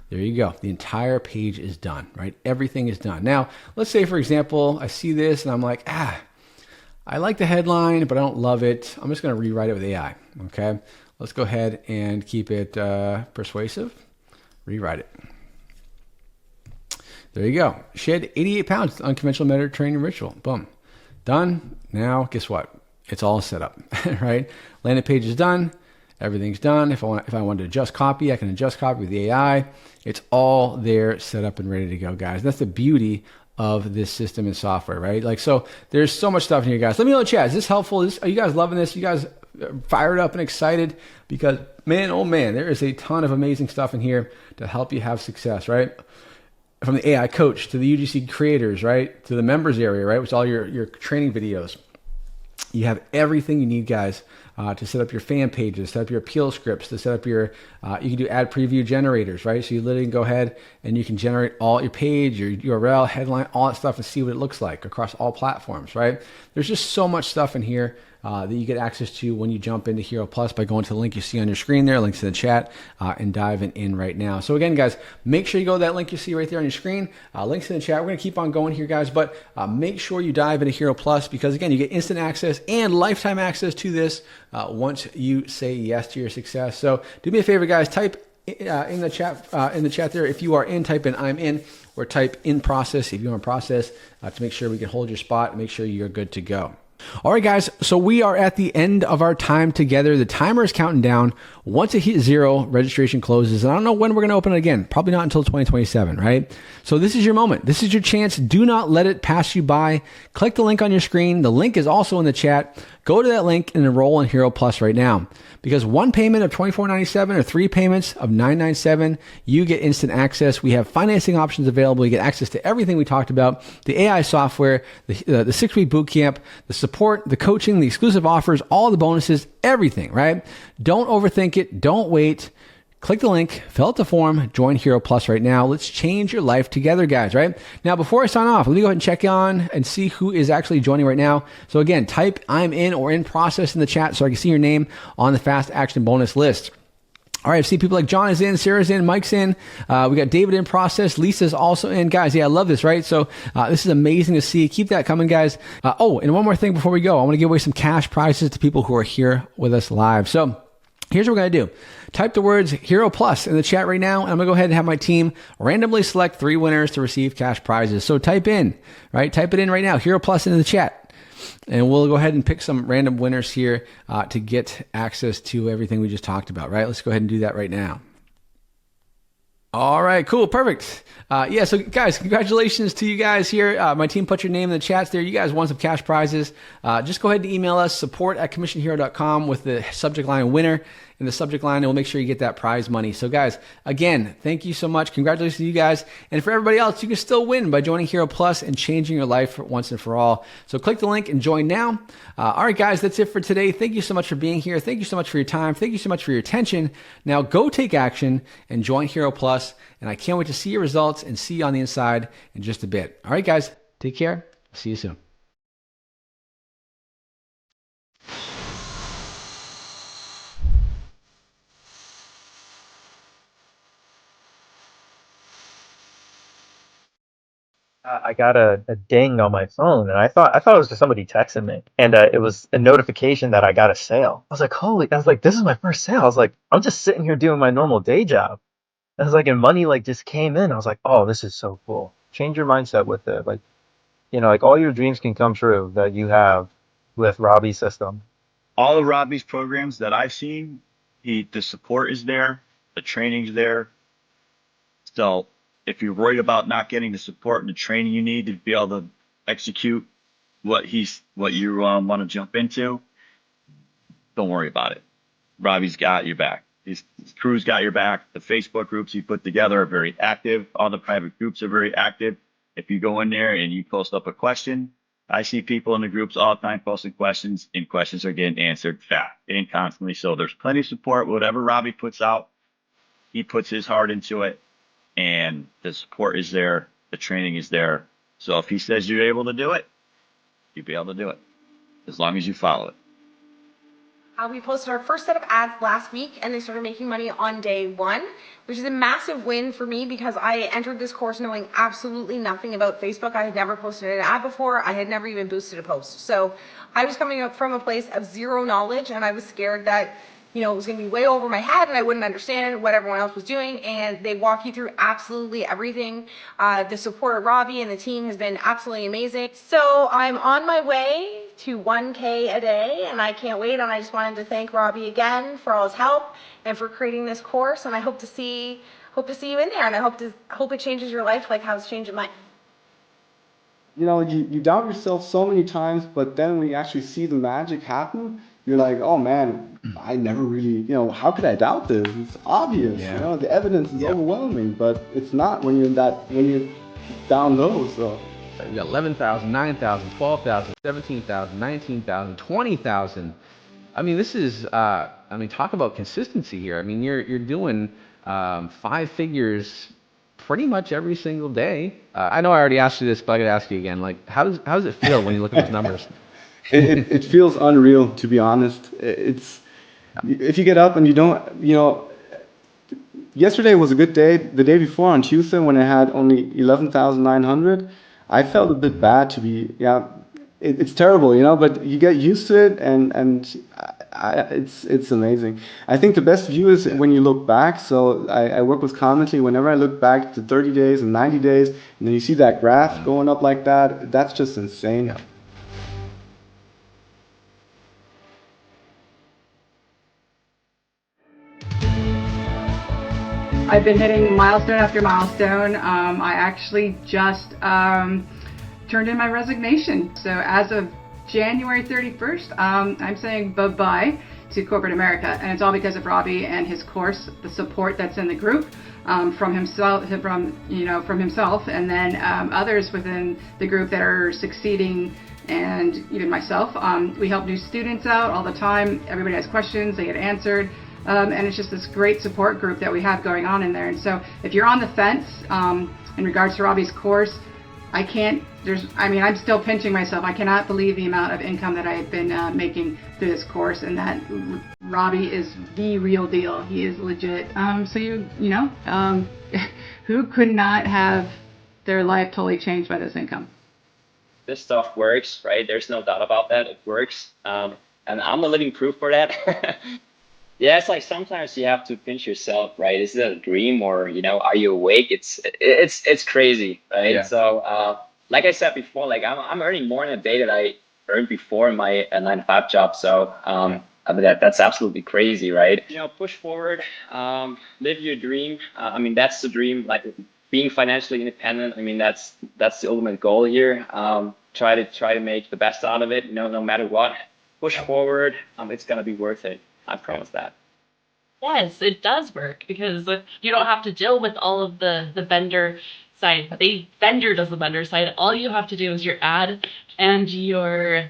There you go. The entire page is done, right? Everything is done. Now, let's say, for example, I see this and I'm like, I like the headline, but I don't love it. I'm just going to rewrite it with AI, okay? Let's go ahead and keep it persuasive. Rewrite it. There you go. Shed 88 pounds, unconventional Mediterranean ritual. Boom. Done. Now, guess what? It's all set up, right? Landing page is done. Everything's done. If I want to adjust copy, I can adjust copy with the AI. It's all there, set up and ready to go, guys. That's the beauty of this system and software, right? Like, so there's so much stuff in here, guys. Let me know in the chat. Is this helpful? Are you guys loving this? You guys fired up and excited? Because man, oh man, there is a ton of amazing stuff in here to help you have success, right? From the AI coach to the UGC creators, right? To the members area, right? Which is all your training videos. You have everything you need, guys, to set up your fan pages, set up your appeal scripts, to set up your, you can do ad preview generators, right? So you literally can go ahead and you can generate all your page, your URL, headline, all that stuff and see what it looks like across all platforms, right? There's just so much stuff in here that you get access to when you jump into Hero Plus by going to the link you see on your screen there, links in the chat, and diving in right now. So again, guys, make sure you go to that link you see right there on your screen, links in the chat. We're going to keep on going here, guys, but make sure you dive into Hero Plus because, again, you get instant access and lifetime access to this once you say yes to your success. So do me a favor, guys, type in the chat there if you are in, type in I'm in, or type in process if you're in process to make sure we can hold your spot and make sure you're good to go. All right, guys, so we are at the end of our time together. The timer is counting down. Once it hits 0, registration closes. And I don't know when we're going to open it again. Probably not until 2027, right? So this is your moment. This is your chance. Do not let it pass you by. Click the link on your screen. The link is also in the chat. Go to that link and enroll in Hero Plus right now. Because one payment of $24.97 or 3 payments of $9.97, you get instant access. We have financing options available. You get access to everything we talked about, the AI software, the 6-week boot camp, the support, the coaching, the exclusive offers, all the bonuses, everything, right? Don't overthink it. Don't wait. Click the link, fill out the form, join Hero Plus right now. Let's change your life together, guys, right? Now, before I sign off, let me go ahead and check on and see who is actually joining right now. So again, type I'm in or in process in the chat so I can see your name on the fast action bonus list. All right, I see people like John is in, Sarah's in, Mike's in. We got David in process. Lisa's also in. Guys, yeah, I love this, right? So this is amazing to see. Keep that coming, guys. Oh, and one more thing before we go. I want to give away some cash prizes to people who are here with us live. So here's what we're going to do. Type the words Hero Plus in the chat right now, and I'm going to go ahead and have my team randomly select 3 winners to receive cash prizes. So type in, right? Type it in right now, Hero Plus into the chat. And we'll go ahead and pick some random winners here to get access to everything we just talked about, right? Let's go ahead and do that right now. All right, cool, perfect. Yeah, so guys, congratulations to you guys here. My team put your name in the chats there. You guys won some cash prizes. Just go ahead and email us, support@commissionhero.com with the subject line winner in the subject line, and we'll make sure you get that prize money. So guys, again, thank you so much. Congratulations to you guys. And for everybody else, you can still win by joining Hero Plus and changing your life once and for all. So click the link and join now. All right, guys, that's it for today. Thank you so much for being here. Thank you so much for your time. Thank you so much for your attention. Now go take action and join Hero Plus. And I can't wait to see your results and see you on the inside in just a bit. All right, guys, take care. See you soon. I got a ding on my phone, and I thought it was just somebody texting me, and it was a notification that I got a sale. I was like, holy! I was like, this is my first sale. I was like, I'm just sitting here doing my normal day job. I was like, and money like just came in. I was like, oh, this is so cool. Change your mindset with it, like like all your dreams can come true that you have with Robby's system. All of Robby's programs that I've seen, the support is there, the training's there. So if you're worried about not getting the support and the training you need to be able to execute what you want to jump into, don't worry about it. Robby's got your back. His crew's got your back. The Facebook groups he put together are very active. All the private groups are very active. If you go in there and you post up a question, I see people in the groups all the time posting questions, and questions are getting answered fast and constantly. So there's plenty of support. Whatever Robby puts out, he puts his heart into it. And the support is there, the training is there. So if he says you're able to do it, you'll be able to do it, as long as you follow it. We posted our first set of ads last week, and they started making money on day 1, which is a massive win for me because I entered this course knowing absolutely nothing about Facebook. I had never posted an ad before. I had never even boosted a post. So I was coming up from a place of zero knowledge, and I was scared that it was going to be way over my head and I wouldn't understand what everyone else was doing. And they walk you through absolutely everything. The support of Robby and the team has been absolutely amazing. So I'm on my way to 1K a day, and I can't wait. And I just wanted to thank Robby again for all his help and for creating this course. And I hope to see you in there, and I hope it changes your life like how it's changing mine. You doubt yourself so many times, but then when you actually see the magic happen, you're like, oh man, I never really, how could I doubt this? It's obvious, the evidence is overwhelming, but it's not when you're down low. So You got 11,000, 9,000, 12,000, 17,000, 19,000, 20,000. I mean, this is, talk about consistency here. I mean, you're doing 5 figures pretty much every single day. I know I already asked you this, but I gotta ask you again. Like, how does it feel when you look at those numbers? It feels unreal, to be honest. It's if you get up and you don't, yesterday was a good day. The day before on Tuesday when I had only 11,900, I felt a bit bad to be, it's terrible, but you get used to it it's amazing. I think the best view is when you look back. So I work with Calendly. Whenever I look back to 30 days and 90 days, and then you see that graph going up like that, that's just insane. Yeah. I've been hitting milestone after milestone. I actually just turned in my resignation. So as of January 31st, I'm saying bye-bye to corporate America. And it's all because of Robby and his course, the support that's in the group from himself, and then others within the group that are succeeding, and even myself. We help new students out all the time. Everybody has questions, they get answered. And it's just this great support group that we have going on in there. And so if you're on the fence in regards to Robby's course, I'm still pinching myself. I cannot believe the amount of income that I have been making through this course, and that Robby is the real deal. He is legit. Who could not have their life totally changed by this income? This stuff works, right? There's no doubt about that. It works. And I'm a living proof for that. Yeah, it's like sometimes you have to pinch yourself, right? Is it a dream, or are you awake? It's crazy, right? Yeah. So like I said before, like I'm earning more in a day than I earned before in my 9-to-5 job. So that's absolutely crazy, right? Push forward, live your dream. That's the dream, like being financially independent. That's the ultimate goal here. Try to make the best out of it, no matter what. Push forward. It's gonna be worth it. I promise that. Yes, it does work, because you don't have to deal with all of the vendor side. The vendor does the vendor side. All you have to do is your ad and your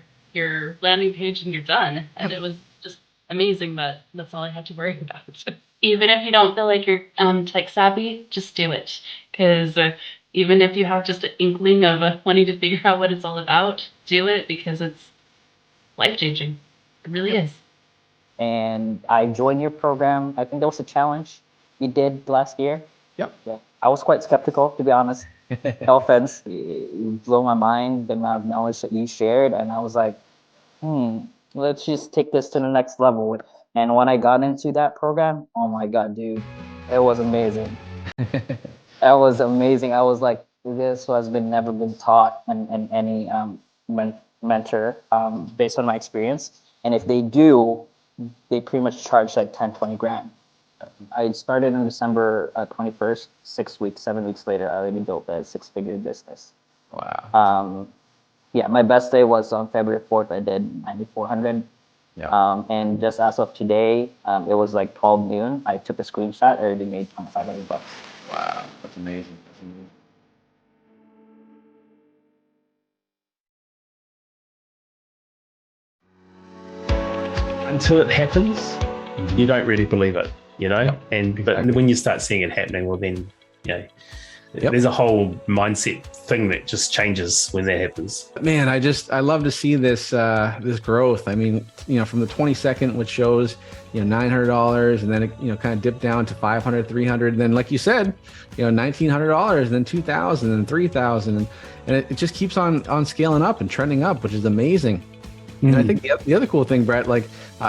landing page, and you're done. And it was just amazing that that's all I had to worry about. Even if you don't feel like you're tech savvy, just do it. Because even if you have just an inkling of wanting to figure out what it's all about, do it, because it's life-changing. It really is. And I joined your program. I think there was a challenge you did last year. Yep. Yeah. I was quite skeptical, to be honest. No offense. It blew my mind, the amount of knowledge that you shared. And I was like, let's just take this to the next level. And when I got into that program, oh my God, dude, it was amazing. That was amazing. I was like, this has never been taught in any mentor based on my experience. And if they do, they pretty much charge like 10, 20 grand. I started on December 21st, 7 weeks later, I already built a 6-figure business. Wow. My best day was on February 4th. I did 9,400. Yeah. And just as of today, it was like 12 noon. I took a screenshot. I already made $2,500. Wow, that's amazing. That's amazing. Until it happens, you don't really believe it, But when you start seeing it happening, well, then there's a whole mindset thing that just changes when that happens. Man, I love to see this this growth. From the 22nd, which shows $900, and then it kind of dipped down to 500, 300, and then like you said, $1,900, and then 2,000 and 3,000, and it just keeps on scaling up and trending up, which is amazing. And I think the other cool thing, Brett,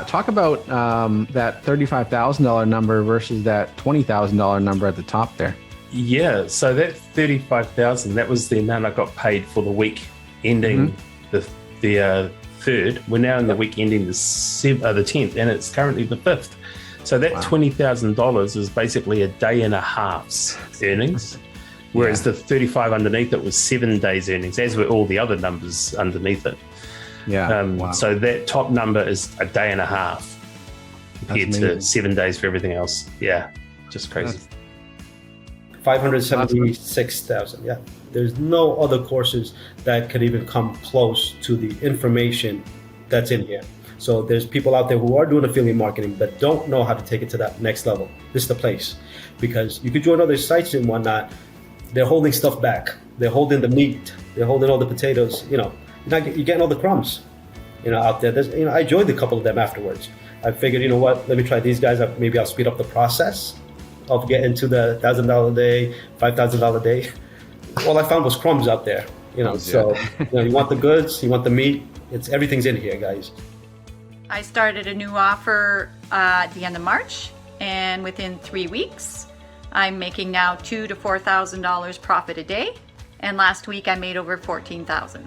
talk about that $35,000 number versus that $20,000 number at the top there. Yeah, so that $35,000, that was the amount I got paid for the week ending the 3rd. We're now in the week ending the 10th, and it's currently the 5th. So that $20,000 is basically a day and a half's earnings, whereas the 35 underneath it was 7 days earnings, as were all the other numbers underneath it. Yeah. So that top number is a day and a half compared to 7 days for everything else. Yeah, just crazy. 576,000. Yeah, there's no other courses that could even come close to the information that's in here. So there's people out there who are doing affiliate marketing but don't know how to take it to that next level. This is the place, because you could join other sites and whatnot. They're holding stuff back. They're holding the meat. They're holding all the potatoes. You know, you're getting all the crumbs. You know, out there. I joined a couple of them afterwards. I figured, you know what? Let me try these guys. Maybe I'll speed up the process of getting to the $1,000 a day, $5,000 a day. All I found was crumbs out there. You know, so you want the goods, you want the meat. Everything's in here, guys. I started a new offer at the end of March, and within 3 weeks, I'm making now $2,000 to $4,000 profit a day. And last week I made over $14,000.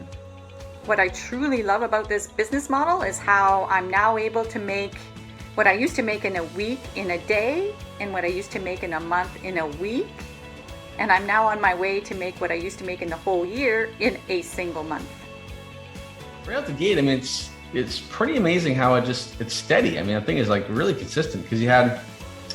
What I truly love about this business model is how I'm now able to make what I used to make in a week in a day, and what I used to make in a month in a week. And I'm now on my way to make what I used to make in the whole year in a single month. Right out the gate, I mean, it's pretty amazing how it's steady. I mean, the thing is like really consistent, because you had,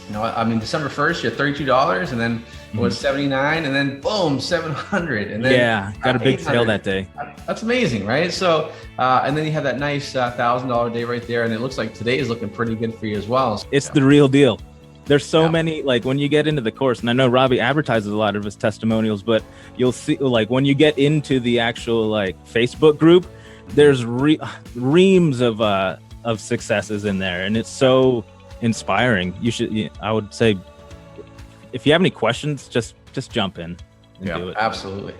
December 1st, you had $32, and then it was 79, and then boom, 700, and then got a big sale that day. That's amazing, right? So, and then you have that nice $1,000 day right there, and it looks like today is looking pretty good for you as well. It's the real deal. There's so many, like when you get into the course, and I know Robby advertises a lot of his testimonials, but you'll see, like when you get into the actual like Facebook group, there's reams of successes in there, and it's so inspiring. I would say, if you have any questions, just jump in and do it. Absolutely.